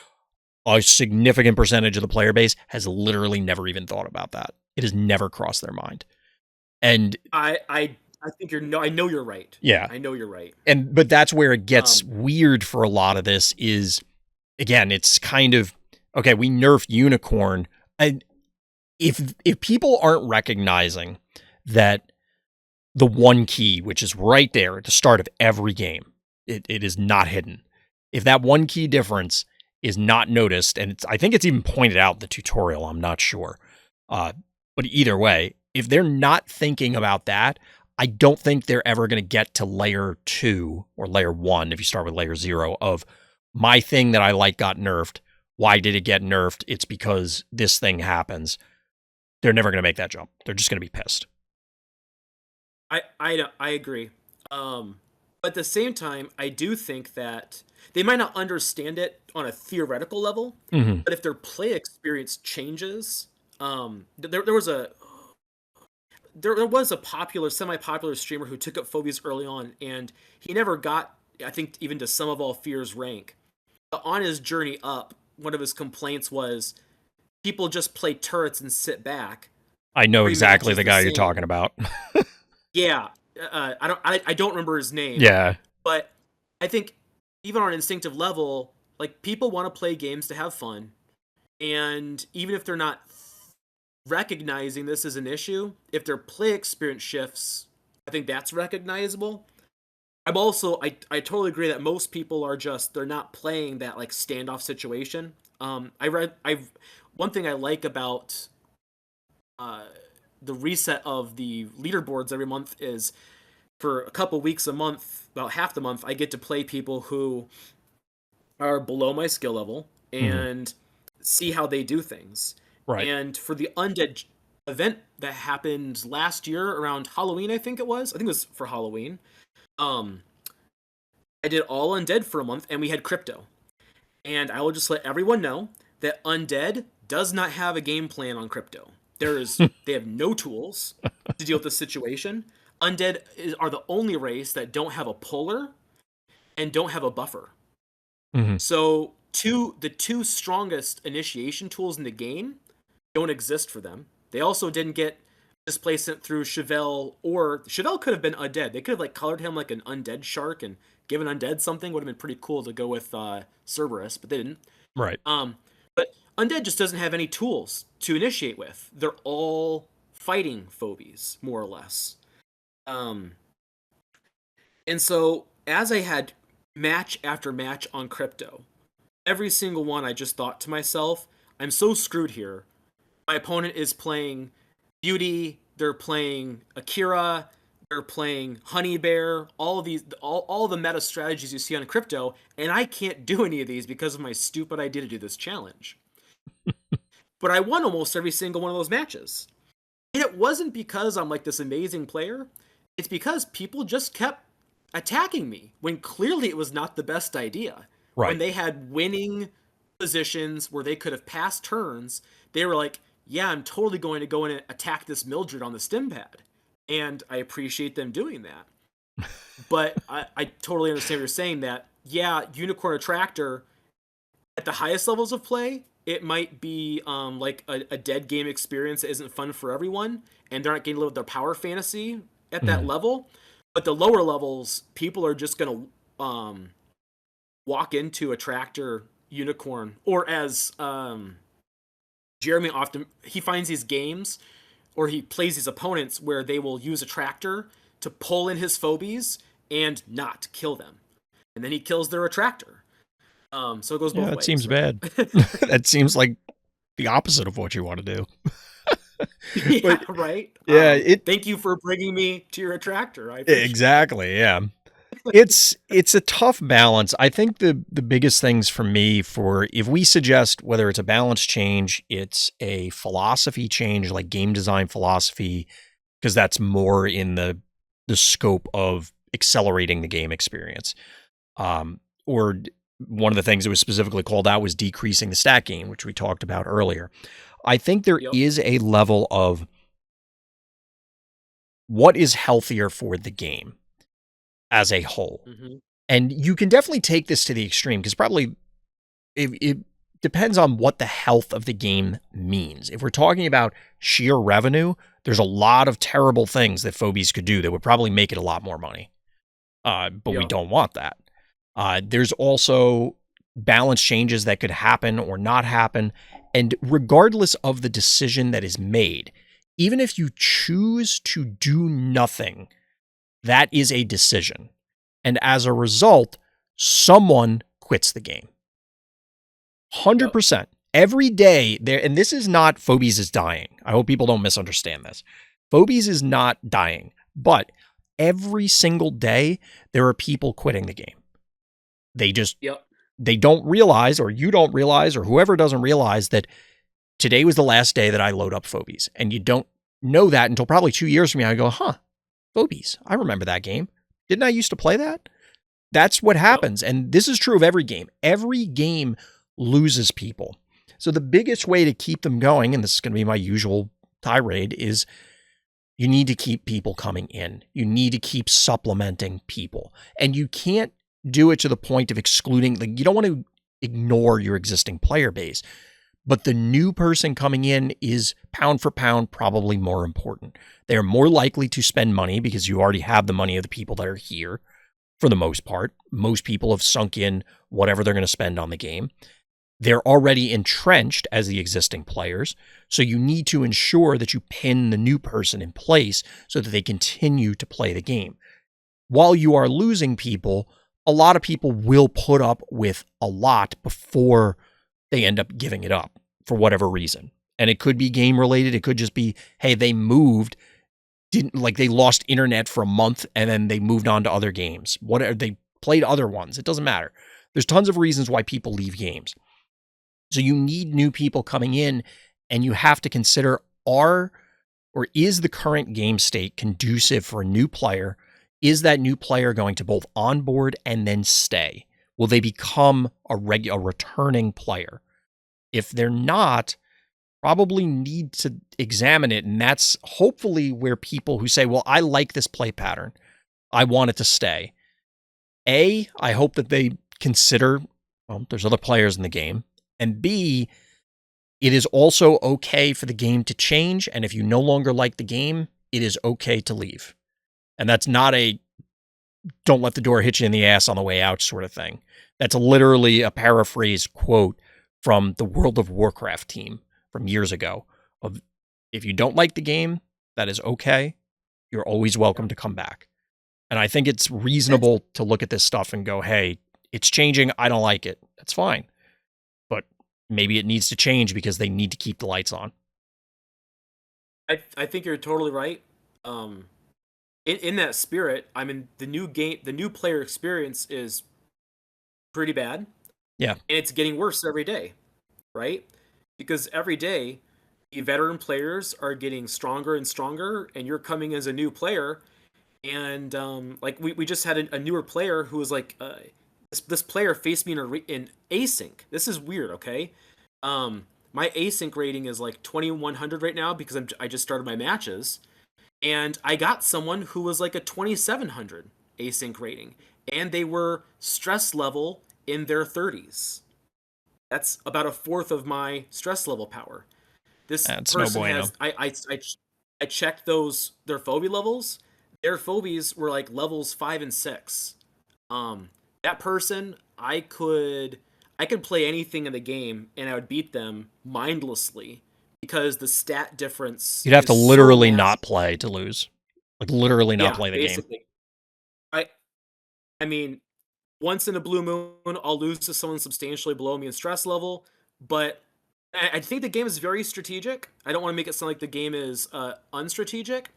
a significant percentage of the player base has literally never even thought about that. It has never crossed their mind. And I think I know you're right. yeah, I know you're right. but that's where it gets weird for a lot of this is, again, it's kind of, okay, we nerfed unicorn. And if people aren't recognizing that the one key, which is right there at the start of every game, it is not hidden. If that one key difference is not noticed, and I think it's even pointed out in the tutorial, I'm not sure. But either way, if they're not thinking about that, I don't think they're ever going to get to layer 2 or layer 1, if you start with layer 0, of my thing that I like got nerfed. Why did it get nerfed? It's because this thing happens. They're never going to make that jump. They're just going to be pissed. I agree. But at the same time, I do think that they might not understand it on a theoretical level, Mm-hmm. but if their play experience changes, there was a there was a popular, semi-popular streamer who took up Phobies early on, and he never got, I think, even to Sum of All Fears rank. But on his journey up, one of his complaints was people just play turrets and sit back. I know Every match exactly is the the guy you're same. talking about. Yeah, I don't remember his name, Yeah. but I think even on an instinctive level, like people want to play games to have fun, and even if they're not recognizing this as an issue, if their play experience shifts, I think that's recognizable. I totally agree that most people are just, they're not playing that like standoff situation. I've one thing I like about uh the reset of the leaderboards every month is, for a couple weeks a month, about half the month, I get to play people who are below my skill level Mm-hmm. and see how they do things. Right. And for the undead event that happened last year around Halloween, I think it was. I think it was for Halloween. Um, I did all undead for a month, and we had crypto. And I will just let everyone know that undead does not have a game plan on crypto. They have no tools to deal with the situation. Are the only race that don't have a puller and don't have a buffer. Mm-hmm. So the two strongest initiation tools in the game don't exist for them. They also didn't get displacement through Chevelle, or Chevelle could have been undead. They could have like colored him like an undead shark and given undead something. Would have been pretty cool to go with Cerberus, but they didn't. Right. But undead just doesn't have any tools to initiate with. They're all fighting phobies, more or less. Um, and so as I had match after match on crypto, every single one I just thought to myself, I'm so screwed here. My opponent is playing Beauty, they're playing Akira, they're playing Honey Bear, all the meta strategies you see on crypto, and I can't do any of these because of my stupid idea to do this challenge. But I won almost every single one of those matches. And it wasn't because I'm like this amazing player. It's because people just kept attacking me when clearly it was not the best idea. When Right. they had winning positions where they could have passed turns, they were like, yeah, I'm totally going to go in and attack this Mildred on the stim pad. And I appreciate them doing that. But I totally understand what you're saying that, yeah, Unicorn Attractor, at the highest levels of play, it might be like a dead game experience that isn't fun for everyone, and they're not getting to live with their power fantasy at that Mhm. level. But the lower levels, people are just gonna walk into a tractor unicorn, or as Jeremy often he finds these games or he plays these opponents where they will use a tractor to pull in his phobies and not kill them, and then he kills their attractor. So it goes Yeah, both that seems ways, right? bad. That seems like the opposite of what you want to do. Yeah, But right. yeah, it Thank you for bringing me to your attractor. I appreciate it. exactly, yeah. It's a tough balance. I think the biggest things for me for if we suggest whether it's a balance change, it's a philosophy change like game design philosophy because that's more in the scope of accelerating the game experience. Or one of the things that was specifically called out was decreasing the stat gain, which we talked about earlier. I think there Yep. is a level of what is healthier for the game as a whole. Hmm. And you can definitely take this to the extreme because probably it depends on what the health of the game means. If we're talking about sheer revenue, there's a lot of terrible things that Phobies could do that would probably make it a lot more money. But we Yep. don't want that. There's also balance changes that could happen or not happen. And regardless of the decision that is made, even if you choose to do nothing, that is a decision. And as a result, someone quits the game. Yep. 100%. Every day there, and this is not Phobies is dying. I hope people don't misunderstand this. Phobies is not dying, but every single day there are people quitting the game. They just Yep. they don't realize, or you don't realize, or whoever doesn't realize that today was the last day that I load up Phobies. And you don't know that until probably 2 years from now. I go, huh, Phobies. I remember that game. Didn't I used to play that? That's what Yep. happens. And this is true of every game. Every game loses people. So the biggest way to keep them going, and this is going to be my usual tirade, is you need to keep people coming in. You need to keep supplementing people. And you can't do it to the point of excluding, like, you don't want to ignore your existing player base. But the new person coming in is pound for pound probably more important. They're more likely to spend money because you already have the money of the people that are here for the most part. Most people have sunk in whatever they're going to spend on the game. They're already entrenched as the existing players. So you need to ensure that you pin the new person in place so that they continue to play the game. While you are losing people, a lot of people will put up with a lot before they end up giving it up for whatever reason. And it could be game related. It could just be, hey, they moved, didn't like they lost internet for a month and then they moved on to other games. What they played other ones. It doesn't matter. There's tons of reasons why people leave games. So you need new people coming in and you have to consider is the current game state conducive for a new player? Is that new player going to both onboard and then stay? Will they become a returning player? If they're not, probably need to examine it. And that's hopefully where people who say, well, I like this play pattern, I want it to stay. I hope that they consider, well, there's other players in the game. And B, it is also okay for the game to change. And if you no longer like the game, it is okay to leave. And that's not a don't let the door hit you in the ass on the way out sort of thing. That's literally a paraphrased quote from the World of Warcraft team from years ago of if you don't like the game, that is okay. You're always welcome to come back. And I think it's That's reasonable to look at this stuff and go, hey, it's changing. I don't like it. That's fine. But maybe it needs to change because they need to keep the lights on. I think you're totally right. Um, in that spirit, I mean the new player experience is pretty bad, and Yeah. it's getting worse every day, right? Because every day the veteran players are getting stronger and stronger, and you're coming as a new player, And like we just had a newer player who was like this player faced me in async. This is weird, okay? My async rating is like 2100 right now because I just started my matches, and I got someone who was like a 2700 async rating, and they were stress level in their 30s. That's about a fourth of my stress level power. This That's no person bueno. has I checked their phobia levels. Their phobies were like levels 5 and 6. That person I could play anything in the game and I would beat them mindlessly because the stat difference You'd have is to so literally massive. not play to lose. Like literally not Yeah, play the game. basically. I I mean, once in a blue moon, I'll lose to someone substantially below me in stress level, but I think the game is very strategic. I don't want to make it sound like the game is unstrategic,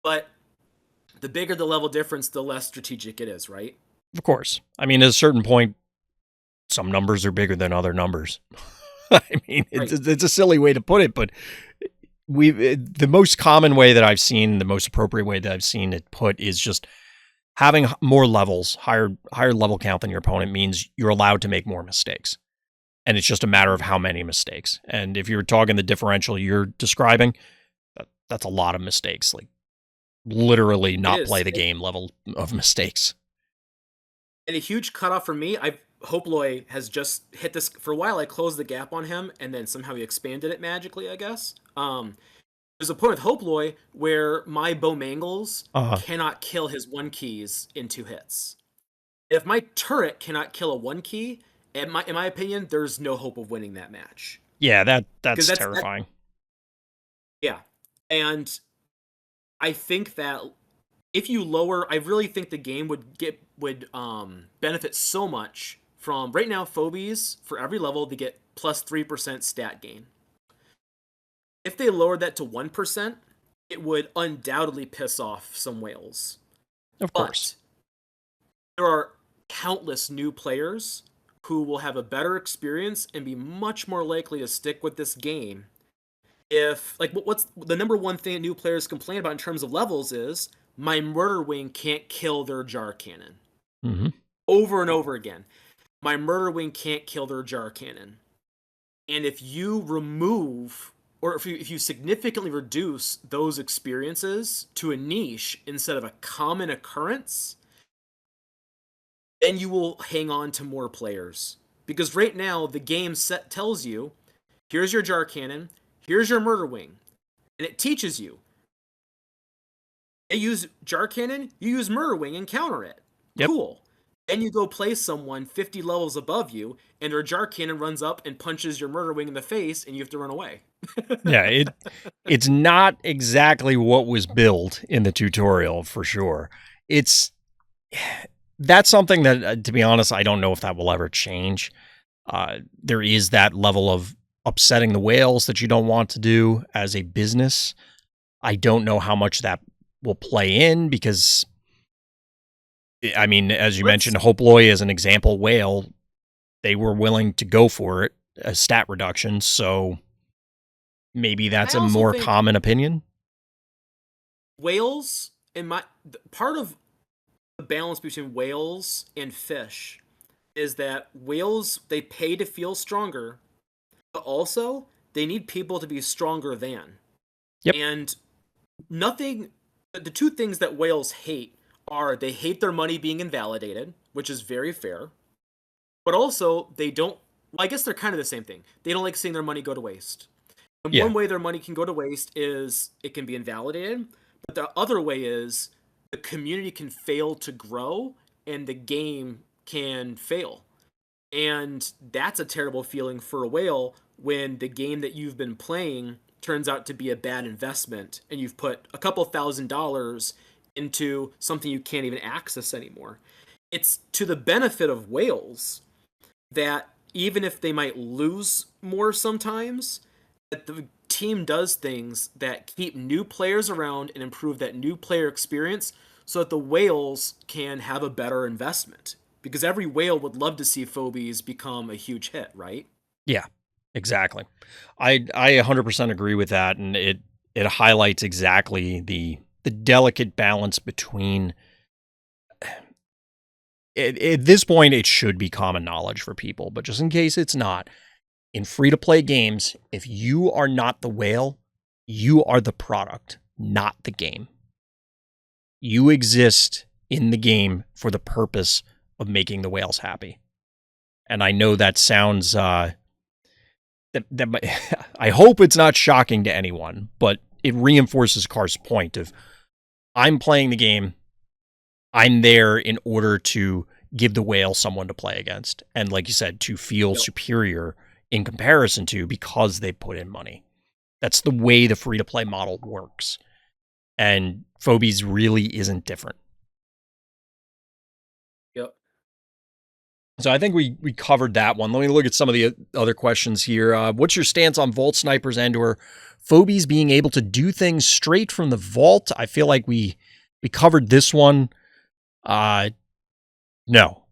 but the bigger the level difference, the less strategic it is, right? Of course. I mean, at a certain point, some numbers are bigger than other numbers. I mean, Right. it's a silly way to put it, but the most common way that I've seen, the most appropriate way that I've seen it put is just having more levels, higher level count than your opponent means you're allowed to make more mistakes. And it's just a matter of how many mistakes. And if you're talking the differential you're describing, that's a lot of mistakes. Like literally It not play is. the game level of mistakes. And a huge cutoff for me, I Hoploy has just hit this for a while. I closed the gap on him, and then somehow he expanded it magically, I guess. There's a point with Hoploy where my Bowmangles Uh cannot kill his one keys in 2 hits. If my turret cannot kill a one key, in my opinion, there's no hope of winning that match. yeah, Because that's that terrifying. yeah. And I think that if you lower, I really think the game would benefit so much from right now. Phobies for every level they get plus 3% stat gain. If they lowered that to 1%, it would undoubtedly piss off some whales. Of course. But there are countless new players who will have a better experience and be much more likely to stick with this game. If like what's the number one thing that new players complain about in terms of levels is my murder wing can't kill their jar cannon. Hmm. Over and over again. My murder wing can't kill their jar cannon. And if you remove or if you significantly reduce those experiences to a niche instead of a common occurrence, then you will hang on to more players. Because right now the game set tells you, here's your jar cannon, here's your murder wing, and it teaches you. They use jar cannon, you use murder wing and counter it. Yep. Cool. Then you go play someone 50 levels above you, and their jar cannon runs up and punches your murder wing in the face, and you have to run away. Yeah, it's not exactly what was built in the tutorial for sure. It's that's something that, to be honest, I don't know if that will ever change. There is that level of upsetting the whales that you don't want to do as a business. I don't know how much that will play in because, I mean, as you Let's. mentioned, Hoploy as an example whale, they were willing to go for it, a stat reduction. So maybe I that's a also more think common opinion. whales, in my part of the balance between whales and fish is that whales they pay to feel stronger, but also they need people to be stronger than. Yep. And nothing the two things that whales hate are they hate their money being invalidated, which is very fair, but also they don't well, I guess they're kind of the same thing. They don't like seeing their money go to waste. And Yeah. one way their money can go to waste is it can be invalidated, but the other way is the community can fail to grow and the game can fail. And that's a terrible feeling for a whale when the game that you've been playing turns out to be a bad investment and you've put a couple $1,000s into something you can't even access anymore. It's to the benefit of whales that even if they might lose more sometimes, that the team does things that keep new players around and improve that new player experience so that the whales can have a better investment. Because every whale would love to see Phobies become a huge hit, right? Yeah. Exactly. I 100% agree with that, and it highlights exactly the the delicate balance between. At this point, it should be common knowledge for people, but just in case it's not, in free-to-play games, if you are not the whale, you are the product, not the game. You exist in the game for the purpose of making the whales happy. And I know that sounds, I hope it's not shocking to anyone, but it reinforces Carr's point of, I'm playing the game, I'm there in order to give the whale someone to play against. And like you said, to feel superior in comparison to, because they put in money. That's the way the free-to-play model works. And Phobies really isn't different. Yep. So I think we covered that one. Let me look at some of the other questions here. What's your stance on vault snipers and or Phobies being able to do things straight from the vault? I feel like we covered this one. No. How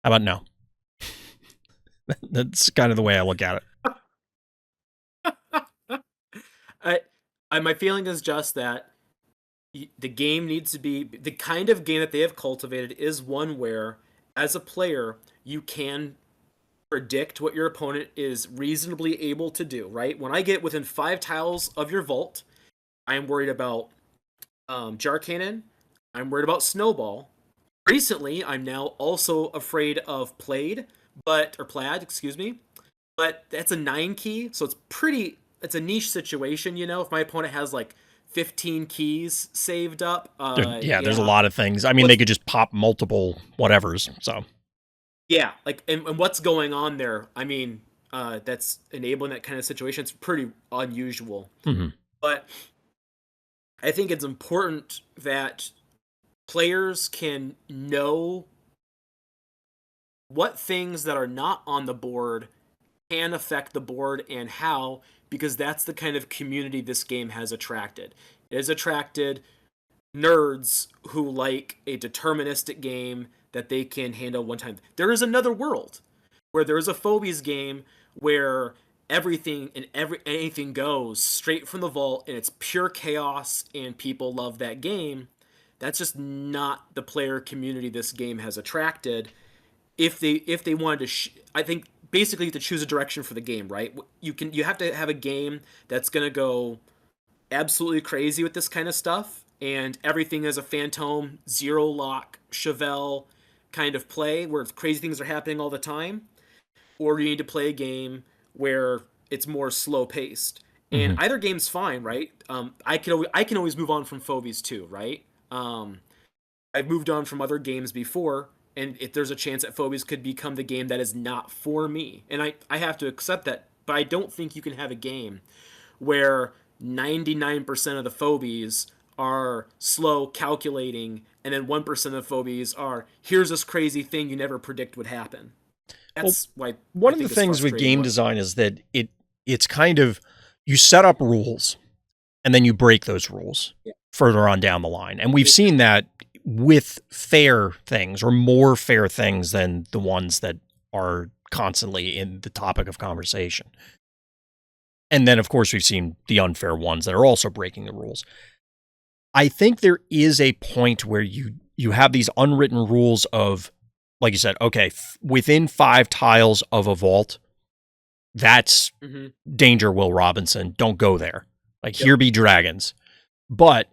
about no? That's kind of the way I look at it. My feeling is just that the game needs to be the kind of game that they have cultivated is one where, as a player, you can predict what your opponent is reasonably able to do, right? When I get within 5 tiles of your vault, I'm worried about Jar Cannon, I'm worried about Snowball. Recently, I'm now also afraid of Plaid, but that's a 9 key, so it's a niche situation, if my opponent has like 15 keys saved up. There's a lot of things. I mean, they could just pop multiple whatevers, so. Yeah, and what's going on there? I mean, that's enabling that kind of situation. It's pretty unusual. Mm-hmm. But I think it's important that players can know what things that are not on the board can affect the board and how, because that's the kind of community this game has attracted. It has attracted nerds who like a deterministic game that they can handle one time. There is another world where there is a Phobies game where everything and anything goes straight from the vault and it's pure chaos and people love that game. That's just not the player community this game has attracted. If they wanted to, I think basically to choose a direction for the game, right? You have to have a game that's gonna go absolutely crazy with this kind of stuff, and everything is a Phantom, Zero Lock, Chevelle kind of play where crazy things are happening all the time, or you need to play a game where it's more slow paced. And either game's fine, right? I can always move on from Phobies too, right? I've moved on from other games before, and if there's a chance that Phobies could become the game that is not for me, and I have to accept that. But I don't think you can have a game where 99% of the Phobies are slow calculating, and then 1% of the Phobies are, here's this crazy thing you never predict would happen. That's why one of the things with game design is that it's kind of, you set up rules and then you break those rules further on down the line. And we've seen that with fair things, or more fair things than the ones that are constantly in the topic of conversation. And then, of course, we've seen the unfair ones that are also breaking the rules. I think there is a point where you have these unwritten rules of, like you said, okay, within 5 tiles of a vault, that's danger, Will Robinson. Don't go there. Like, here be dragons. But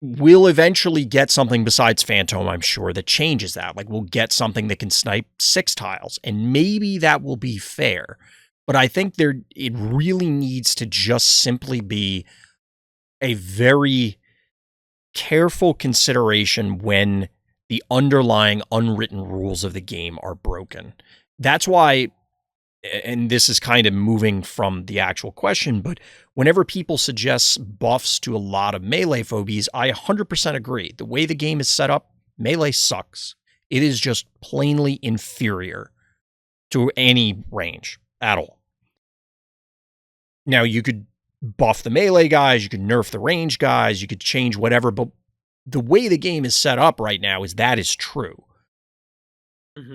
we'll eventually get something besides Phantom, I'm sure, that changes that. Like, we'll get something that can snipe 6 tiles, and maybe that will be fair. But I think it really needs to just simply be a very careful consideration when the underlying unwritten rules of the game are broken. That's why, and this is kind of moving from the actual question, but whenever people suggest buffs to a lot of melee Phobies, I 100% agree. The way the game is set up, melee sucks. It is just plainly inferior to any range at all. Now, you could buff the melee guys, you could nerf the range guys, you could change whatever, but the way the game is set up right now is that is true.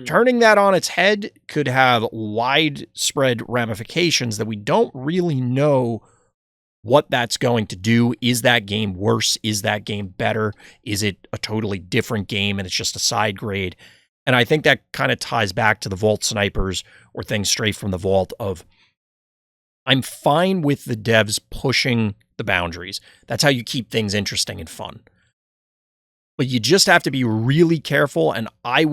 Turning that on its head could have widespread ramifications that we don't really know what that's going to do. Is that game worse? Is that game better? Is it a totally different game and it's just a side grade? And I think that kind of ties back to the vault snipers or things straight from the vault of, I'm fine with the devs pushing the boundaries. That's how you keep things interesting and fun. But you just have to be really careful. And I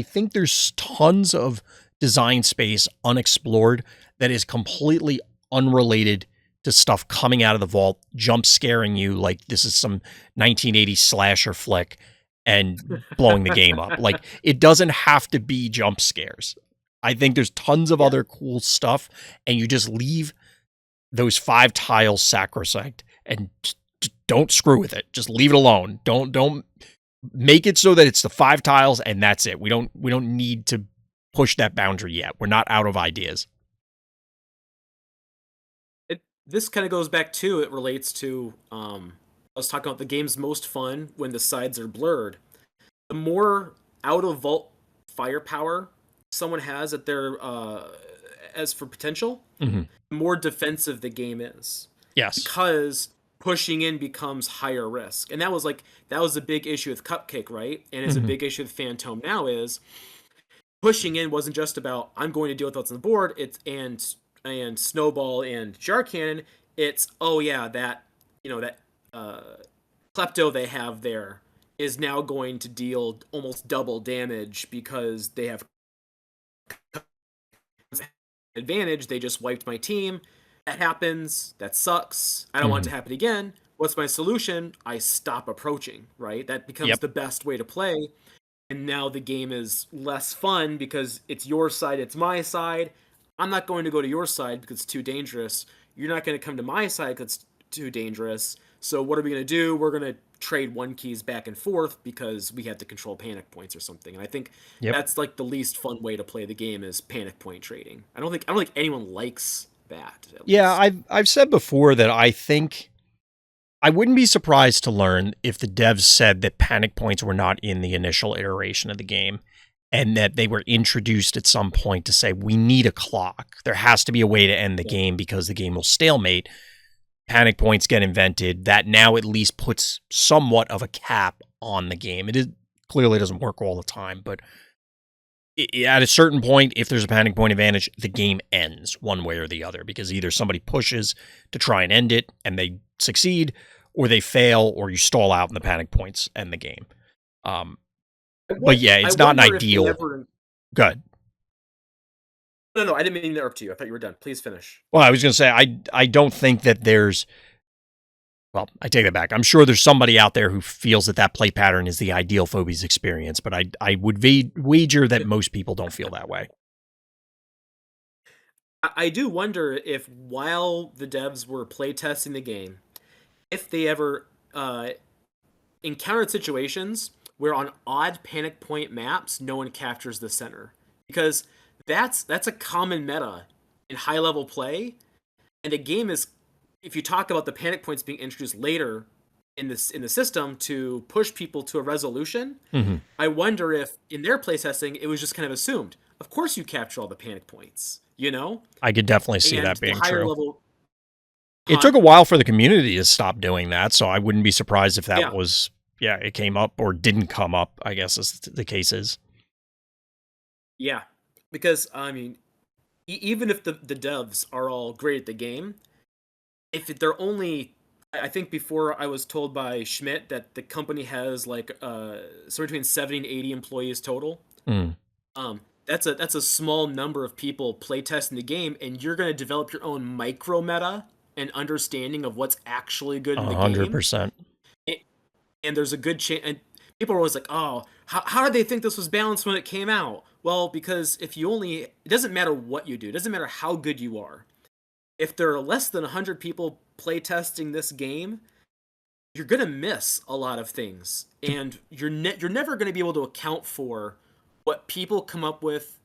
think there's tons of design space unexplored that is completely unrelated to stuff coming out of the vault, jump scaring you like this is some 1980s slasher flick and blowing the game up. Like, it doesn't have to be jump scares. I think there's tons of other cool stuff, and you just leave those 5 tiles sacrosanct and don't screw with it. Just leave it alone. Don't make it so that it's the 5 tiles and that's it. We don't need to push that boundary yet. We're not out of ideas. This kind of goes back to, it relates to, I was talking about the game's most fun when the sides are blurred. The more out of vault firepower someone has at their, as for potential, the more defensive the game is. Yes. Because pushing in becomes higher risk. And that was a big issue with Cupcake, right? And it's a big issue with Phantom now is pushing in wasn't just about, I'm going to deal with what's on the board, and Snowball and Jar Cannon, it's, oh yeah, that Klepto they have there is now going to deal almost double damage because they have advantage. They just wiped my team. That happens. That sucks. I don't want it to happen again. What's my solution? I stop approaching, right? That becomes the best way to play. And now the game is less fun because it's your side, it's my side. I'm not going to go to your side because it's too dangerous. You're not going to come to my side because it's too dangerous. So what are we going to do? We're going to trade 1 keys back and forth because we have to control panic points or something. And I think that's like the least fun way to play the game is panic point trading. I don't think anyone likes that. Yeah, I've said before that I think I wouldn't be surprised to learn if the devs said that panic points were not in the initial iteration of the game, and that they were introduced at some point to say, we need a clock. There has to be a way to end the game because the game will stalemate. Panic points get invented. That now at least puts somewhat of a cap on the game. It clearly doesn't work all the time, but at a certain point, if there's a panic point advantage, the game ends one way or the other because either somebody pushes to try and end it and they succeed, or they fail, or you stall out and the panic points end the game. But yeah, it's not an ideal. Good. No, I didn't mean to interrupt you. I thought you were done. Please finish. Well, I was going to say, I don't think that there's, well, I take that back. I'm sure there's somebody out there who feels that play pattern is the ideal Phobies experience, but I would wager that most people don't feel that way. I do wonder if while the devs were playtesting the game, if they ever encountered situations where on odd panic point maps, no one captures the center. Because that's a common meta in high-level play. And the game is, if you talk about the panic points being introduced later in the system to push people to a resolution, I wonder if in their playtesting, it was just kind of assumed. Of course you capture all the panic points, you know? I could definitely see that being true. Level, it took a while for the community to stop doing that, so I wouldn't be surprised if that was... Yeah, it came up or didn't come up, I guess, as the case is. Yeah, because, I mean, even if the devs are all great at the game, if they're only... I think before I was told by Schmidt that the company has, like, somewhere between 70 and 80 employees total. That's a small number of people playtesting the game, and you're going to develop your own micro-meta and understanding of what's actually good in the game. 100%. And there's a good chance, and people are always like, oh, how did they think this was balanced when it came out? Well, because it doesn't matter what you do. It doesn't matter how good you are. If there are less than 100 people playtesting this game, you're going to miss a lot of things. And you're never going to be able to account for what people come up with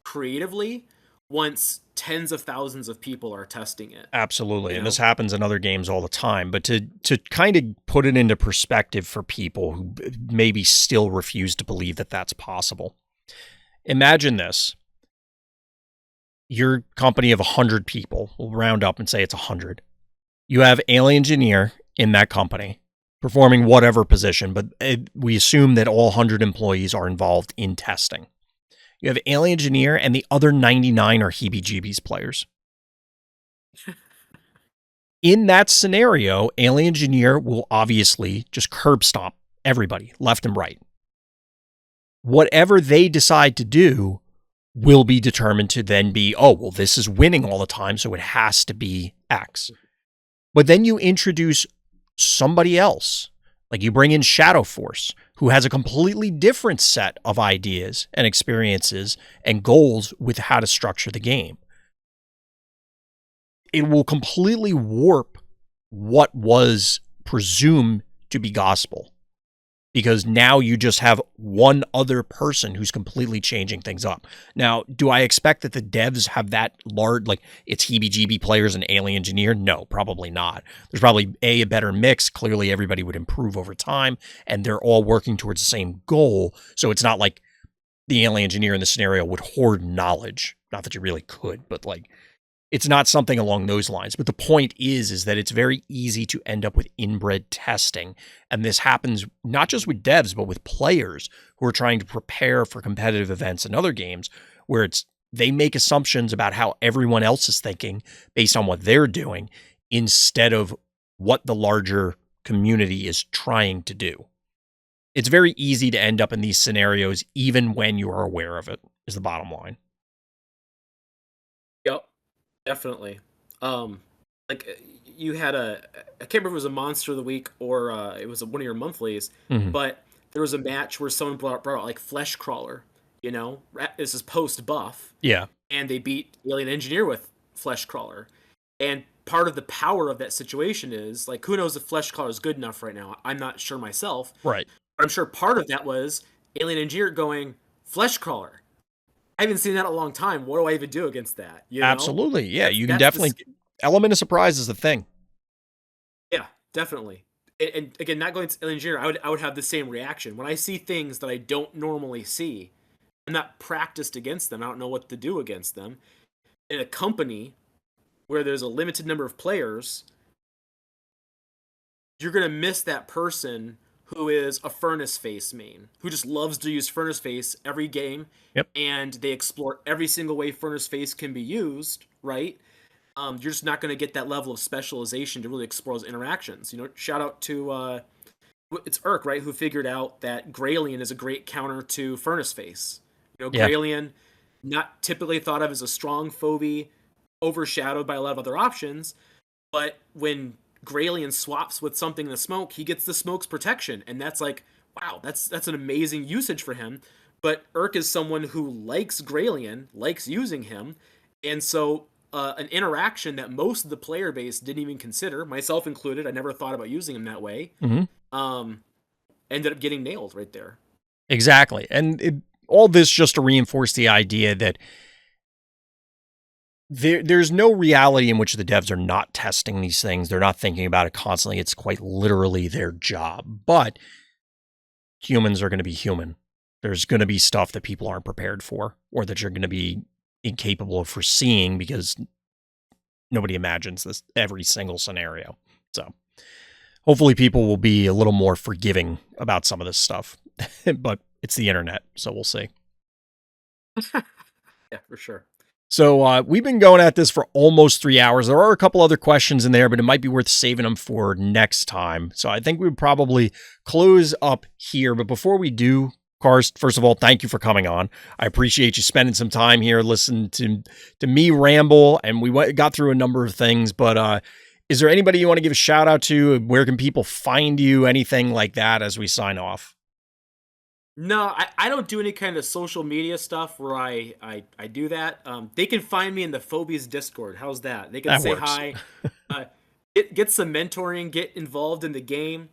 creatively once tens of thousands of people are testing it. Absolutely. And this happens in other games all the time. But to kind of put it into perspective for people who maybe still refuse to believe that that's possible. Imagine this. Your company of 100 people, we'll round up and say it's 100. You have alien engineer in that company performing whatever position, but we assume that all 100 employees are involved in testing. You have alien engineer and the other 99 are heebie-jeebies players. In that scenario, alien engineer will obviously just curb stomp everybody left and right. Whatever they decide to do will be determined to then be, oh, well, this is winning all the time, so it has to be X. But then you introduce somebody else, like you bring in Shadow Force, who has a completely different set of ideas and experiences and goals with how to structure the game. It will completely warp what was presumed to be gospel, because now you just have one other person who's completely changing things up. Now, do I expect that the devs have that large, like it's heebie-jeebie players and alien engineer? No, probably not. There's probably a better mix. Clearly everybody would improve over time and they're all working towards the same goal. So it's not like the alien engineer in the scenario would hoard knowledge. Not that you really could, but like, it's not something along those lines. But the point is that it's very easy to end up with inbred testing. And this happens not just with devs, but with players who are trying to prepare for competitive events and other games where they make assumptions about how everyone else is thinking based on what they're doing instead of what the larger community is trying to do. It's very easy to end up in these scenarios even when you are aware of it, is the bottom line. Yep. Definitely. Like you had I can't remember if it was a monster of the week or it was one of your monthlies, but there was a match where someone brought out like Flesh Crawler, this is post buff. Yeah. And they beat Alien Engineer with Flesh Crawler. And part of the power of that situation is like, who knows if Flesh Crawler is good enough right now? I'm not sure myself. Right. But I'm sure part of that was Alien Engineer going, Flesh Crawler. I haven't seen that in a long time. What do I even do against that? Absolutely. Yeah, you can definitely. Element of surprise is the thing. Yeah, definitely. And again, not going to Alien Engineer, I would have the same reaction. When I see things that I don't normally see, I'm not practiced against them. I don't know what to do against them. In a company where there's a limited number of players, you're going to miss that person who is a Furnace Face main, who just loves to use Furnace Face every game. Yep. And they explore every single way Furnace Face can be used, right? You're just not going to get that level of specialization to really explore those interactions. Shout out to, it's Urk, right, who figured out that Graylien is a great counter to Furnace Face. Graylien, not typically thought of as a strong phobie, overshadowed by a lot of other options, but when Graylien swaps with something in the smoke, he gets the smoke's protection, and that's like, wow, that's an amazing usage for him. But Urk is someone who likes Graylien, likes using him, and so an interaction that most of the player base didn't even consider, myself included, I never thought about using him that way, ended up getting nailed right there. Exactly. And all this just to reinforce the idea that there's no reality in which the devs are not testing these things. They're not thinking about it constantly. It's quite literally their job. But humans are going to be human. There's going to be stuff that people aren't prepared for or that you're going to be incapable of foreseeing because nobody imagines this every single scenario. So hopefully people will be a little more forgiving about some of this stuff. But it's the internet, so we'll see. Yeah, for sure. So we've been going at this for almost 3 hours. There are a couple other questions in there, but it might be worth saving them for next time. So I think we would probably close up here. But before we do, Karst, first of all, thank you for coming on. I appreciate you spending some time here, listening to me ramble, and we got through a number of things. But is there anybody you want to give a shout out to? Where can people find you? Anything like that as we sign off? No, I don't do any kind of social media stuff where I do that. They can find me in the Phobies Discord. How's that? They can That say works. hi, get some mentoring, get involved in the game.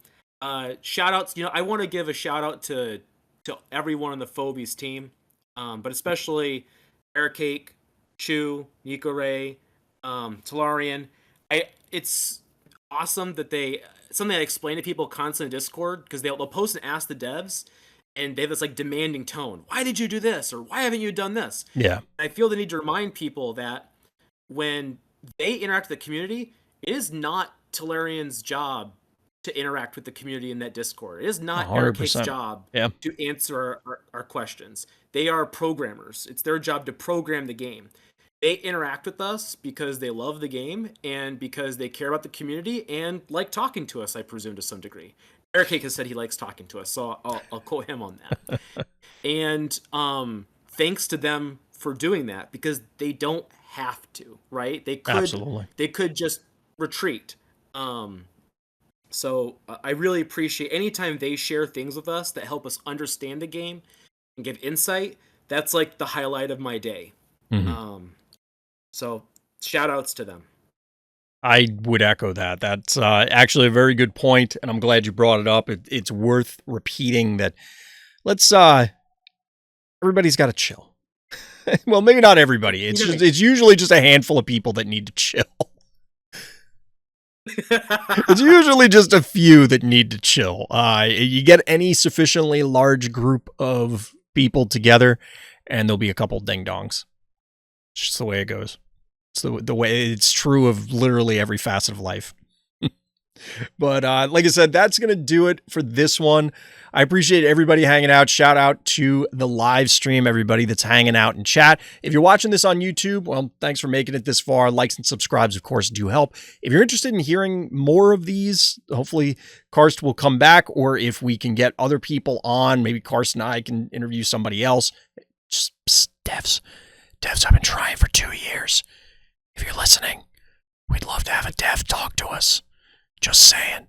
Shout outs, I want to give a shout out to everyone on the Phobies team, but especially Aircake, Chu, Nico Ray, Talarian. It's awesome that something I explain to people constantly in Discord, because they'll post and ask the devs, and they have this like demanding tone. Why did you do this? Or why haven't you done this? Yeah. I feel the need to remind people that when they interact with the community, it is not Talarian's job to interact with the community in that Discord. It is not 100%. Aircake's job Yeah. to answer our questions. They are programmers. It's their job to program the game. They interact with us because they love the game and because they care about the community and like talking to us, I presume, to some degree. Aircake has said he likes talking to us, so I'll quote him on that. And thanks to them for doing that, because they don't have to, right? Absolutely. They could just retreat. So I really appreciate anytime they share things with us that help us understand the game and give insight. That's like the highlight of my day. So shout outs to them. I would echo that. That's actually a very good point, and I'm glad you brought it up. It's worth repeating that. Everybody's got to chill. Well, maybe not everybody. It's usually just a handful of people that need to chill. It's usually just a few that need to chill. You get any sufficiently large group of people together, and there'll be a couple ding-dongs. It's just the way it goes. It's the way it's true of literally every facet of life. But like I said, that's going to do it for this one. I appreciate everybody hanging out. Shout out to the live stream, everybody that's hanging out in chat. If you're watching this on YouTube, well, thanks for making it this far. Likes and subscribes, of course, do help. If you're interested in hearing more of these, hopefully Karst will come back, or if we can get other people on, maybe Karst and I can interview somebody else. Just devs, I've been trying for 2 years. If you're listening, we'd love to have a dev talk to us. Just saying.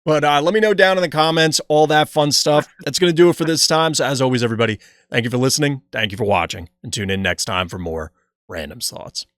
But let me know down in the comments, all that fun stuff. That's going to do it for this time. So as always, everybody, thank you for listening. Thank you for watching. And tune in next time for more Random Thoughts.